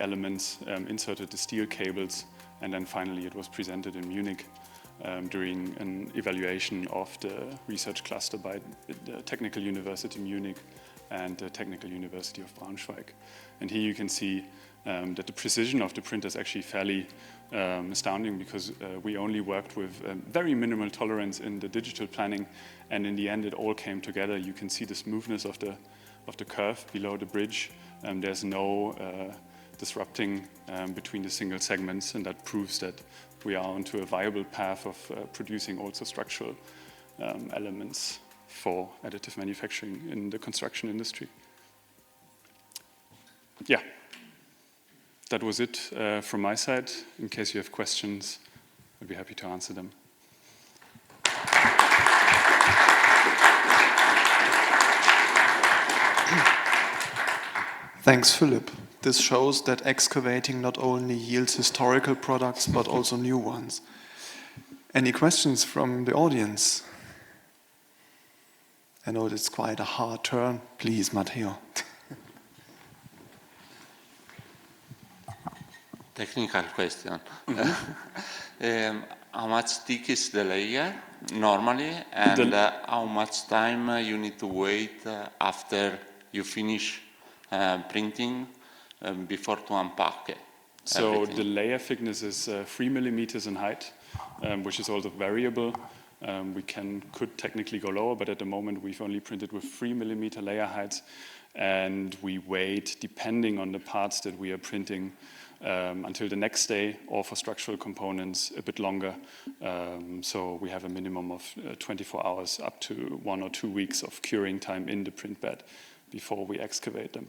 elements, inserted the steel cables, and then finally it was presented in Munich during an evaluation of the research cluster by the Technical University Munich and the Technical University of Braunschweig. And here you can see that the precision of the printer is actually fairly astounding, because we only worked with very minimal tolerance in the digital planning, and in the end it all came together. You can see the smoothness of the curve below the bridge. There's no disrupting between the single segments, and that proves that we are onto a viable path of producing also structural elements for additive manufacturing in the construction industry. Yeah, that was it from my side. In case you have questions, I'd be happy to answer them. Thanks, Philip. This shows that excavating not only yields historical products, but also new ones. Any questions from the audience? I know it's quite a hard turn. Please, Matteo. Technical question. How much thick is the layer normally, and how much time you need to wait after you finish printing before to unpack it? So the layer thickness is 3 millimeters in height, which is also variable. We could technically go lower, but at the moment we've only printed with 3 millimeter layer heights, and we wait, depending on the parts that we are printing, until the next day, or for structural components a bit longer. So we have a minimum of 24 hours up to 1 or 2 weeks of curing time in the print bed before we excavate them.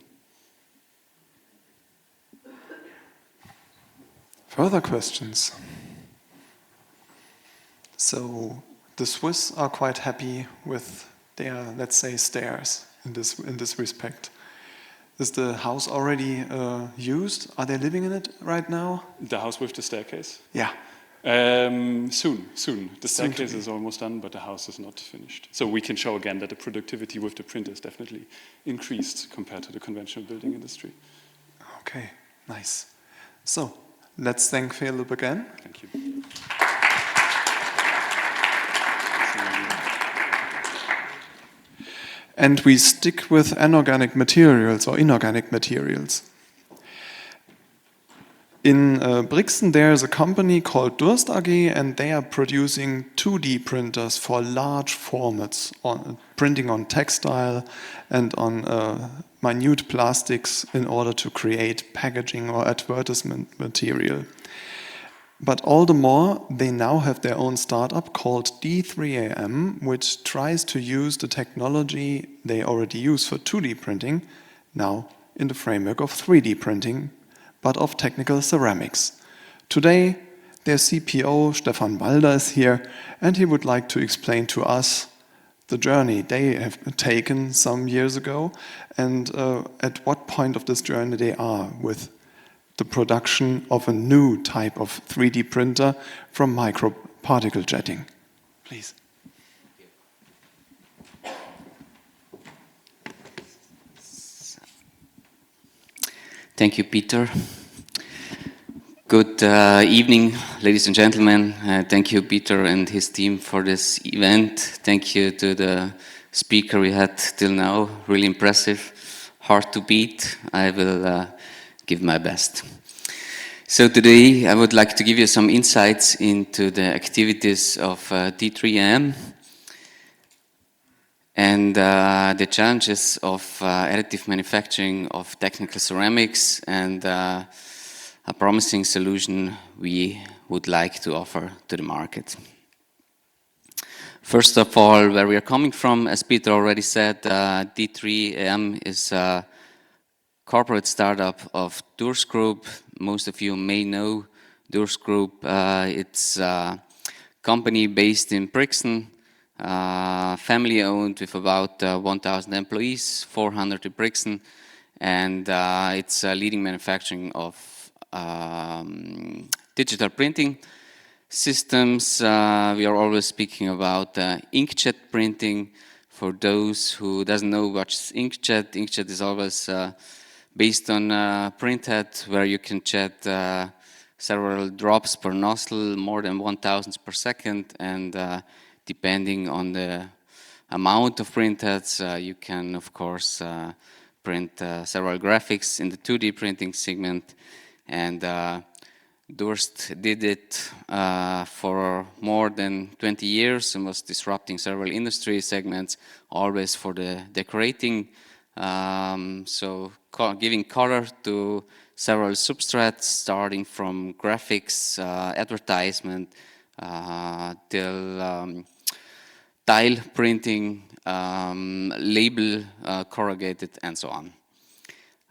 Further questions? So the Swiss are quite happy with their, let's say, stairs in this respect. Is the house already used? Are they living in it right now? The house with the staircase? Yeah. Soon. The staircase is almost done, but the house is not finished. So we can show again that the productivity with the print is definitely increased compared to the conventional building industry. Okay, nice. So let's thank Philip again. Thank you. And we stick with anorganic materials or inorganic materials. In Brixen, there is a company called Durst AG, and they are producing 2D printers for large formats, printing on textile and on minute plastics in order to create packaging or advertisement material. But all the more, they now have their own startup called D3AM, which tries to use the technology they already use for 2D printing, now in the framework of 3D printing, but of technical ceramics. Today, their CPO, Stefan Walder, is here, and he would like to explain to us the journey they have taken some years ago, and at what point of this journey they are with the production of a new type of 3D printer from microparticle jetting. Please. Thank you, Peter. Good evening, ladies and gentlemen. Thank you, Peter and his team, for this event. Thank you to the speaker we had till now. Really impressive, hard to beat. I will give my best. So today I would like to give you some insights into the activities of D3AM and the challenges of additive manufacturing of technical ceramics, and a promising solution we would like to offer to the market. First of all, where we are coming from, as Peter already said, D3AM is a corporate startup of Durst Group. Most of you may know Durst Group. It's a company based in Brixen, family owned, with about 1,000 employees, 400 in Brixen, and it's a leading manufacturing of digital printing systems. We are always speaking about inkjet printing. For those who doesn't know what's inkjet, inkjet is always based on a printhead where you can jet several drops per nozzle, more than 1,000 per second, and depending on the amount of printheads, you can of course print several graphics in the 2D printing segment. And Durst did it for more than 20 years and was disrupting several industry segments, always for the decorating. So giving color to several substrates, starting from graphics, advertisement, till tile printing, label, corrugated, and so on.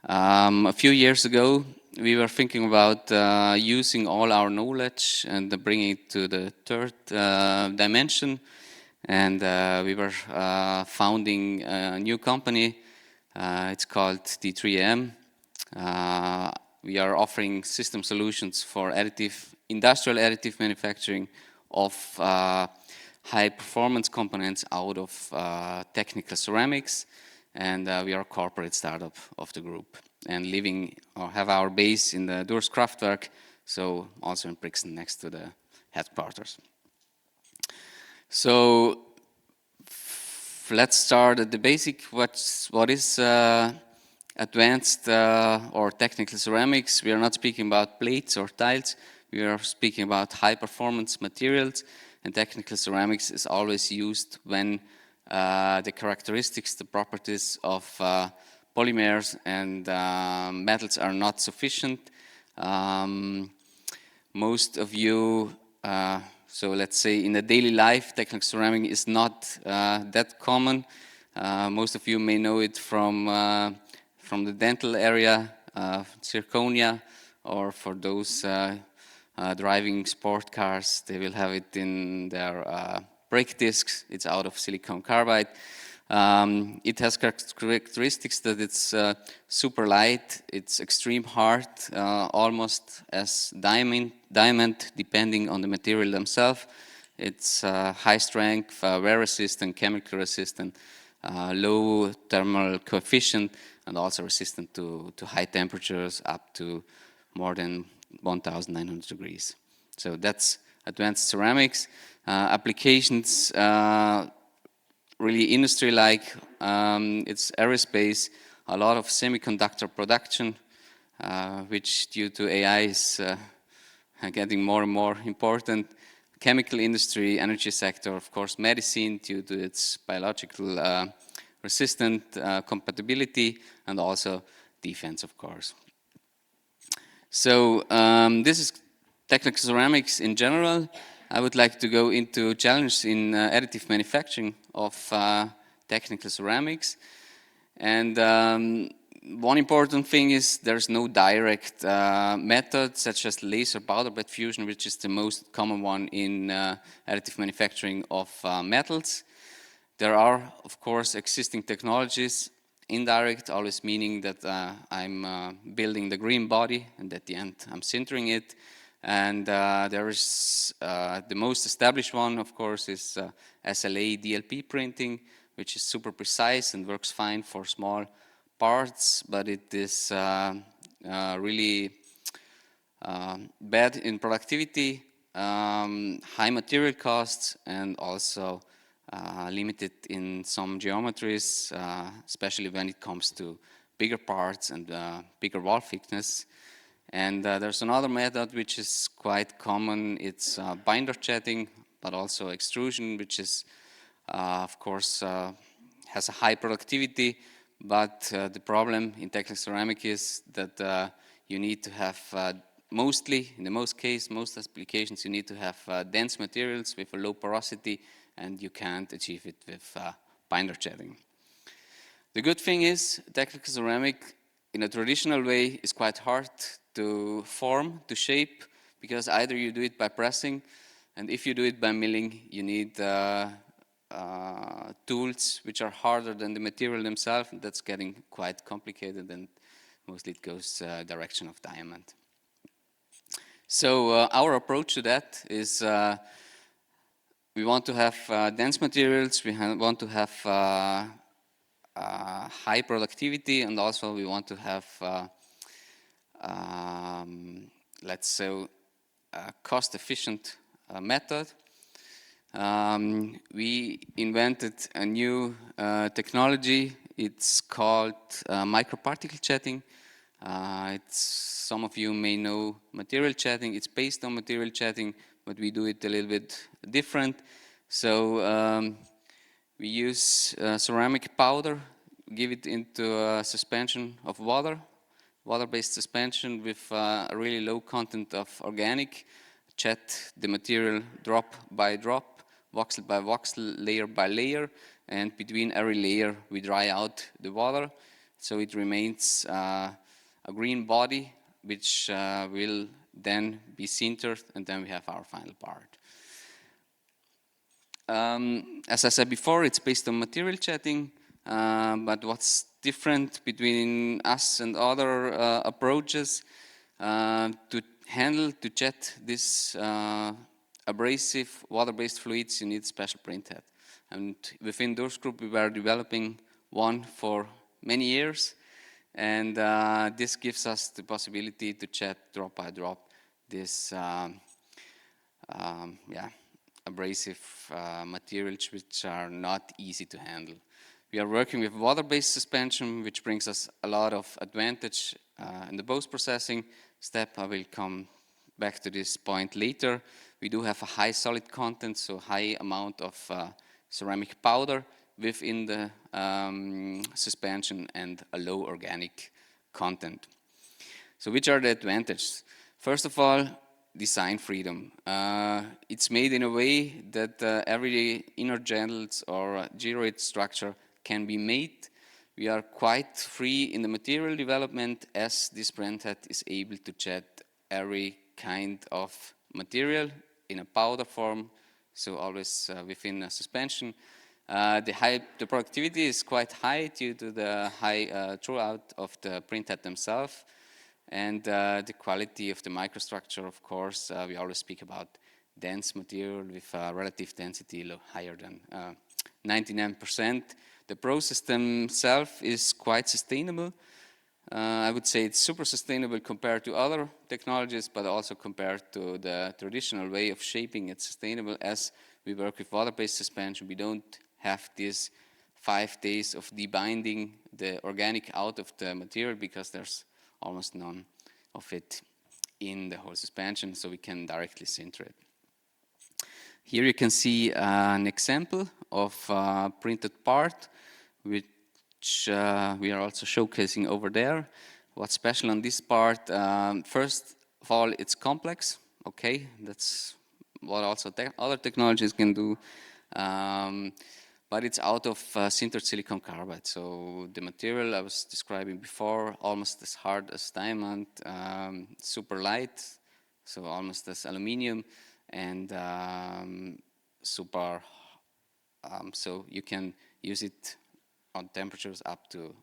A few years ago, we were thinking about using all our knowledge and bringing it to the third dimension, and we were founding a new company. It's called D3AM. We are offering system solutions for industrial additive manufacturing of high performance components out of technical ceramics, and we are a corporate startup of the group and have our base in the Durst Kraftwerk, so also in Brixen next to the headquarters. So let's start at the basic. What is advanced or technical ceramics? We are not speaking about plates or tiles. We are speaking about high performance materials. and technical ceramics is always used when the characteristics, the properties of polymers and metals are not sufficient. Most of you, so let's say in a daily life, technical ceramic is not that common. Most of you may know it from the dental area, zirconia, or for those driving sport cars, they will have it in their brake discs. It's out of silicon carbide. It has characteristics that it's super light, it's extreme hard, almost as diamond, depending on the material themselves. It's high strength, wear resistant, chemical resistant, low thermal coefficient, and also resistant to high temperatures up to more than 1,900 degrees. So that's advanced ceramics. Applications, really industry-like, it's aerospace, a lot of semiconductor production, which due to AI is getting more and more important. Chemical industry, energy sector, of course, medicine due to its biological resistant compatibility, and also defense, of course. So this is technical ceramics in general. I would like to go into challenges in additive manufacturing of technical ceramics. And one important thing is there's no direct method such as laser powder bed fusion, which is the most common one in additive manufacturing of metals. There are, of course, existing technologies. Indirect, always meaning that I'm building the green body, and at the end I'm sintering it. And there is the most established one, of course, is SLA DLP printing, which is super precise and works fine for small parts, but it is really bad in productivity, high material costs, and also limited in some geometries, especially when it comes to bigger parts and bigger wall thickness. And there's another method which is quite common. It's binder jetting, but also extrusion, which is, of course, has a high productivity. But the problem in technical ceramic is that you need to have mostly, in the most applications, you need to have dense materials with a low porosity, and you can't achieve it with binder jetting. The good thing is technical ceramic in a traditional way is quite hard to form, to shape, because either you do it by pressing, and if you do it by milling, you need tools which are harder than the material themselves, and that's getting quite complicated, and mostly it goes direction of diamond. So our approach to that is we want to have dense materials, we want to have high productivity, and also we want to have let's say a cost-efficient method. We invented a new technology. It's called microparticle jetting. Some of you may know material jetting. It's based on material jetting, but we do it a little bit different. So we use ceramic powder, give it into a suspension of water-based suspension with a really low content of organic, jet the material drop by drop, voxel by voxel, layer by layer, and between every layer we dry out the water, so it remains a green body, which will then be sintered, and then we have our final part. As I said before, it's based on material jetting, but what's different between us and other approaches to jet this abrasive water-based fluids, you need special printhead. And within Durst Group, we were developing one for many years, and this gives us the possibility to jet drop by drop this abrasive materials which are not easy to handle. We are working with water-based suspension, which brings us a lot of advantage in the post-processing step. I will come back to this point later, we do have a high solid content, so high amount of ceramic powder within the suspension and a low organic content. So which are the advantages? First of all, design freedom. It's made in a way that every inner channels or gyroid structure can be made. We are quite free in the material development, as this printhead is able to jet every kind of material in a powder form, so always within a suspension. The productivity is quite high due to the high throughput of the printhead themselves, and the quality of the microstructure, of course. We always speak about dense material with relative density higher than 99%. The process themselves is quite sustainable. I would say it's super sustainable compared to other technologies, but also compared to the traditional way of shaping. It's sustainable as we work with water-based suspension. We don't have this 5 days of debinding the organic out of the material because there's almost none of it in the whole suspension, so we can directly sinter it. Here you can see an example of a printed part, which we are also showcasing over there. What's special on this part? First of all, it's complex. Okay, that's what also other technologies can do. But it's out of sintered silicon carbide. So the material I was describing before, almost as hard as diamond, super light, so almost as aluminium, and super, so you can use it on temperatures up to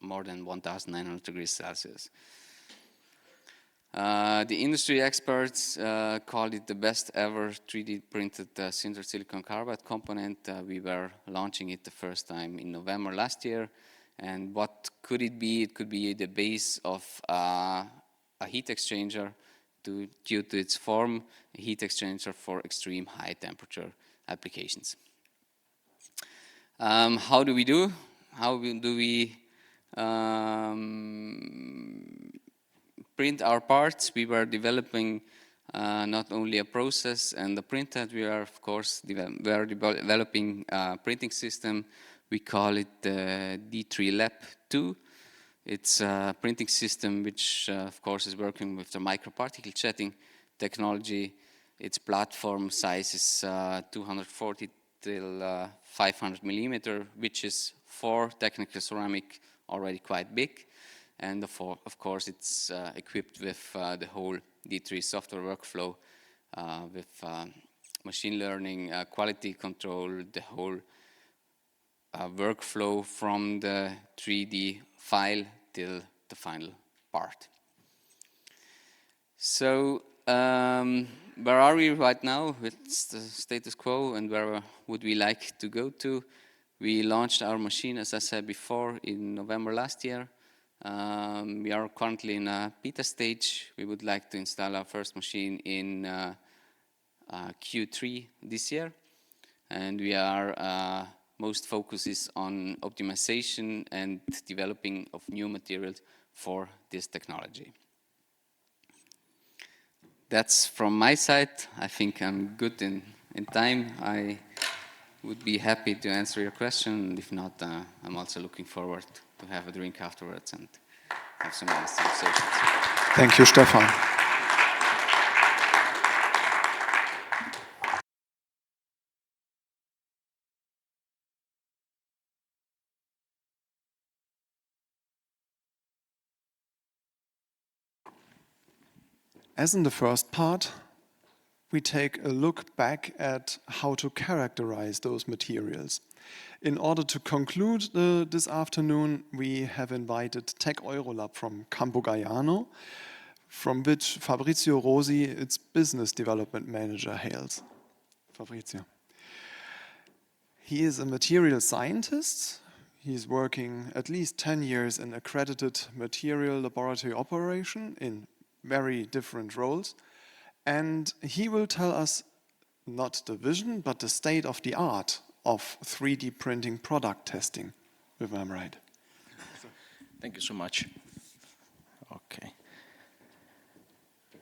more than 1,900 degrees Celsius. The industry experts called it the best ever 3D printed sintered silicon carbide component. We were launching it the first time in November last year. And what could it be? It could be the base of a heat exchanger due to its form, a heat exchanger for extreme high temperature applications. How do we do? How do we print our parts? We were developing not only a process and a printhead, we are of course developing a printing system. We call it the D3 Lab 2. It's a printing system which of course is working with the microparticle jetting technology. Its platform size is 240 till 500 millimeter, which is for technical ceramic already quite big. And of course, it's equipped with the whole D3 software workflow with machine learning, quality control, the whole workflow from the 3D file till the final part. So where are we right now? What's the status quo and where would we like to go to? We launched our machine, as I said before, in November last year. We are currently in a beta stage. We would like to install our first machine in Q3 this year. And we are, most focus is on optimization and developing of new materials for this technology. That's from my side. I think I'm good in time. I would be happy to answer your question. If not, I'm also looking forward to have a drink afterwards and have some nice conversations. Thank you, Stefan. As in the first part, we take a look back at how to characterize those materials. In order to conclude this afternoon, we have invited Tech Eurolab from Campo Galliano, from which Fabrizio Rosi, its business development manager, hails. Fabrizio. He is a material scientist. He's working at least 10 years in accredited material laboratory operation in very different roles. And he will tell us not the vision, but the state of the art of 3D printing product testing, if I'm right. Thank you so much. Okay.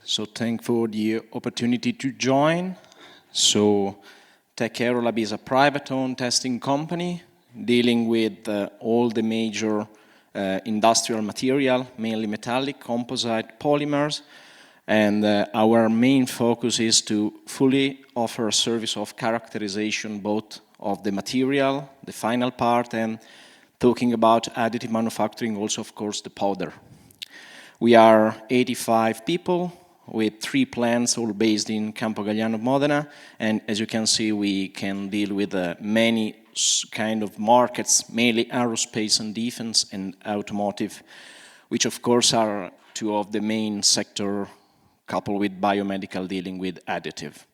So thank for the opportunity to join. So Techpark is a private-owned testing company dealing with all the major industrial material, mainly metallic, composite, polymers. And our main focus is to fully offer a service of characterization both of the material, the final part, and talking about additive manufacturing, also of course the powder. We are 85 people with 3 plants, all based in Campo Galliano, Modena, and as you can see, we can deal with many kind of markets, mainly aerospace and defense and automotive, which of course are 2 of the main sector, coupled with biomedical dealing with additive.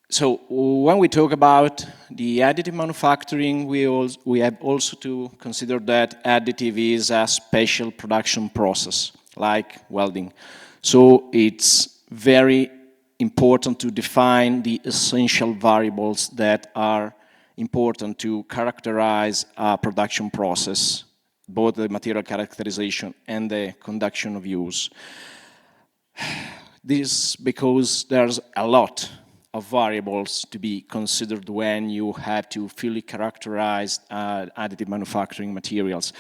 So when we talk about the additive manufacturing, we have also to consider that additive is a special production process, like welding. So it's very important to define the essential variables that are important to characterize a production process, both the material characterization and the conduction of use. This because there's a lot of variables to be considered when you have to fully characterize additive manufacturing materials.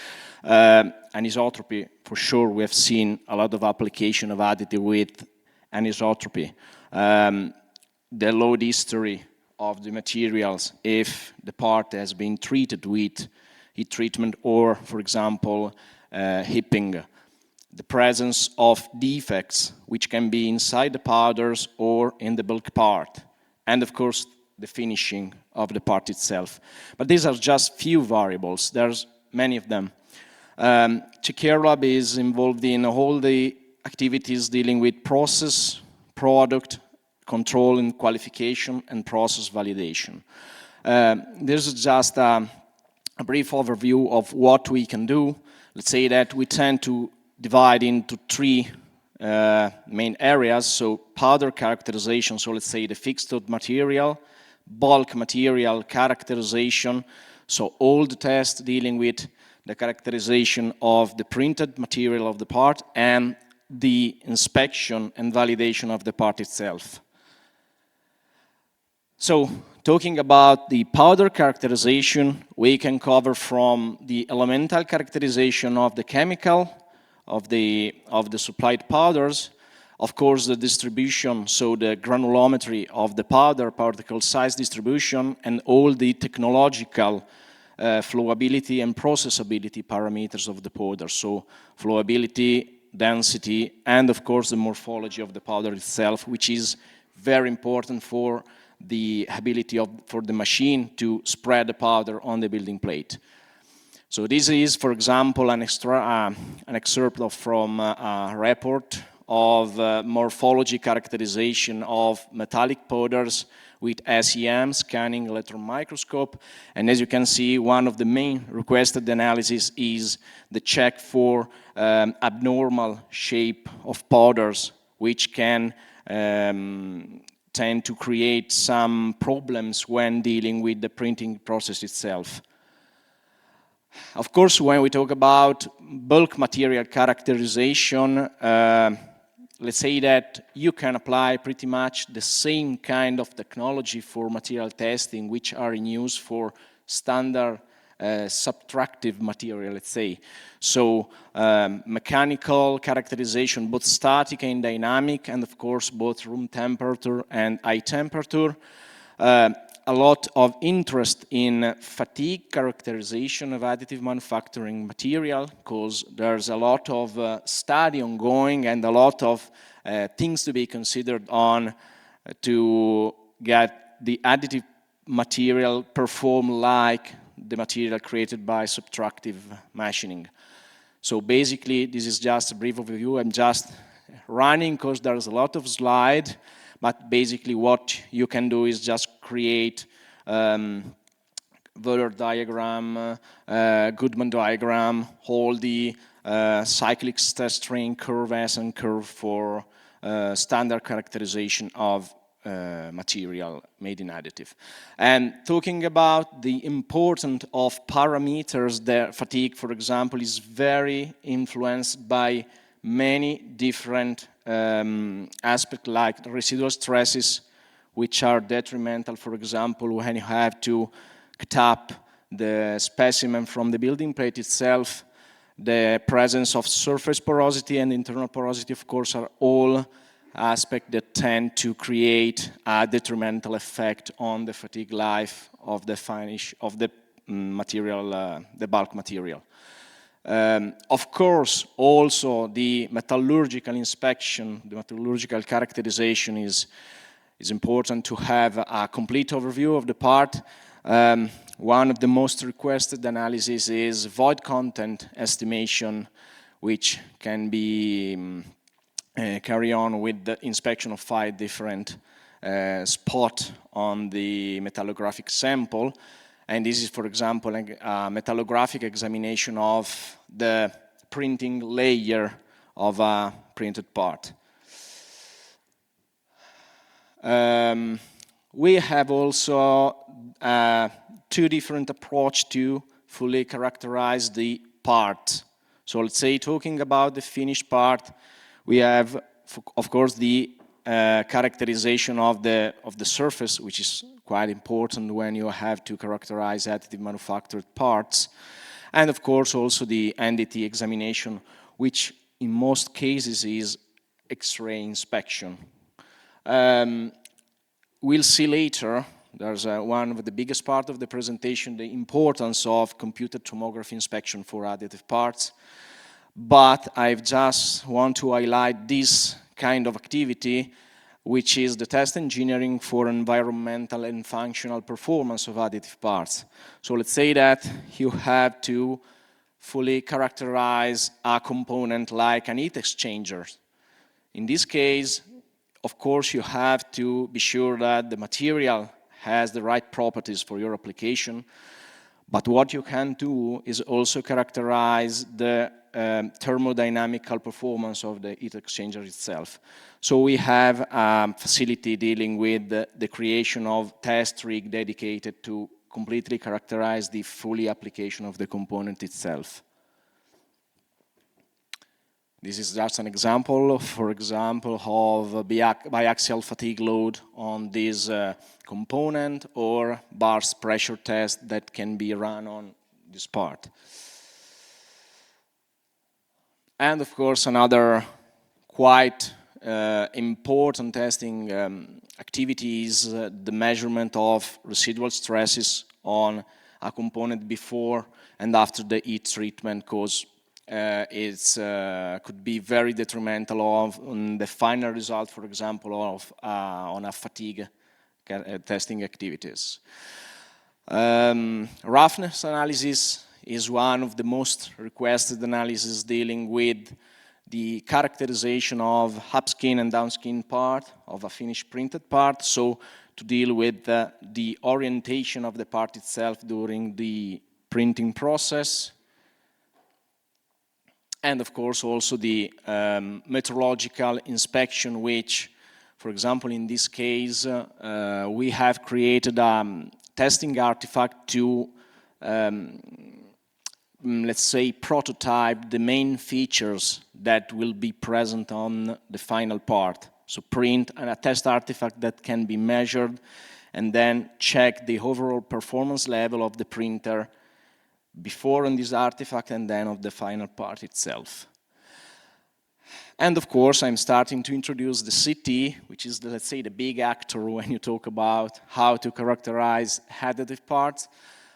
Anisotropy, for sure, we have seen a lot of application of additive with anisotropy. The load history of the materials, if the part has been treated with heat treatment or, for example, hipping. The presence of defects, which can be inside the powders or in the bulk part, and of course the finishing of the part itself. But these are just few variables, there's many of them. Techpark is involved in all the activities dealing with process, product, control and qualification, and process validation. This is just a brief overview of what we can do. Let's say that we tend to divide into 3 main areas. So powder characterization, so let's say the fixed material, bulk material characterization, so all the tests dealing with the characterization of the printed material of the part and the inspection and validation of the part itself. So talking about the powder characterization, we can cover from the elemental characterization of the chemical, of the supplied powders, of course the distribution, so the granulometry of the powder, particle size distribution, and all the technological flowability and processability parameters of the powder, so flowability, density, and of course the morphology of the powder itself, which is very important for the ability for the machine to spread the powder on the building plate. So this is, for example, an excerpt from a report of morphology characterization of metallic powders with SEM, scanning electron microscope. And as you can see, one of the main requested analysis is the check for abnormal shape of powders, which can tend to create some problems when dealing with the printing process itself. Of course, when we talk about bulk material characterization, let's say that you can apply pretty much the same kind of technology for material testing, which are in use for standard subtractive material, let's say. So mechanical characterization, both static and dynamic, and of course both room temperature and high temperature. A lot of interest in fatigue characterization of additive manufacturing material, because there's a lot of study ongoing and a lot of things to be considered on to get the additive material perform like the material created by subtractive machining. So basically, this is just a brief overview. I'm just running because there's a lot of slides. But basically what you can do is just create Wöhler diagram, Goodman diagram, all the cyclic test string curve S and curve for standard characterization of material made in additive. And talking about the importance of parameters, the fatigue, for example, is very influenced by many different aspects like residual stresses, which are detrimental, for example, when you have to cut up the specimen from the building plate itself. The presence of surface porosity and internal porosity, of course, are all aspects that tend to create a detrimental effect on the fatigue life of the finish of the material, the bulk material. Of course, also the metallurgical inspection, the metallurgical characterization is important to have a complete overview of the part. One of the most requested analyses is void content estimation, which can be carry on with the inspection of 5 different spots on the metallographic sample. And this is, for example, a metallographic examination of the printing layer of a printed part. We have also 2 different approaches to fully characterize the part. So let's say, talking about the finished part, we have, of course, the characterization of the surface, which is quite important when you have to characterize additive manufactured parts, and of course also the NDT examination, which in most cases is X-ray inspection. We'll see later, there's one of the biggest part of the presentation, the importance of computed tomography inspection for additive parts. But I just want to highlight this kind of activity, which is the test engineering for environmental and functional performance of additive parts. So let's say that you have to fully characterize a component like an heat exchanger. In this case, of course, you have to be sure that the material has the right properties for your application. But what you can do is also characterize the thermodynamical performance of the heat exchanger itself. So we have a facility dealing with the creation of test rig dedicated to completely characterize the fully application of the component itself. This is just an example, for example, of biaxial fatigue load on this component or bars pressure test that can be run on this part. And of course, another quite important testing activity is the measurement of residual stresses on a component before and after the heat treatment, because it could be very detrimental on the final result, for example, of on a fatigue testing activities. Roughness analysis is one of the most requested analyses dealing with the characterization of upskin and downskin part of a finished printed part, so to deal with the orientation of the part itself during the printing process. And of course also the metrological inspection, which, for example, in this case, we have created a testing artifact to, let's say, prototype the main features that will be present on the final part. So print a test artifact that can be measured and then check the overall performance level of the printer before on this artifact and then of the final part itself. And of course, I'm starting to introduce the CT, which is, let's say, the big actor when you talk about how to characterize additive parts.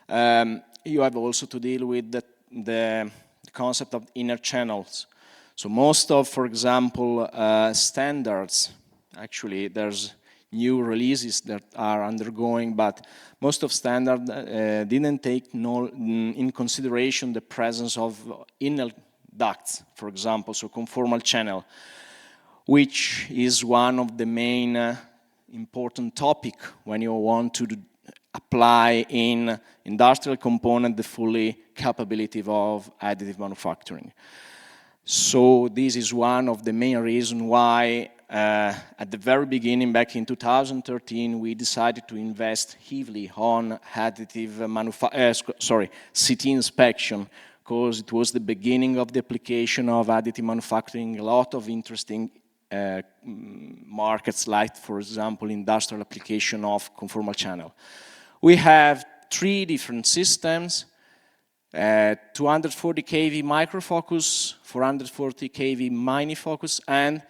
You have also to deal with the concept of inner channels. So most of, for example, standards, actually there's new releases that are undergoing, but most of standard didn't take in consideration the presence of inner ducts, for example, so conformal channel, which is one of the main important topic when you want to apply in industrial component the fully capability of additive manufacturing. So this is one of the main reasons why at the very beginning, back in 2013, we decided to invest heavily on additive CT inspection, because it was the beginning of the application of additive manufacturing, a lot of interesting markets, like, for example, industrial application of conformal channel. We have 3 different systems, 240 kV microfocus, 440 kV mini focus, and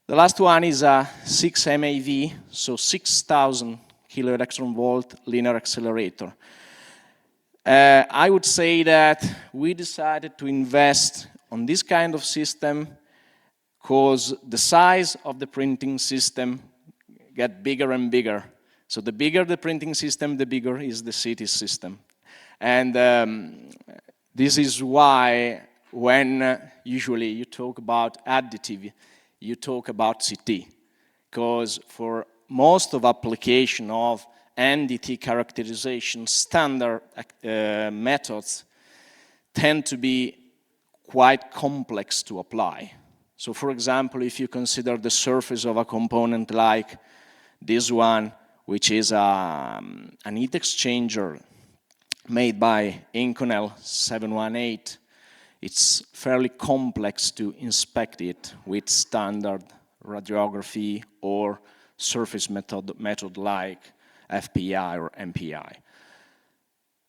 the last one is a 6 MAV, so 6,000 kilo electron volt linear accelerator. I would say that we decided to invest on this kind of system because the size of the printing system get bigger and bigger. So the bigger the printing system, the bigger is the CT system. And this is why when usually you talk about additive, you talk about CT. Because for most of application of NDT characterization, standard methods tend to be quite complex to apply. So for example, if you consider the surface of a component like this one, which is an heat exchanger made by Inconel 718, it's fairly complex to inspect it with standard radiography or surface method like FPI or MPI.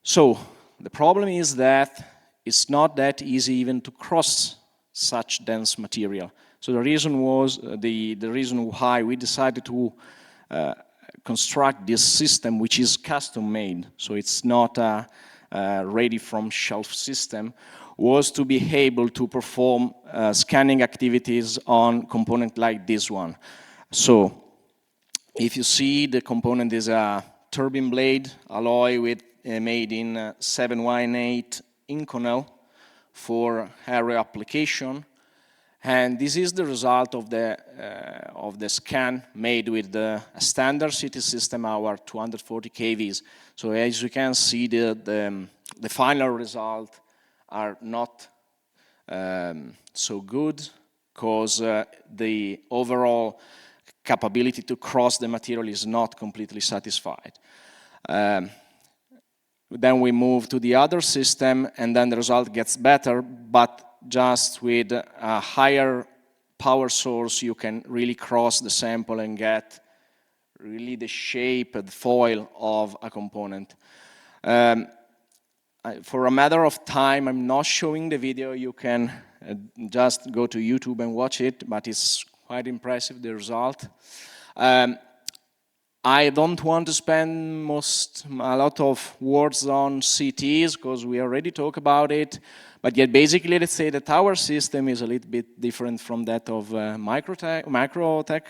So the problem is that it's not that easy even to cross such dense material. So the reason was the reason why we decided to construct this system, which is custom made, so it's not a ready from shelf system, was to be able to perform scanning activities on component like this one. So if you see, the component is a turbine blade alloy with made in 718 Inconel for area application, and this is the result of the scan made with a standard CT system, our 240 kVs. So as you can see, the final result are not so good, because the overall capability to cross the material is not completely satisfied. Then we move to the other system, and then the result gets better, but just with a higher power source, you can really cross the sample and get really the shape and foil of a component. For a matter of time, I'm not showing the video. You can just go to YouTube and watch it, but it's quite impressive, the result. I don't want to spend a lot of words on CTs, because we already talked about it. But yet, basically, let's say that our system is a little bit different from that of Microtech.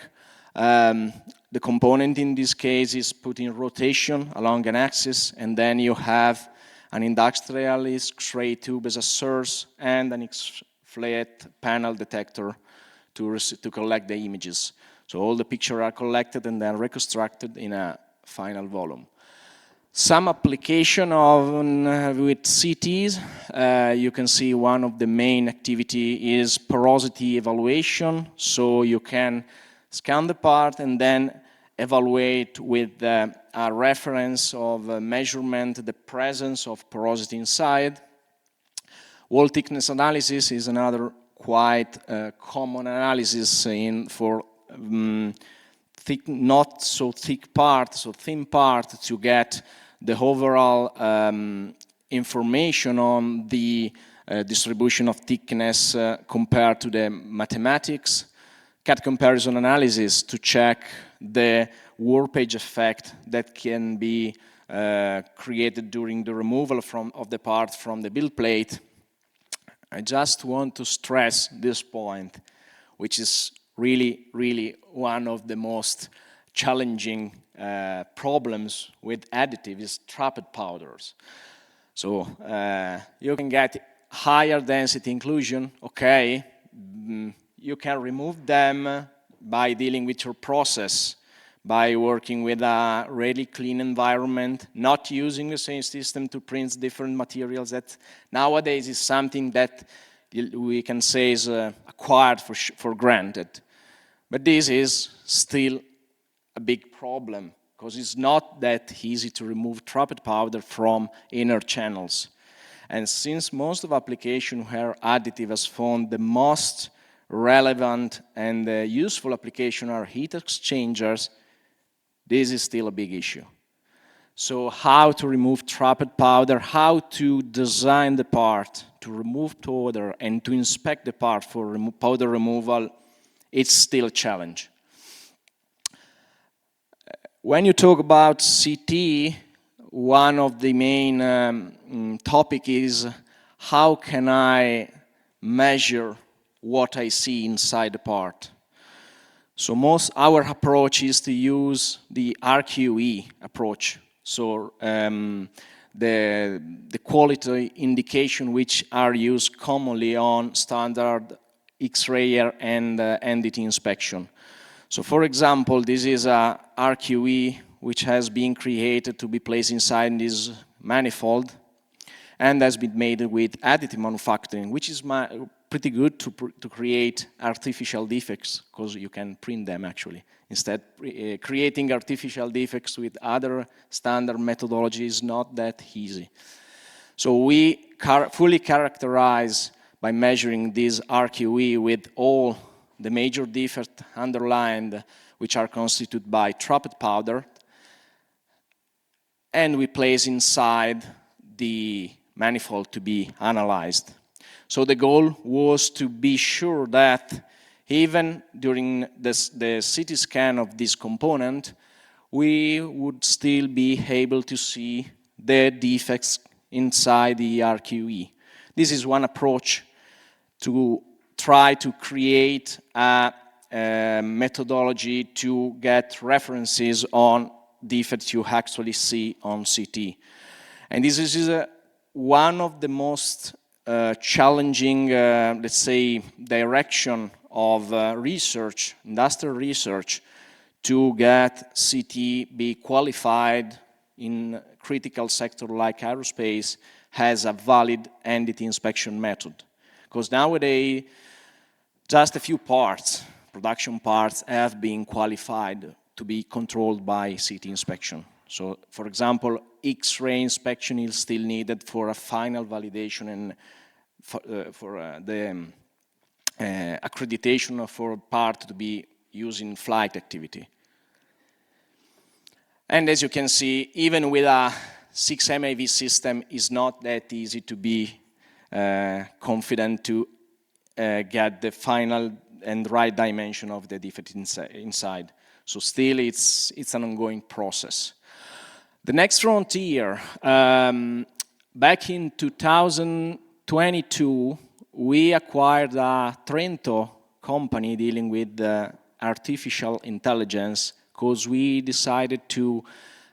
The component in this case is put in rotation along an axis, and then you have an industrial X-ray tube as a source and an X-flat panel detector to collect the images. So all the pictures are collected and then reconstructed in a final volume. Some application with CTs, you can see one of the main activity is porosity evaluation. So you can scan the part and then evaluate with a reference of measurement the presence of porosity inside. Wall thickness analysis is another quite common analysis for thick, not so thick part, so thin part, to get the overall information on the distribution of thickness compared to the mathematics. Cut comparison analysis to check the warpage effect that can be created during the removal of the part from the build plate. I just want to stress this point, which is really, really one of the most challenging problems with additive, is trapped powders. So you can get higher density inclusion, okay. You can remove them by dealing with your process, by working with a really clean environment, not using the same system to print different materials. That nowadays is something that we can say is acquired for granted. But this is still a big problem, because it's not that easy to remove trapped powder from inner channels. And since most of applications where additive has found the most relevant and useful application are heat exchangers, this is still a big issue. So how to remove trapped powder, how to design the part, to remove powder and to inspect the part for powder removal, it's still a challenge. When you talk about CT, one of the main topic is how can I measure what I see inside the part. So our approach is to use the RQE approach. So the quality indication which are used commonly on standard X-ray and NDT inspection. So for example, this is a RQE which has been created to be placed inside this manifold and has been made with additive manufacturing, which is pretty good to create artificial defects because you can print them actually. Instead, creating artificial defects with other standard methodology is not that easy. So we fully characterize by measuring this RQE with all the major defects underlined, which are constituted by trapped powder, and we place inside the manifold to be analyzed. So the goal was to be sure that even during the CT scan of this component, we would still be able to see the defects inside the RQE. This is one approach to try to create a methodology to get references on defects you actually see on CT. And this is one of the most challenging, let's say, direction of research, industrial research, to get CT be qualified in critical sector like aerospace has a valid NDT inspection method. Because nowadays, just a few parts, production parts, have been qualified to be controlled by CT inspection. So, for example, X-ray inspection is still needed for a final validation and for the accreditation for a part to be used in flight activity. And as you can see, even with a 6 MAV system, it's not that easy to be confident to get the final and right dimension of the defect inside. So still, it's an ongoing process. The next frontier, back in 2022, we acquired a Trento company dealing with artificial intelligence because we decided to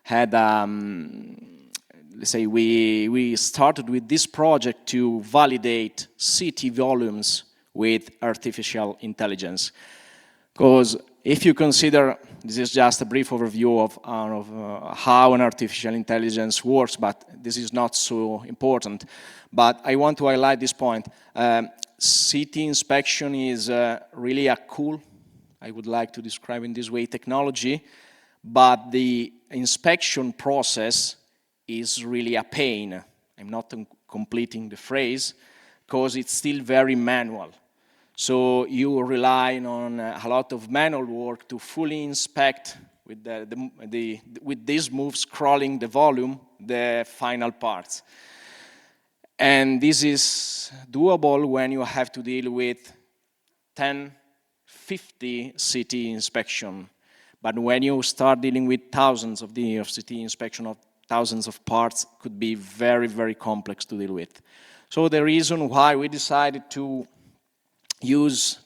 had, let's say, we started with this project to validate CT volumes with artificial intelligence. Because if you consider, this is just a brief overview of how an artificial intelligence works, but this is not so important. But I want to highlight this point. CT inspection is really a cool, I would like to describe in this way, technology, but the inspection process is really a pain. I'm not completing the phrase, because it's still very manual. So you rely on a lot of manual work to fully inspect with with this move scrolling the volume, the final parts. And this is doable when you have to deal with 10, 50 CT inspection. But when you start dealing with thousands of CT inspection of thousands of parts, could be very, very complex to deal with. So the reason why we decided to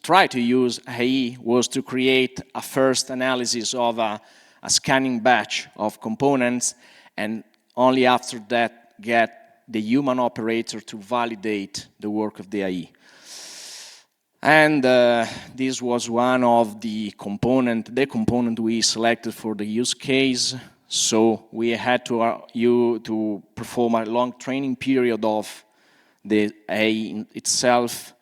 try to use AI was to create a first analysis of a scanning batch of components, and only after that get the human operator to validate the work of the AI. And this was one of the component we selected for the use case. So we had to perform a long training period of the AI itself.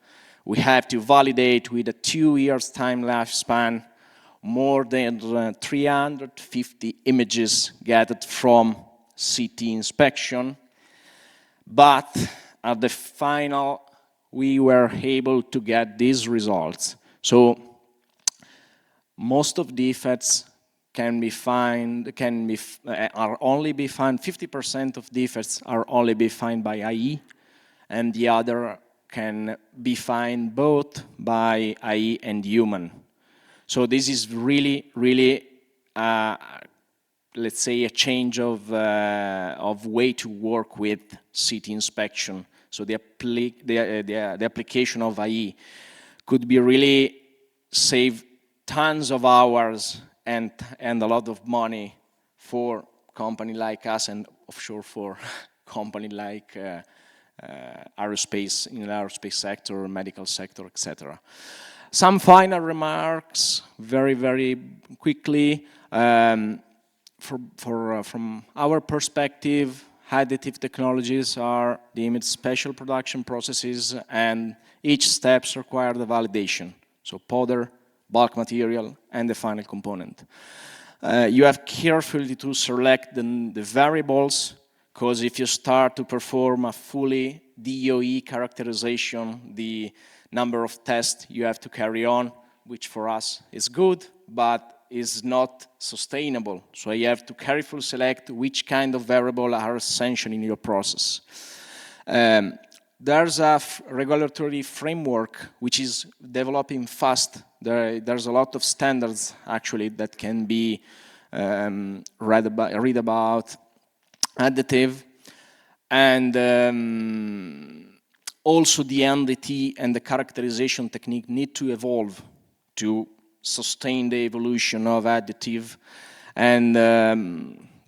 We have to validate with a 2 years time lifespan more than 350 images gathered from CT inspection. But at the final, we were able to get these results. So most of defects can be found, are only be found, 50% of defects are only be found by AI, and the other can be found both by AI and human. So this is really, really, let's say, a change of way to work with city inspection. So the application of AI could be really save tons of hours and a lot of money for company like us, and offshore for company like aerospace, in the aerospace sector, medical sector, etc. Some final remarks, very, very quickly. From our perspective, additive technologies are deemed special production processes, and each step requires the validation. So powder, bulk material, and the final component. You have carefully to select the variables, because if you start to perform a fully DOE characterization, the number of tests you have to carry on, which for us is good, but is not sustainable. So you have to carefully select which kind of variable are essential in your process. There's a regulatory framework which is developing fast. There's a lot of standards actually that can be read about additive, and also the NDT and the characterization technique need to evolve to sustain the evolution of additive. And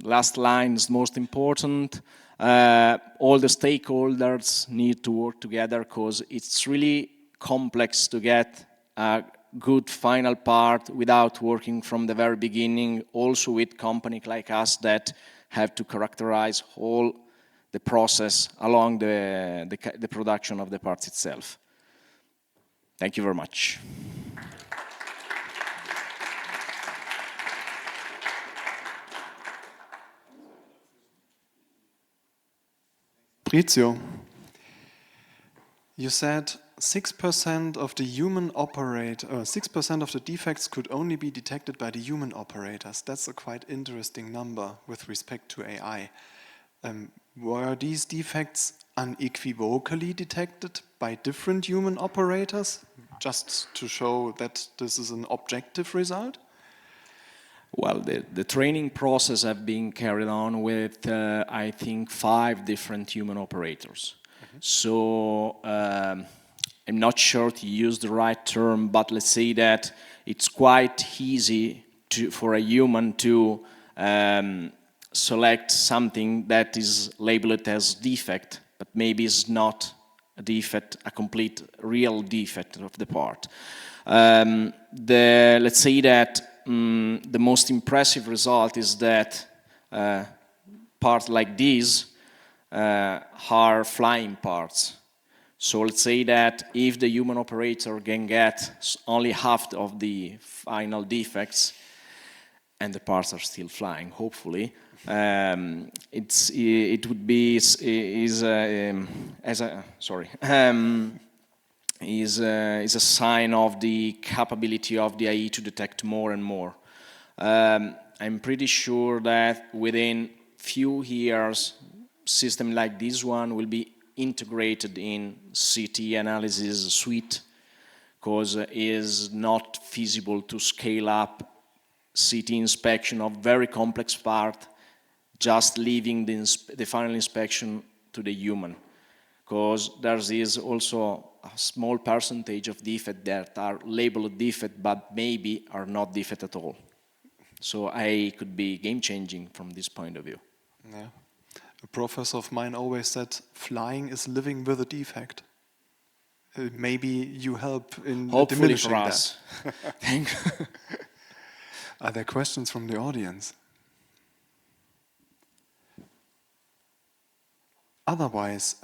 last line is most important. All the stakeholders need to work together, because it's really complex to get a good final part without working from the very beginning, also with companies like us that have to characterize all the process along the production of the parts itself. Thank you very much. Fabrizio, you said 6% of the human operator, 6% of the defects could only be detected by the human operators. That's a quite interesting number with respect to AI. Were these defects unequivocally detected by different human operators, just to show that this is an objective result? Well, the training process has been carried on with, I think, 5 different human operators. Mm-hmm. So I'm not sure to use the right term, but let's say that it's quite easy for a human to select something that is labeled as defect, but maybe is not a defect, a complete real defect of the part. Let's say that the most impressive result is that parts like these are flying parts. So let's say that if the human operator can get only half of the final defects, and the parts are still flying, hopefully, it would be is a sign of the capability of the AI to detect more and more. I'm pretty sure that within few years, system like this one will be integrated in CT analysis suite, because it is not feasible to scale up CT inspection of very complex part, just leaving the final inspection to the human, because there is also a small percentage of defects that are labeled defect, but maybe are not defect at all. So AI could be game-changing from this point of view. Yeah. A professor of mine always said, flying is living with a defect. Maybe you help in diminishing for us. that. Thank you. Are there questions from the audience? Otherwise,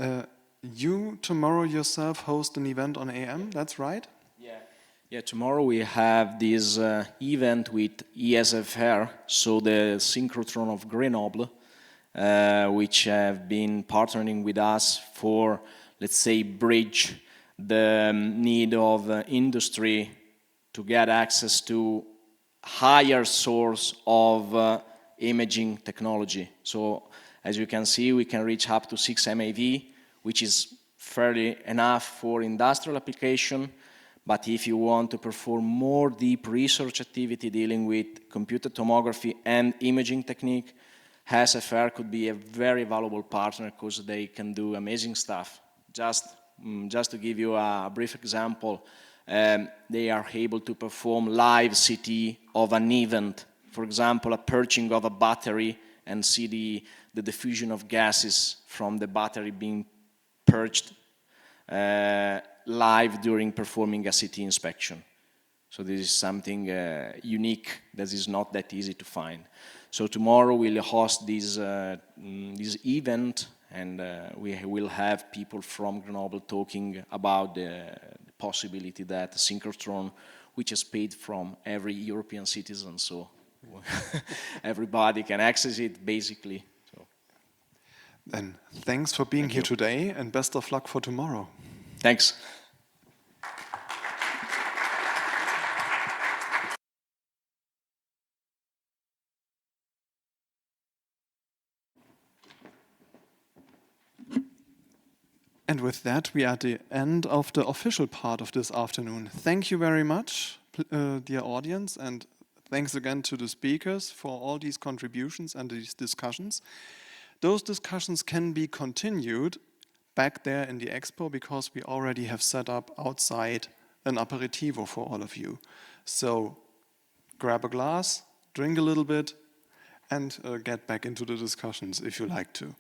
you tomorrow yourself host an event on AM, that's right? Yeah, tomorrow we have this event with ESFR, so the synchrotron of Grenoble, which have been partnering with us for, let's say, bridge the need of industry to get access to higher source of imaging technology. So as you can see, we can reach up to 6 MeV, which is fairly enough for industrial application. But if you want to perform more deep research activity dealing with computer tomography and imaging technique, SFR could be a very valuable partner because they can do amazing stuff. Just to give you a brief example, they are able to perform live CT of an event, for example, a purging of a battery, and see the diffusion of gases from the battery being purged live during performing a CT inspection. So this is something unique that is not that easy to find. So tomorrow we'll host this event, and we will have people from Grenoble talking about the possibility that synchrotron, which is paid from every European citizen, so everybody can access it basically. So. Then thanks for being here today, and best of luck for tomorrow. Thanks. And with that, we are at the end of the official part of this afternoon. Thank you very much, dear audience, and thanks again to the speakers for all these contributions and these discussions. Those discussions can be continued back there in the expo because we already have set up outside an aperitivo for all of you. So grab a glass, drink a little bit, and get back into the discussions if you like to.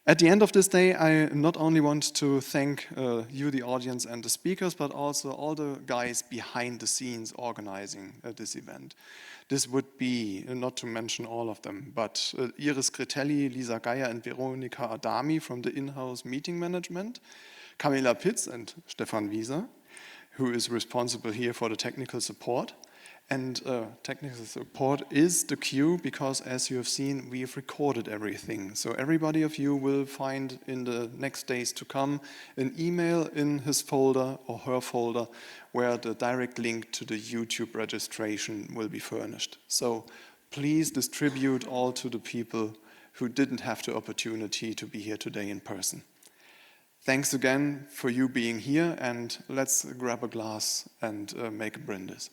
At the end of this day, I not only want to thank you, the audience, and the speakers, but also all the guys behind the scenes organizing this event. This would be, not to mention all of them, but Iris Cretelli, Lisa Geier, and Veronika Adami from the in-house meeting management, Camilla Pitz and Stefan Wieser, who is responsible here for the technical support. And technical support is the queue because, as you have seen, we have recorded everything. So everybody of you will find in the next days to come an email in his folder or her folder where the direct link to the YouTube registration will be furnished. So please distribute all to the people who didn't have the opportunity to be here today in person. Thanks again for you being here, and let's grab a glass and make a brindis.